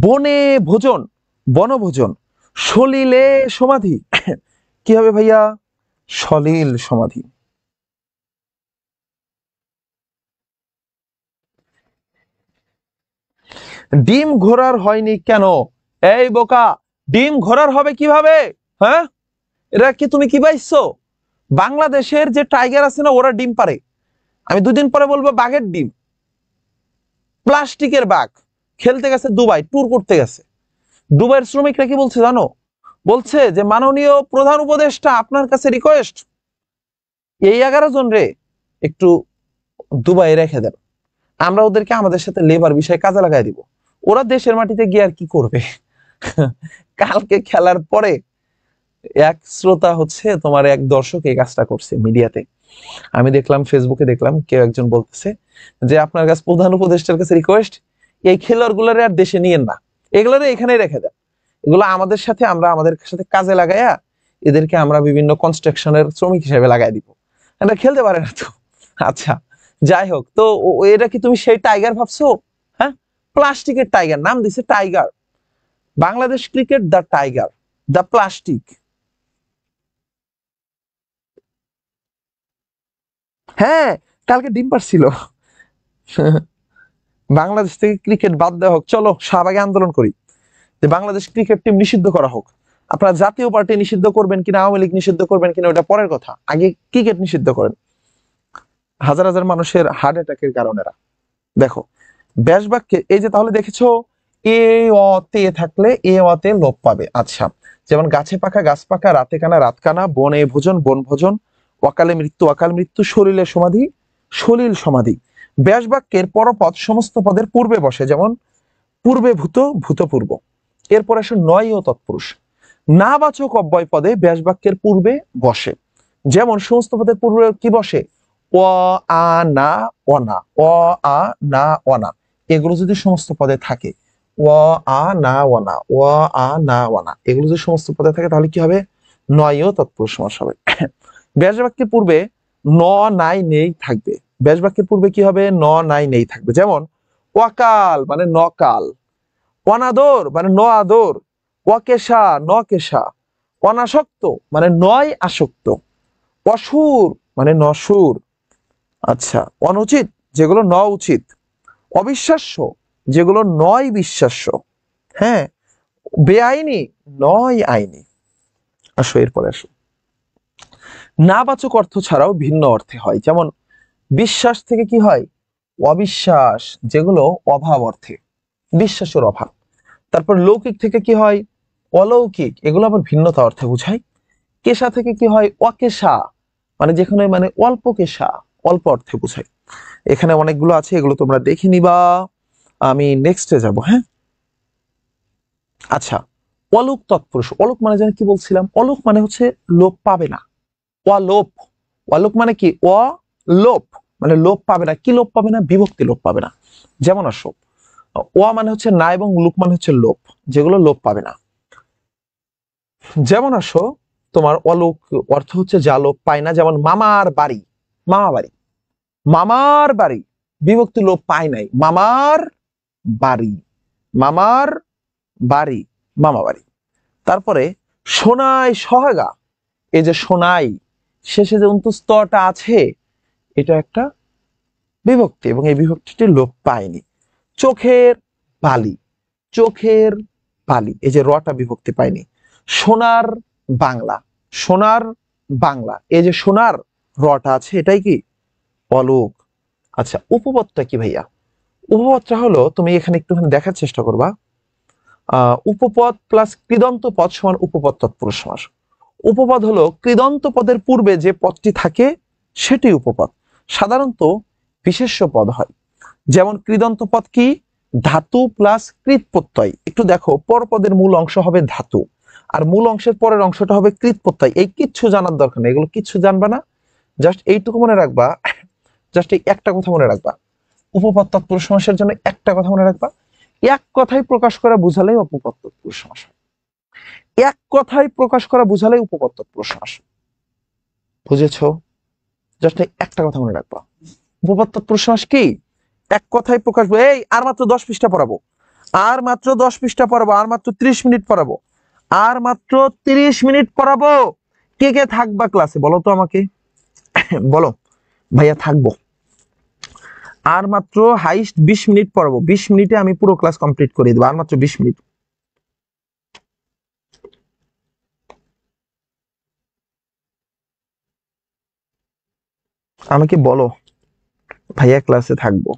[SPEAKER 1] বনে ভোজন, বনভোজন। সলিলে সমাধি, কি হবে ভাইয়া? সলিল সমাধি। ডিম ঘোড়ার হয়নি কেন? এই বোকা, ডিম ঘোড়ার হবে কিভাবে? হ্যাঁ, এটা কি তুমি কি পাইছো? বাংলাদেশের যে টাইগার আছে না, ওরা ডিম পারে। আমি দুদিন পরে বলবো বাঘের ডিম। প্লাস্টিকের বাঘ খেলতে গেছে দুবাই, ট্যুর করতে গেছে। দুবাইয়ের শ্রমিকরা কি বলছে জানো? বলছে যে মাননীয় প্রধান উপদেষ্টা, আপনার কাছে রিকোয়েস্ট, এই 11 জন রে একটু দুবাই রেখে দেন, আমরা ওদেরকে আমাদের সাথে লেবার বিষয়ে কাজে লাগাই দিব। ওরা দেশের মাটিতে গিয়ে আর কি করবে? কালকে খেলার পরে এক শ্রোতা হচ্ছে তোমার এক দর্শক এই কাজটা করছে মিডিয়াতে। আমি দেখলাম, ফেসবুকে দেখলাম, কেউ একজন বলতেছে যে আপনার কাছে প্রধান উপদেষ্টার কাছে রিকোয়েস্ট, এই খেলোয়াড় গুলারে আর দেশে নিয়েন না, এগুলোরে এখানেই রেখে দেন, এগুলো আমাদের সাথে, আমরা আমাদের সাথে কাজে লাগাইয়া এদেরকে আমরা বিভিন্ন কনস্ট্রাকশনের শ্রমিক হিসেবে লাগাই দিব, এটা খেলতে পারে না তো। আচ্ছা, যাই হোক, তো এটা কি তুমি সেই টাইগার ভাবছো? হ্যাঁ, প্লাস্টিকের টাইগার, নাম দিছে tiger. Bangladesh cricket the tiger, the plastic. হ্যাঁ, কালকে ডিম পারছিল। বাংলাদেশ থেকে ক্রিকেট বাদ দেওয়া হোক, চলো শাহবাগে আন্দোলন করি যে বাংলাদেশ ক্রিকেট টিম নিষিদ্ধ করা হোক। আপনারা জাতীয় পার্টি নিষিদ্ধ করবেন কিনা, আওয়ামী লীগ নিষিদ্ধ করবেন কিনা, ওটা পরের কথা, আগে ক্রিকেট নিষিদ্ধ করেন। হাজার হাজার মানুষের হার্ট অ্যাটাকের কারণেরা। দেখো ব্যাস বাক্যে এই যে, তাহলে দেখেছো এ অ তে থাকলে এ অ তে লোপ পাবে। আচ্ছা, যেমন গাছে পাকা, গাছ পাকা, রাতে কানা, রাত কানা, বনে ভোজন, বন ভোজন, অকালে মৃত্যু, অকাল মৃত্যু, শরীরে সমাধি, সলিল সমাধি। ব্যাস বাক্যের পরপদ সমস্ত পদের পূর্বে বসে, যেমন পূর্বে ভূত, ভূতপূর্ব। এরপর আসে নয় ও তৎপুরুষ। না বাচক অব্যয় পদে ব্যাস বাক্যের পূর্বে বসে, যেমন সমস্ত পদের পূর্বে কি বসে? অ, আ, না, অনা, অ, আ, না, অনা, এগুলো যদি সমস্ত পদে থাকে, অ, আ, না, অনা, অ, আ, না, অনা, এগুলো যদি সমস্ত পদে থাকে, তাহলে কি হবে? নয় ও তৎপুরুষ সমাস হবে। ব্যাস বাক্যের পূর্বে ন, নাই, নেই থাকবে। ব্যাস বাক্যের পূর্বে কি হবে? ন, নাই, নেই থাকবে। যেমন অকাল মানে নকাল, অনাদর মানে ন আদর, অকেশা ন কেশা, অনাসক্ত মানে নয় আসক্ত, অসুর মানে নসুর। আচ্ছা, অনুচিত যেগুলো ন উচিত, অবিশ্বাস্য যেগুলো নয় বিশ্বাস্য, হ্যাঁ, বেআইনি নয় আইনি। আসো এরপরে আসো। নাবাচক অর্থ ছাড়াও ভিন্ন অর্থে হয়, যেমন বিশ্বাস থেকে কি হয়? অবিশ্বাস, যেগুলো অভাব অর্থে, বিশ্বাসের অভাব। তারপর লৌকিক থেকে কি হয়? অলৌকিক, এগুলো আবার ভিন্নতা অর্থে বুঝায়। কেশা থেকে কি হয়? অকেশা, মানে যেখানে মানে অল্প কেশা, অল্প অর্থে বুঝায়। এখানে অনেকগুলো আছে, এগুলো তোমরা দেখে নিবা। আমি নেক্সটে যাব। হ্যাঁ, আচ্ছা, অলোক তৎপুরুষ। অলোক মানে যেন কি বলছিলাম? অলোক মানে হচ্ছে লোপ পাবে না, অলোপ। অলোক মানে কি? অলোপ মানে লোপ পাবে না। কি লোপ পাবে না? বিভক্তি লোপ পাবে না। যেমন আসো, অ মানে হচ্ছে না, এবং লোক মানে হচ্ছে লোপ, যেগুলো লোপ পাবে না। যেমন আসো, তোমার অলোক অর্থ হচ্ছে যা লোপ পায় না, যেমন মামার বাড়ি, মামা বাড়ি, মামার বাড়ি, বিভক্তি লোপ পায় নাই, মামার বাড়ি, মামার বাড়ি, মামা বাড়ি। তারপরে সোনাই সহাগা, এই যে সোনাই শেষে যে অন্তস্তটা আছে, এটা একটা বিভক্তি, এবং এই বিভক্তিটি লোপ পায়নি। চোখের বালি, চোখের বালি, এই যে রটা বিভক্তি পায়নি। সোনার বাংলা, সোনার বাংলা, এই যে সোনার রটা আছে, এটাই কি? অলোক। আচ্ছা, উপপদটা কি ভাইয়া? উপপদটা হলো, তুমি এখানে একটুখানি দেখার চেষ্টা করবা, উপপদ প্লাস কৃদন্ত পদ সমান উপপদ তৎপুরুষ সমাস। উপপদ হলো কৃদন্ত পদের পূর্বে যে পদটি থাকে সেটি উপপদ। সাধারণত বিশেষ্য পদ হয়। যেমন কৃদন্ত পদ কি? ধাতু প্লাস কৃত প্রত্যয়। একটু দেখো, পরপদের মূল অংশ হবে ধাতু, আর মূল অংশের পরের অংশটা হবে কৃত প্রত্যয়। এই কিচ্ছু জানার দরকার নেই, এগুলো কিচ্ছু জানবা না, জাস্ট এইটুকু মনে রাখবা, জাস্ট এই একটা কথা মনে রাখবা, উপপদ তৎপুরুষ সমাসের জন্য একটা কথা মনে রাখবা, এক কথায় প্রকাশ করা বুঝালেই উপপদ তৎপুরুষ সমাস। এক কথায় প্রকাশ করা বুঝালেই উপপদ তৎপুরুষ সমাস। বুঝেছো? জাস্ট একটা কথা মনে রাখবা, উপপদ তৎপুরুষ সমাস কি? এক কথায় প্রকাশ। এই আর মাত্র 10 পৃষ্ঠা পড়াবো, আর মাত্র 10 পৃষ্ঠা পড়াবো, আর মাত্র 30 মিনিট পড়াবো, আর মাত্র 30 মিনিট পড়াবো। কে কে থাকবা ক্লাসে বলো তো আমাকে? বলো ভাইয়া থাকবো। আর মাত্র হাইস্ট 20 মিনিট পড়াবো, 20 মিনিটে আমি পুরো ক্লাস কমপ্লিট করে দেবো, আর মাত্র 20 মিনিট। আমাকে বলো ভাইয়া ক্লাসে থাকবো।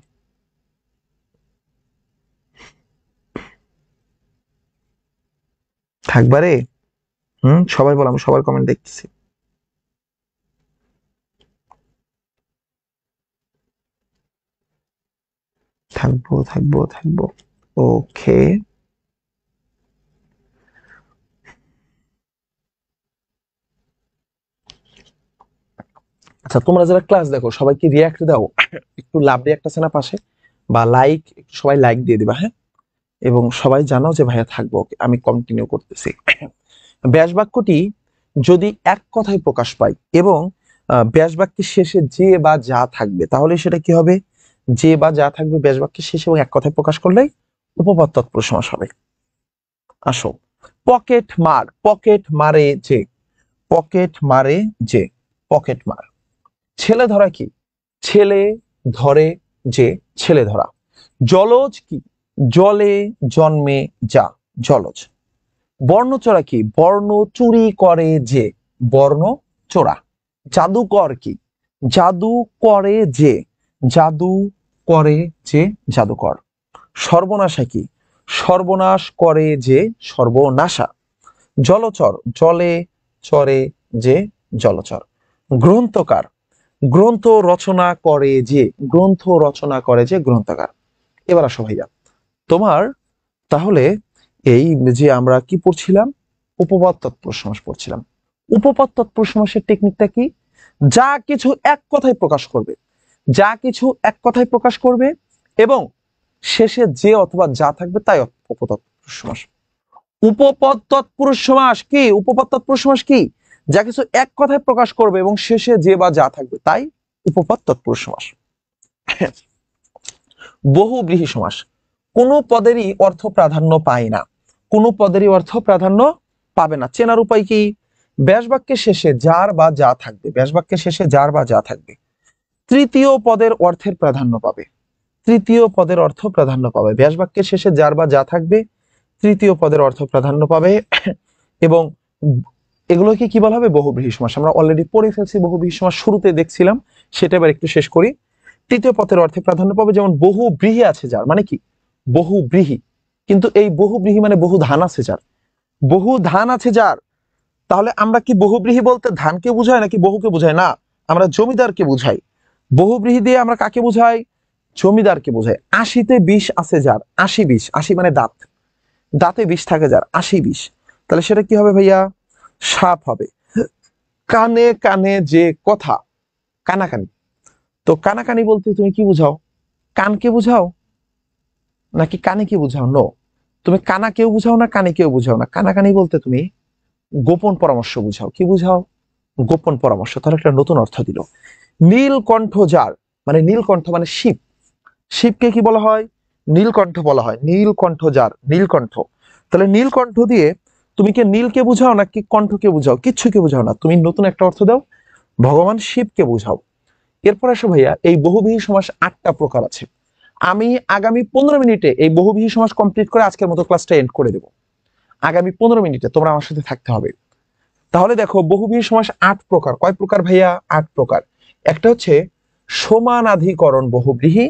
[SPEAKER 1] থাকবারে? সবাই বলো, আমি সবার কমেন্ট দেখতেছি। থাকবো থাকবো থাকবো, ওকে। আচ্ছা, তোমরা যারা ক্লাস দেখো সবাই কি রিয়াক্ট দাও? একটু লাভ রিয়াক্ট আছে না পাশে, বা লাইক, একটু সবাই লাইক দিয়ে দিবা, হ্যাঁ। এবং সবাই জানাও যে ভাইয়া থাকবো, আমি কন্টিনিউ করতেছি। ব্যাস বাক্যটি যদি এক কথায় প্রকাশ পায় এবং ব্যাস বাক্যের শেষে যে বা যা থাকবে, তাহলে সেটা কি হবে? যে বা যা থাকবে ব্যাস বাক্যের শেষে এবং এক কথায় প্রকাশ করলেই উপপদ তৎপুরুষ সমাস হবে। আসো, পকেট মার, পকেট মারে যে, পকেট মারে যে, পকেট মার। ছেলে ধরা কি? ছেলে ধরে যে, ছেলে ধরা। জলজ কি? জলে জন্মে যা, জলজ। বর্ণচোরা কি? বর্ণ চুরি করে যে, বর্ণ চোরা। জাদুকর কি? জাদু করে যে, জাদু করে যে, জাদুকর। সর্বনাশা কি? সর্বনাশ করে যে, সর্বনাশা। জলচর, জলে চরে যে, জলচর। গ্রন্থকার, গ্রন্থ রচনা করে যে, গ্রন্থ রচনা করে যে, গ্রন্থকার। এবার আসো ভাইয়া, তোমার তাহলে এই যে আমরা কি পড়ছিলাম, উপপদ তৎপুরুষ সমাস পড়ছিলাম। উপপদ তৎপুরুষ সমাসের টেকনিকটা কি? যা কিছু এক কথায় প্রকাশ করবে, যা কিছু এক কথায় প্রকাশ করবে এবং শেষে যে অথবা যা থাকবে তাই উপপদ তৎপুরুষ সমাস। উপপদ তৎপুরুষ সমাস কি? উপপদ তৎপুরুষ সমাস কি? যা কিছু এক কথায় প্রকাশ করবে এবং শেষে যে বা যা থাকবে তাই উপপদ তৎপুরুষ সমাস। বহুব্রীহি সমাস। কোন পদেরই অর্থ প্রাধান্য পায় না, কোন পদেরই অর্থ প্রাধান্য পাবে না। চেনার উপায় কি? ব্যাস বাক্যের শেষে যার বা যা থাকবে, ব্যাস বাক্যের শেষে যার বা যা থাকবে, তৃতীয় পদের অর্থের প্রাধান্য পাবে, তৃতীয় পদের অর্থ প্রাধান্য পাবে। ব্যাস বাক্যের শেষে যার বা যা থাকবে, তৃতীয় পদের অর্থ প্রাধান্য পাবে। এবং এগুলোকে কি বলা হবে? বহুব্রীহি সমাস। আমরা অলরেডি পড়ে ফেলছি, বহুব্রীহি সমাস শুরুতে দেখছিলাম, সেটা এবার একটু শেষ করি। তৃতীয় পদের অর্থে প্রাধান্য পাবে, যেমন বহুব্রীহি আছে যার, মানে কি? বহুব্রীহি। কিন্তু এই বহুব্রীহি মানে বহু ধান আছে যার, বহু ধান আছে যার। তাহলে আমরা কি বহুব্রীহি বলতে ধানকে বুঝাই নাকি বহুকে বুঝাই? না, আমরা জমিদারকে বুঝাই। বহুব্রীহি দিয়ে আমরা কাকে বুঝাই? জমিদারকে বুঝাই। 80তে 20 আছে যার, 80-20, 80 মানে দাঁত, দাঁতে 20 থাকে যার, 80-20। তাহলে সেটা কি হবে ভাইয়া? সাপ হবে। কানে কানে যে কথা, কানাকানি। তো কানাকানি বলতে তুমি কি বুঝাও? কানকে বুঝাও নাকি কানে কি বুঝাও? নো, তুমি কানা কেউ বুঝাও না, কানে কেউ বুঝাও না। কানাকানি বলতে তুমি গোপন পরামর্শ বুঝাও। কি বুঝাও? গোপন পরামর্শ। তাহলে একটা নতুন অর্থ দিল। নীলকণ্ঠ যার, মানে নীলকণ্ঠ মানে শিব, শিবকে কি বলা হয়? নীলকণ্ঠ বলা হয়। নীলকণ্ঠ যার, নীলকণ্ঠ। তাহলে নীলকণ্ঠ দিয়ে তুমি কি নীলকে বুঝাও নাকি কণ্ঠকে বুঝাও? কিচ্ছুকে বুঝাও না, তুমি নতুন একটা অর্থ দাও, ভগবান শিবকে বুঝাও। এরপর আসো ভাইয়া, এই বহুব্রীহি সমাস 8টা প্রকার আছে। আমি আগামী 15 মিনিটে এই বহুব্রীহি সমাস কমপ্লিট করে আজকের মতো ক্লাসটা এন্ড করে দেব। আগামী 15 মিনিটে তোমরা আমার সাথে থাকতে হবে। তাহলে দেখো, বহুব্রীহি সমাস 8 প্রকার। কয় প্রকার ভাইয়া? 8 প্রকার। একটা হচ্ছে সমানাধিকরণ বহুব্রীহি,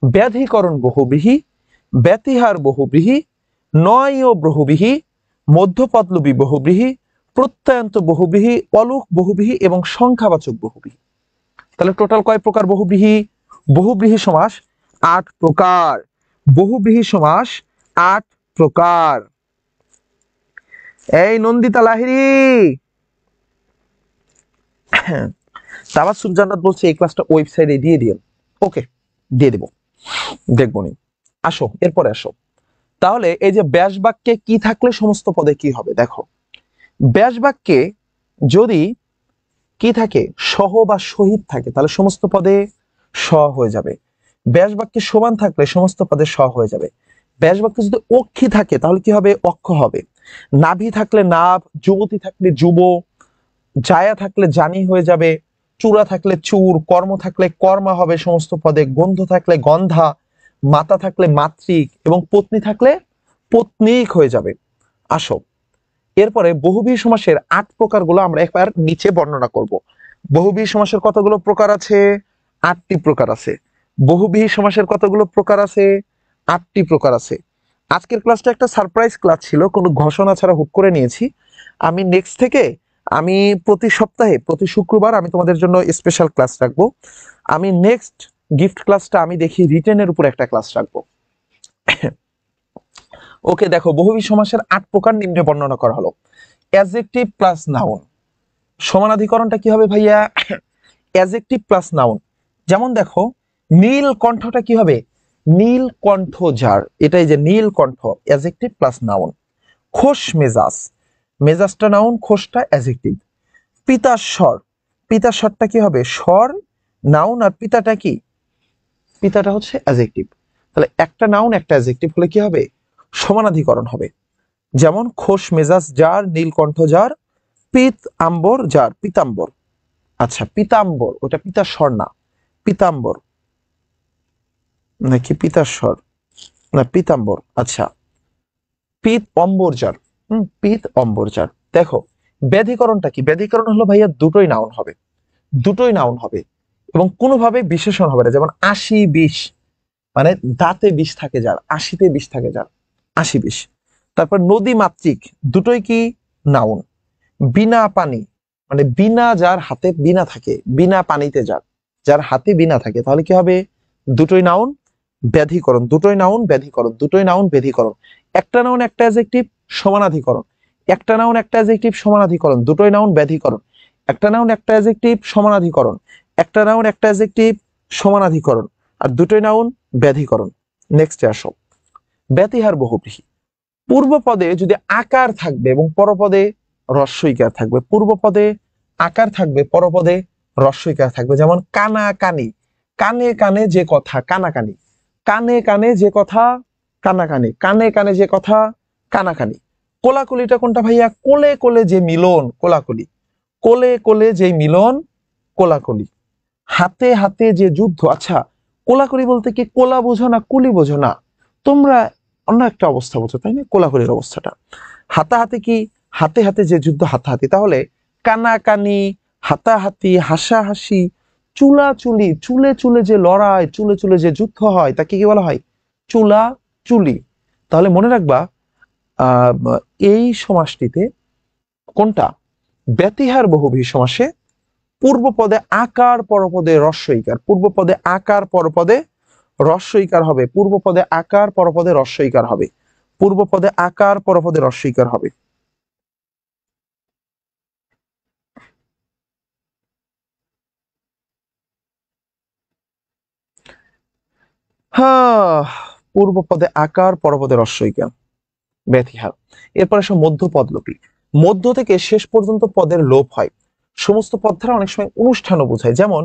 [SPEAKER 1] ব্যাধিকরণ বহুব্রীহি, ব্যতিহার বহুব্রীহি, নয় ও বহুব্রীহি, মধ্যপদলোপী বহুব্রীহি, প্রত্যয়ান্ত বহুব্রীহি, অলুক বহুব্রীহি এবং সংখ্যাবাচক বহুব্রীহি। তাহলে টোটাল কয় প্রকার বহুব্রীহি? বহুব্রীহি সমাস 8 প্রকার। বহুব্রীহি সমাস 8 প্রকার। এই নন্দিতা লাহিড়ী, তাবাসসুম জান্নাত বলছে এই ক্লাসটা ওয়েবসাইটে দিয়ে দিন। ওকে, দিয়ে দেব, দেখবো নি। আসো এরপরে আসো। তাহলে এই যে ব্যাস বাক্যে কি থাকলে সমস্ত পদে কি হবে? দেখো, ব্যাস বাক্যে যদি কি থাকে, সহ বা সহিত থাকে, তাহলে সমস্ত পদে স হয়ে যাবে। ব্যাস বাক্যে সমান থাকলে সমস্ত পদে স হয়ে যাবে। ব্যাস বাক্যে যদি অক্ষী থাকে তাহলে কি হবে? অক্ষ হবে। নাভি থাকলে নাভ, যুবতী থাকলে যুব, জায়া থাকলে জানি হয়ে যাবে, চূড়া থাকলে চুর, কর্ম থাকলে কর্মা হবে সমস্ত পদে, গন্ধ থাকলে গন্ধা, মাতা থাকলে মাতৃক এবং পত্নী থাকলে পত্নীক হয়ে যাবে। আসো এরপরে বহুব্রীহি সমাসের 8 প্রকারগুলো আমরা একবার নিচে বর্ণনা করব। বহুব্রীহি সমাসের কতগুলো প্রকার আছে? 8টি প্রকার আছে। বহুব্রীহি সমাসের কতগুলো প্রকার আছে? 8টি প্রকার আছে। আজকের ক্লাসটা একটা সারপ্রাইজ ক্লাস ছিল, কোনো ঘোষণা ছাড়া হুট করে নিয়েছি। আমি নেক্সট থেকে আমি প্রতি সপ্তাহে প্রতি শুক্রবার আমি তোমাদের জন্য স্পেশাল ক্লাস রাখবো। আমি নেক্সট গিফট ক্লাসটা আমি দেখি রিটেনের উপর একটা ক্লাস রাখবো। ওকে, দেখো বহুব্রীহি সমাসের 8 প্রকার নিম্নে বর্ণনা করা হলো। Adjective plus noun. সমানাধিকরণটা কি হবে ভাইয়া? Adjective plus noun. যেমন দেখো, নীল কণ্ঠটা কি হবে? নীল কণ্ঠ যার, এটাই যে নীল কণ্ঠ, অ্যাডজেক্টিভ প্লাস নাউন। খোশ মেজাজ, মেজাজটা নাউন, খোশটা অ্যাডজেক্টিভ। পিতার স্বর, পিতার স্বরটা কি হবে? স্বর নাউন, আর পিতাটা কি? পিতাটা হচ্ছে অ্যাডজেক্টিভ। তাহলে একটা নাউন একটা অ্যাডজেক্টিভ হলে কি হবে? সমানাধিকরণ হবে। যেমন খোশ মেজাজ যার, নীলকণ্ঠ যার, পিত আম্বর যার, পিতাম্বর। আচ্ছা, পিতাম্বর ওটা পিতার স্বর না, পিতাম্বর নাকি পিতার স্বর না, পিতাম্বর। আচ্ছা, পিত অম্বর যার, পিত অম্বর যার। দেখো ব্যাধিকরণটা কি? ব্যাধিকরণ হলো ভাইয়া দুটোই নাউন হবে, দুটোই নাউন হবে এবং কোনোভাবে বিশেষণ হবে না। যেমন 80-20, মানে দাঁতে বিষ থাকে যার, 80তে বিষ থাকে যার, 80-20। তারপর নদী মাতৃক, দুটোই কি? নাউন। বিনা পানি, মানে বিনা যার হাতে বিনা থাকে, বিনা পানিতে যার, যার হাতে বিনা থাকে, তাহলে কি হবে? দুটোই নাউন। ব্যাধিকরণ, দুটোই নাউন, ব্যাধিকরণ, দুটোই নাউন, ব্যাধিকরণ। একটা নাউন একটা অ্যাডজেক্টিভ, সমানাধিকরণ। একটা নাউন একটা অ্যাডজেক্টিভ, সমানাধিকরণ, দুটোই নাউন, ব্যাধিকরণ। একটা নাউন একটা অ্যাডজেক্টিভ, সমানাধিকরণ। একটা নাউন একটা অ্যাডজেক্টিভ, সমানাধিকরণ, আর দুটোই নাউন, ব্যাধিকরণ। নেক্সটে আসো, ব্যতিহার বহুব্রীহি। পূর্ব পদে যদি আকার থাকবে এবং পরপদে হ্রস্বইকার থাকবে, পূর্ব পদে আকার থাকবে, পরপদে হ্রস্বইকার থাকবে। যেমন কানা কানি, কানে কানে যে কথা, কানাকানি। কানে কানে যে কথা, কানাকানি। কানে কানে যে কথা, কানাকানি। কোলাকুলিটা কোনটা ভাইয়া? কোলে কোলে যে মিলন, কোলাকুলি। কোলে কোলে যে মিলন, কোলাকুলি। হাতে হাতে যে যুদ্ধ। আচ্ছা, কোলাকুলি বলতে কি কোলা বোঝো না কুলি বোঝো না? তোমরা অন্য একটা অবস্থা বোঝো, তাই না? কোলাকুলির অবস্থাটা। হাতাহাতি কি? হাতে হাতে যে যুদ্ধ, হাতাহাতি। তাহলে কানাকানি, হাতাহাতি, হাসাহাসি, চুলাচুলি, চুলে চুলে যে লড়াই, চুলে চুলে যে যুদ্ধ হয়, তাকে কি বলা হয়? চুলা চুলি। তাহলে মনে রাখবা এই সমাসটিতে কোনটা? ব্যতিহার বহুব্রীহি সমাসে পূর্ব পদে আকার, পরপদে হ্রস্বইকার। পূর্ব পদে আকার, পরপদে হ্রস্বইকার হবে। পূর্ব পদে আকার, পরপদে হ্রস্বইকার হবে। পূর্ব পদে আকার, পরপদে হ্রস্বইকার হবে। হ্যাঁ, পূর্ব পদে আকার, পরপদে হ্রস্বইকার, ব্যতিহার। এরপরে আসো মধ্যপদ লোপী। মধ্য থেকে শেষ পর্যন্ত পদের লোপ হয়। সমস্ত পদ দ্বারা অনেক সময় অনুষ্ঠানও বোঝায়। যেমন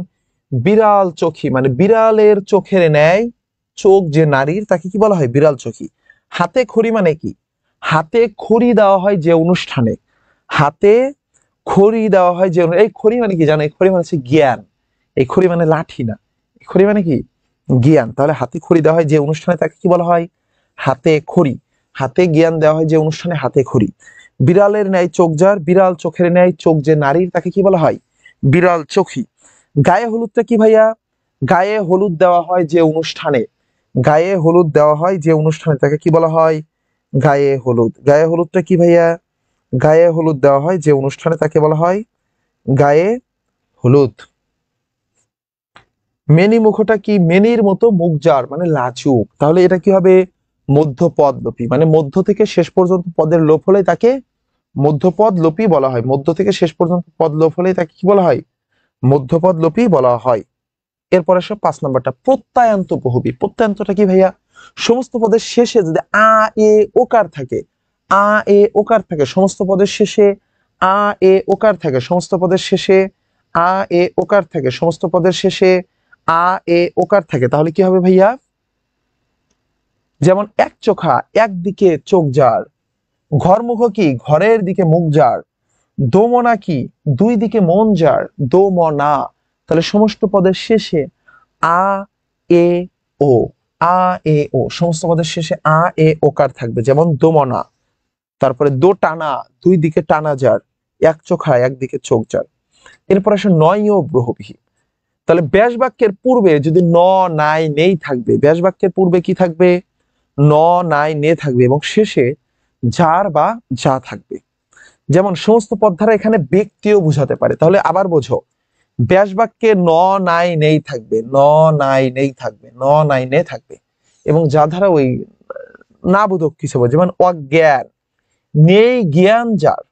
[SPEAKER 1] বিড়াল চোখী, মানে বিড়ালের চোখের ন্যায় চোখ যে নারীর, তাকে কি বলা হয়? বিড়াল চোখী। হাতে খড়ি মানে কি? হাতে খড়ি দেওয়া হয় যে অনুষ্ঠানে, হাতে খড়ি দেওয়া হয় যে, এই খড়ি মানে কি জানো? এই খড়ি মানে হচ্ছে জ্ঞান। এই খড়ি মানে লাঠি না, এই খড়ি মানে কি? জ্ঞান। তাহলে হাতে খড়ি দেওয়া হয় যে অনুষ্ঠানে, তাকে কি বলা হয়? হাতে খড়ি। হাতে জ্ঞান দেওয়া হয় যে অনুষ্ঠানে, হাতে খড়ি। বিড়ালের ন্যায় চোখ যার, বিড়াল চোখের ন্যায় চোখ যে নারীর, তাকে কি বলা হয়? বিড়াল চোখী। গায়ে হলুদটা কি ভাইয়া? গায়ে হলুদ দেওয়া হয় যে অনুষ্ঠানে, গায়ে হলুদ দেওয়া হয় যে অনুষ্ঠানে, তাকে কি বলা হয়? গায়ে হলুদ। গায়ে হলুদটা কি ভাইয়া? গায়ে হলুদ দেওয়া হয় যে অনুষ্ঠানে, তাকে বলা হয় গায়ে হলুদ। মেনি মুখটা কি? মেনির মতো মুখ যার, মানে লাজুক। তাহলে এটা কি হবে? মধ্যপদ লোপী, মানে মধ্য থেকে শেষ পর্যন্ত পদের লোপ হলে তাকে মধ্যপদ লোপী বলা হয়। মধ্য থেকে শেষ পর্যন্ত পদ লোপ হলে তাকে কি বলা হয়? মধ্যপদ লোপী বলা হয়। এরপরে আসো 5 নাম্বারটা, প্রত্যয়ান্ত বহুবী। প্রত্যয়ান্তটা কি ভাইয়া? সমস্ত পদের শেষে যদি আ এ ওকার থাকে, আ এ ওকার থাকে সমস্ত পদের শেষে, আ এ ওকার থাকে সমস্ত পদের শেষে, আ এ ওকার থাকে সমস্ত পদের শেষে, আ এ ওকার থাকে, তাহলে কি হবে ভাইয়া? যেমন এক চোখা, একদিকে চোখ যার। ঘরমুখ কি? ঘরের দিকে মুখ যার। দোমনা কি? দুই দিকে মন যার, দোমনা। তাহলে সমস্ত পদের শেষে আ এ ও, আ এ ও, সমস্ত পদের শেষে আ এ ওকার থাকবে, যেমন দোমনা। তারপরে দো টানা, দুই দিকে টানা যার। এক চোখা, একদিকে চোখ যার। এরপর আসে নয় ও ব্রহবিহীন। তাহলে ব্যাস বাক্যের পূর্বে যদি ন নাই নেই থাকবে, ব্যাস বাক্যের পূর্বে কি থাকবে? ন নাই নে থাকবে এবং শেষে যার বা যা থাকবে। যেমন সমস্ত পদ দ্বারা এখানে ব্যক্তিও বুঝাতে পারে। তাহলে আবার বোঝো, ব্যাস বাক্যে ন নাই নেই থাকবে, ন নাই নেই থাকবে, ন নাই নে থাকবে, এবং যা দ্বারা ওই না বোধক কিছু হবে, যেমন অজ্ঞান, নেই জ্ঞান যার।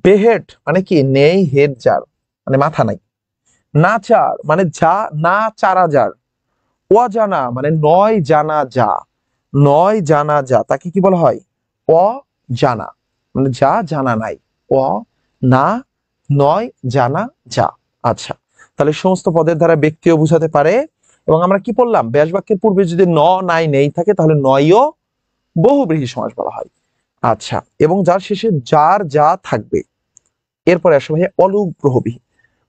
[SPEAKER 1] বেহেট মানে কি? নেই হেড যার, মানে মাথা নাই। নাচার মানে যা না চারা যার। অজানা মানে নয় জানা যা, নয় জানা যা, তাকে কি বলা হয়? অজানা, মানে যা জানা নাই। অ না নয় জানা যা। আচ্ছা, তাহলে সমস্ত পদের দ্বারা ব্যক্তিও বুঝাতে পারে। এবং আমরা কি বললাম? ব্যাস বাক্যের পূর্বে যদি ন নাই নেই থাকে তাহলে নয়ও বহুব্রীহি সমাস বলা হয়। আচ্ছা, এবং যার শেষে যার যা থাকবে। এরপরে আসো ভাইয়া অলুক প্রহবী।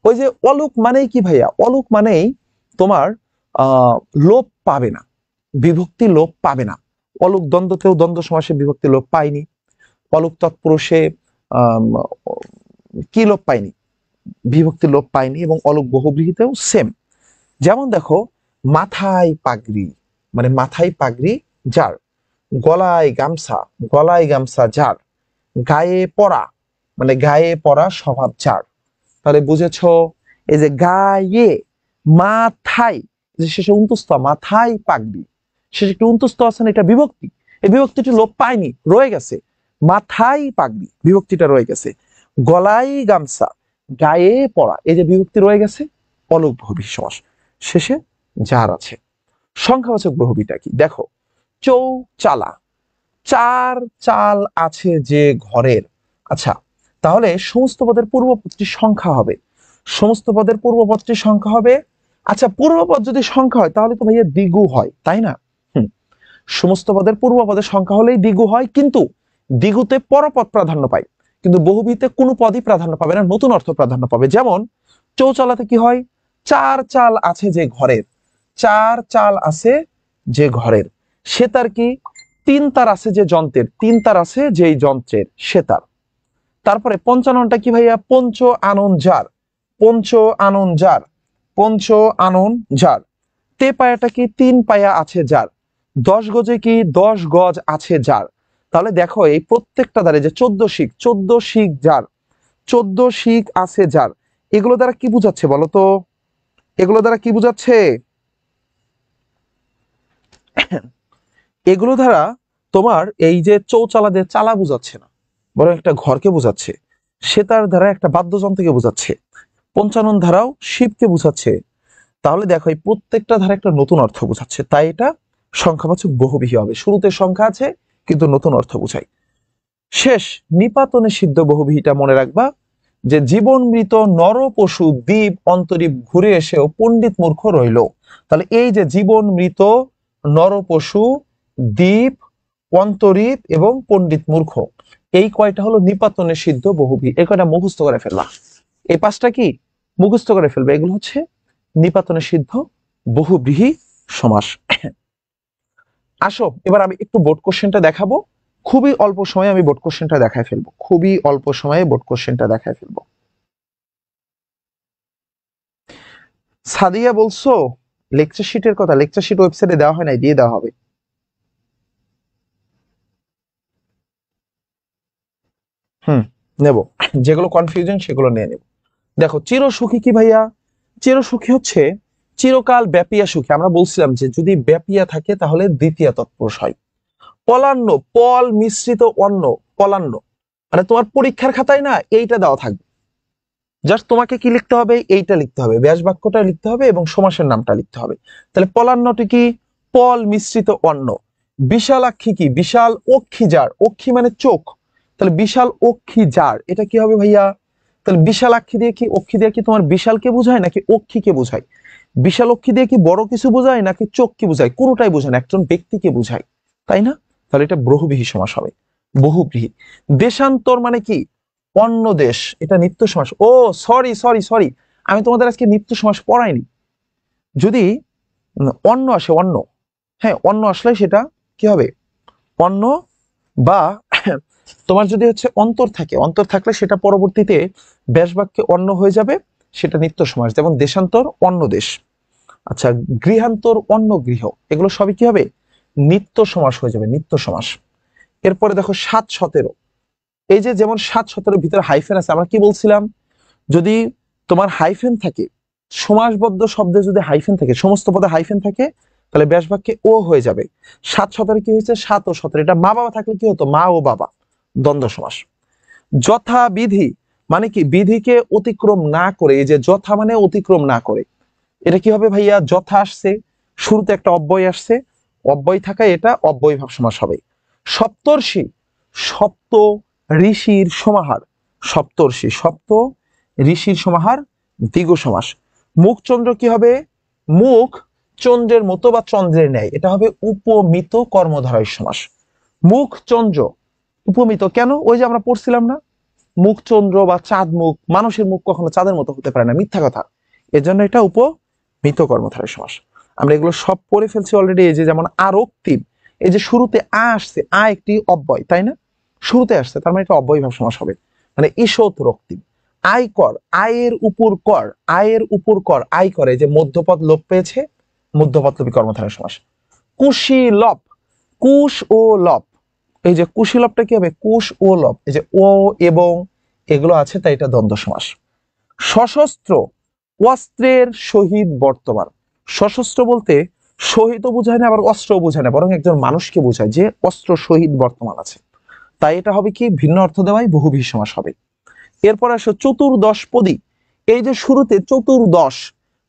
[SPEAKER 1] ওই যে অলুক মানেই কি ভাইয়া? অলুক মানেই তোমার আহ লোপ পাবে না, বিভক্তি লোপ পাবে না। অলুক দ্বন্দ্বতেও দ্বন্দ্ব সমাসে বিভক্তি লোপ পায়নি। অলুক তৎপুরুষে আহ কি লোপ পায়নি? বিভক্তি লোপ পায়নি। এবং অলুক বহুব্রীহিতেও সেম। যেমন দেখো, মাথায় পাগড়ি, মানে মাথায় পাগড়ি যার। গলায় গামছা, গলায় গামছা যার। গায়ে পরা, মানে গায়ে পরা স্বভাব যার। তাহলে বুঝেছো? এই যে গায়ে, মাথায়, যে শেষে উন্তস্ত, মাথায় পাগড়ি, শেষে একটু উন্তস্ত আছে না, এটা বিভক্তি। এই বিভক্তিটি লোপ পায়নি, রয়ে গেছে। মাথায় পাগড়ি, বিভক্তিটা রয়ে গেছে। গলায় গামছা, গায়ে পড়া, এই যে বিভক্তি রয়ে গেছে। অলুক বহুব্রীহি সমাস, শেষে যার আছে। সংখ্যাবাচক বহুব্রীহিটা কি দেখো, চৌচালা, চার চাল আছে যে ঘরের। আচ্ছা, তাহলে সমস্ত পদের পূর্বপদটি সংখ্যা হবে, সমস্ত পদের পূর্বপদটি সংখ্যা হবে। আচ্ছা, পূর্বপদ যদি সংখ্যা হয় তাহলে তো ভাইয়া দ্বিগু হয়, তাই না? সমস্ত পদের পূর্বপদের সংখ্যা হলেই দ্বিগু হয়, কিন্তু দ্বিগুতে পরপদ প্রাধান্য পায়, কিন্তু বহুব্রীহিতে কোনো পদই প্রাধান্য পাবে না, নতুন অর্থ প্রাধান্য পাবে। যেমন চৌচালাতে কি হয়? চার চাল আছে যে ঘরের, চার চাল আছে যে ঘরের। সেতার কি? তিন তার আছে যে যন্ত্রের, তিন তার আছে যে যন্ত্রের, সেতার। তারপরে পঞ্চাননটা কি ভাইয়া? পঞ্চ আনন যার, পঞ্চ আনন যার, পঞ্চ আনন যার। তে পায়াটা কি? তিন পায়া আছে যার। 10 গজে কি? 10 গজ আছে যার। তাহলে দেখো এই প্রত্যেকটা দ্বারা যে 14 শিক, 14 শিক যার, 14 শিক আছে যার, এগুলো দ্বারা কি বুঝাচ্ছে বলো তো? এগুলো দ্বারা কি বুঝাচ্ছে? এগুলো দ্বারা তোমার এই যে চৌচালাদের চালা বুঝাচ্ছে না, বরং একটা ঘরকে বুঝাচ্ছে। সেতার দ্বারা একটা বাদ্যযন্ত্রকে বুঝাচ্ছে। পঞ্চানন ধারাও শিবকে বুঝাচ্ছে। তাহলে দেখো এই প্রত্যেকটা ধারা একটা নতুন অর্থ বুঝাচ্ছে, তাই এটা সংখ্যাবাচক বহুব্রীহি হবে। শুরুতে সংখ্যা আছে কিন্তু নতুন অর্থ বুঝায়। শেষ নিপাতনে সিদ্ধ বহুব্রীহিটা মনে রাখবা, যে জীবন মৃত নর পশু দ্বীপ অন্তরীপ ঘুরে এসেও পণ্ডিত মূর্খ রইল। তাহলে এই যে জীবন মৃত নর পশু দ্বীপ অন্তরীপ এবং পণ্ডিত মূর্খ, এই কয়টা হলো নিপাতনে সিদ্ধ বহুব্রীহি। এই কয়টা মুখস্থ করে ফেলবা, এই পাঁচটা কি মুখস্থ করে ফেলবে। এগুলো হচ্ছে নিপাতনে সিদ্ধ বহুব্রীহি সমাস। আসো এবার আমি একটু বোর্ড কোশ্চেনটা দেখাবো। খুবই অল্প সময়ে আমি বোর্ড কোশ্চেনটা দেখায় ফেলবো, খুবই অল্প সময়ে বোর্ড কোশ্চেনটা দেখায় ফেলবো। সাদিয়া বলছো লেকচার শিটের কথা, লেকচার শিট ওয়েবসাইটে দেওয়া হয় নাই, দিয়ে দেওয়া হবে। নেব, যেগুলো কনফিউশন সেগুলো নিয়ে নেব। দেখো চিরসুখী কি ভাইয়া? চিরসুখী হচ্ছে চিরকাল ব্যাপিয়া সুখী। আমরা বলছিলাম যে যদি ব্যাপিয়া থাকে তাহলে দ্বিতীয় তৎপুরুষ হয়। পলান্ন, পল মিশ্রিত অন্ন, পলান্ন, মানে তোমার পরীক্ষার খাতায় না এইটা দেওয়া থাকবে, জাস্ট তোমাকে কি লিখতে হবে, এইটা লিখতে হবে, ব্যাস বাক্যটা লিখতে হবে এবং সমাসের নামটা লিখতে হবে। তাহলে পলান্নটি কি? পল মিশ্রিত অন্ন। বিশালাক্ষী কি? বিশাল অক্ষী যার, অক্ষী মানে চোখ, তাহলে বিশাল অক্ষী যার, এটা কি হবে ভাইয়া? তাহলে বিশালাক্ষী দিয়ে কি, অক্ষী দিয়ে কি তোমার বিশালকে বোঝায় নাকি অক্ষীকে বোঝায়? বিশাল অক্ষী দিয়ে কি বড় কিছু বোঝায় নাকি চোখকে বোঝায়? কোনোটাই বোঝায় না, একজন ব্যক্তিকে বোঝায়, তাই না? তাহলে এটা বহুব্রীহি সমাস হবে, বহুব্রীহি। দেশান্তর মানে কি? অন্য দেশ, এটা নিত্য সমাস। ও সরি সরি সরি, আমি তোমাদের আজকে নিত্য সমাস পড়াইনি। যদি অন্য আসে, অন্য, হ্যাঁ অন্য আসলে সেটা কি হবে? অন্য, বা তোমার যদি হচ্ছে অন্তর থাকে, অন্তর থাকলে সেটা পরবর্তীতে ব্যাস বাক্যে অন্য হয়ে যাবে, সেটা নিত্য সমাস। যেমন দেশান্তর অন্য দেশ, আচ্ছা গৃহান্তর অন্য গৃহ, এগুলো সবই কি হবে? নিত্য সমাস হয়ে যাবে, নিত্য সমাস। এরপরে দেখো 7-17, এই যে যেমন 7-17 ভিতরে হাইফেন আছে, আমরা কি বলছিলাম? যদি তোমার হাইফেন থাকে, সমাসবদ্ধ শব্দে যদি হাইফেন থাকে, সমস্ত পদে হাইফেন থাকে, তাহলে ব্যাস বাক্যে ও হয়ে যাবে। 7-17 কি হয়েছে? 7 ও 17, এটা মা বাবা থাকলে কি হতো? মা ও বাবা, দ্বন্দ্ব সমাস। যথাবিধি মানে কি? বিধিকে অতিক্রম না করে, এই যে যথা মানে অতিক্রম না করে, এটা কি হবে ভাইয়া? যথা আসছে, শুরুতে একটা অব্যয় আসছে, অব্যয় থাকায় এটা অব্যয় ভাব সমাস হবে। সপ্তর্ষি, সপ্ত ঋষির সমাহার, সপ্তর্ষি, সপ্ত ঋষির সমাহার, দ্বিগু সমাস। মুখচন্দ্র কি হবে? মুখ চন্দ্রের মতো বা চন্দ্রের ন্যায়, এটা হবে উপমিত কর্মধারয় সমাস। মুখ চন্দ্র উপমিত কেন? ওই যে আমরা পড়ছিলাম না, মুখ চন্দ্র বা চাঁদ মুখ, মানুষের মুখ কখনো চাঁদের মতো হতে পারে না, মিথ্যা কথা, এজন্য এটা উপমিত কর্মধারয় সমাস। আমরা এগুলো সব পড়ে ফেলছি অলরেডি। এই যে যেমন আরক্তিম, এই যে শুরুতে আ আসছে, আ একটি অব্যয়, তাই না? শুরুতে আসছে, তার মানে এটা অব্যয় ভাব সমাস হবে। মানে ঈষৎ রক্তিম। আয়কর, আয়ের উপর কর, আয়ের উপর কর, আয় করে, যে মধ্যপদ লোপ পেয়েছে, মধ্যপদ লোপী কর্মধারয় সমাস। কুশীলভ, কুশ ও লভ, এই যে কুশীলভটা কি হবে? কুশ ও লভ, এই যে ও এবং এগুলো আছে, তাই এটা দ্বন্দ্ব সমাস। সশস্ত্র, অস্ত্রের সহিত বর্তমান। সশস্ত্র বলতে শহীদও বোঝায় না, আবার অস্ত্রও বোঝায় না, বরং একজন মানুষকে বোঝায় যে অস্ত্র সহিত বর্তমান আছে, তাই এটা হবে কি? ভিন্ন অর্থ দেওয়াই বহুব্রীহি সমাস হবে। এরপর আসো চতুর্দশপদী, এই যে শুরুতে চতুর্দশ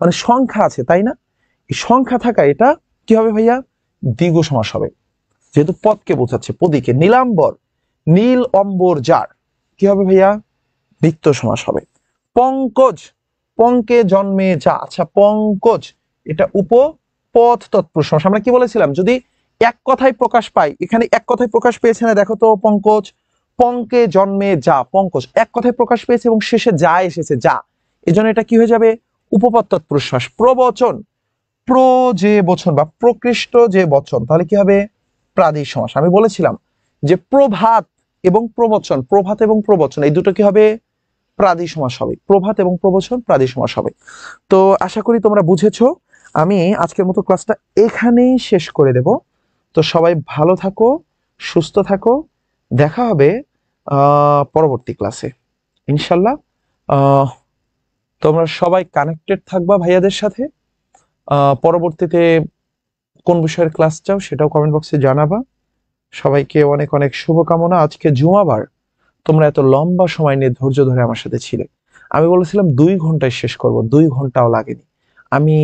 [SPEAKER 1] মানে সংখ্যা আছে, তাই না? এই সংখ্যা থাকা, এটা কি হবে ভাইয়া? দ্বিগু সমাস হবে, যেহেতু পদকে বোঝাচ্ছে, পদীকে। নীলাম্বর, নীল অম্বর যার, কি হবে ভাইয়া? নিত্য সমাস হবে। পঙ্কজ, পঙ্কে জন্মে যা, আচ্ছা পঙ্কজ এটা উপপদ তৎপুরুষ সমাস। আমরা কি বলেছিলাম? যদি এক কথায় প্রকাশ পায়, এখানে এক কথায় প্রকাশ পেয়েছে না, দেখো তো, পঙ্কজ, পঙ্কে জন্মে যা, পঙ্কজ এক কথায় প্রকাশ পেয়েছে এবং শেষে যা এসেছে, যা, এজন্য এটা কি হয়ে যাবে? উপপদ তৎপুরুষ সমাস। প্রবচন, প্র যে বচন বা প্রকৃষ্ট যে বচন, তাহলে কি হবে? প্রাদিশ সমাস। আমি বলেছিলাম যে প্রভাত এবং প্রবচন, প্রভাত এবং প্রবচন এই দুটো কি হবে? প্রাদি সমাস হবে। প্রভাত এবং প্রবচন প্রাদি সমাস হবে। তো আশা করি তোমরা বুঝেছো। আমি আজকের মতো ক্লাসটা এখানেই শেষ করে দেব। তো সবাই ভালো থাকো, সুস্থ থাকো, দেখা হবে পরবর্তী ক্লাসে ইনশাল্লাহ। তোমরা সবাই কানেক্টেড থাকবা ভাইয়াদের সাথে। পরবর্তীতে কোন বিষয়ের ক্লাস চাও সেটাও কমেন্ট বক্সে জানাবা। সবাইকে অনেক অনেক শুভকামনা। আজকে জুমাবার, তোমরা এত লম্বা সময় নিয়ে ধৈর্য ধরে আমার সাথে ছিলে। আমি বলেছিলাম 2 ঘন্টায় শেষ করব, 2 ঘন্টাও লাগেনি, আমি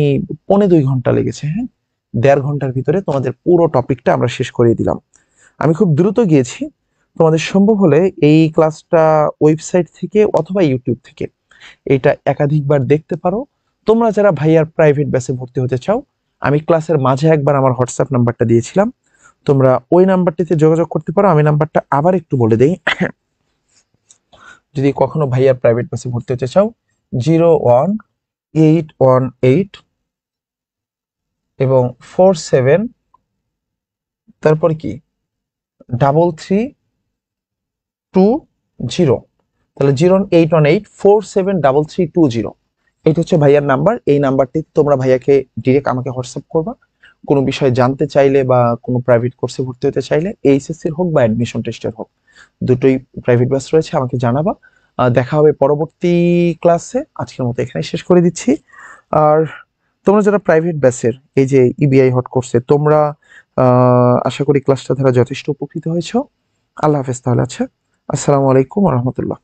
[SPEAKER 1] 1.25 ঘন্টা লেগেছে। হ্যাঁ, 1.5 ঘন্টার ভিতরে তোমাদের পুরো টপিকটা আমরা শেষ করিয়ে দিলাম। আমি খুব দ্রুত গিয়েছি। তোমাদের সম্ভব হলে এই ক্লাসটা ওয়েবসাইট থেকে অথবা ইউটিউব থেকে এটা একাধিকবার দেখতে পারো। তোমরা যারা ভাইয়ার প্রাইভেট ব্যাচে ভর্তি হতে চাও, আমি ক্লাসের মাঝে একবার আমার হোয়াটসঅ্যাপ নাম্বারটা দিয়েছিলাম, তোমরা ওই নাম্বারটিতে যোগাযোগ করতে পারো। আমি নাম্বারটা আবার একটু বলে দেই, যদি কখনো ভাইয়ার প্রাইভেট ব্যাচে ভর্তি হতে চাও, 01818 এবং 47, তারপর কি 3320, তাহলে 01818473320, এটা হচ্ছে ভাইয়ার নাম্বার। এই নাম্বারটি তোমরা ভাইয়াকে ডিরেক্ট আমাকে হোয়াটসঅ্যাপ করবা। কোনো বিষয় জানতে চাইলে বা কোনো প্রাইভেট কোর্সে ভর্তি হতে চাইলে এইচএসসির হোক বা অ্যাডমিশন টেস্টের হোক, দুটোই প্রাইভেট ব্যাচ রয়েছে, আমাকে জানাবা। দেখা হবে পরবর্তী ক্লাসে। আজকের মতো এখানে শেষ করে দিচ্ছি। আর তোমরা যারা প্রাইভেট ব্যাচের এই যে ইবিআই হট কোর্সে, তোমরা আশা করি ক্লাসটা দ্বারা যথেষ্ট উপকৃত হয়েছো। আল্লাহ হাফেজ তাহলে। আচ্ছা, আসসালামু আলাইকুম রহমতুল্লাহ।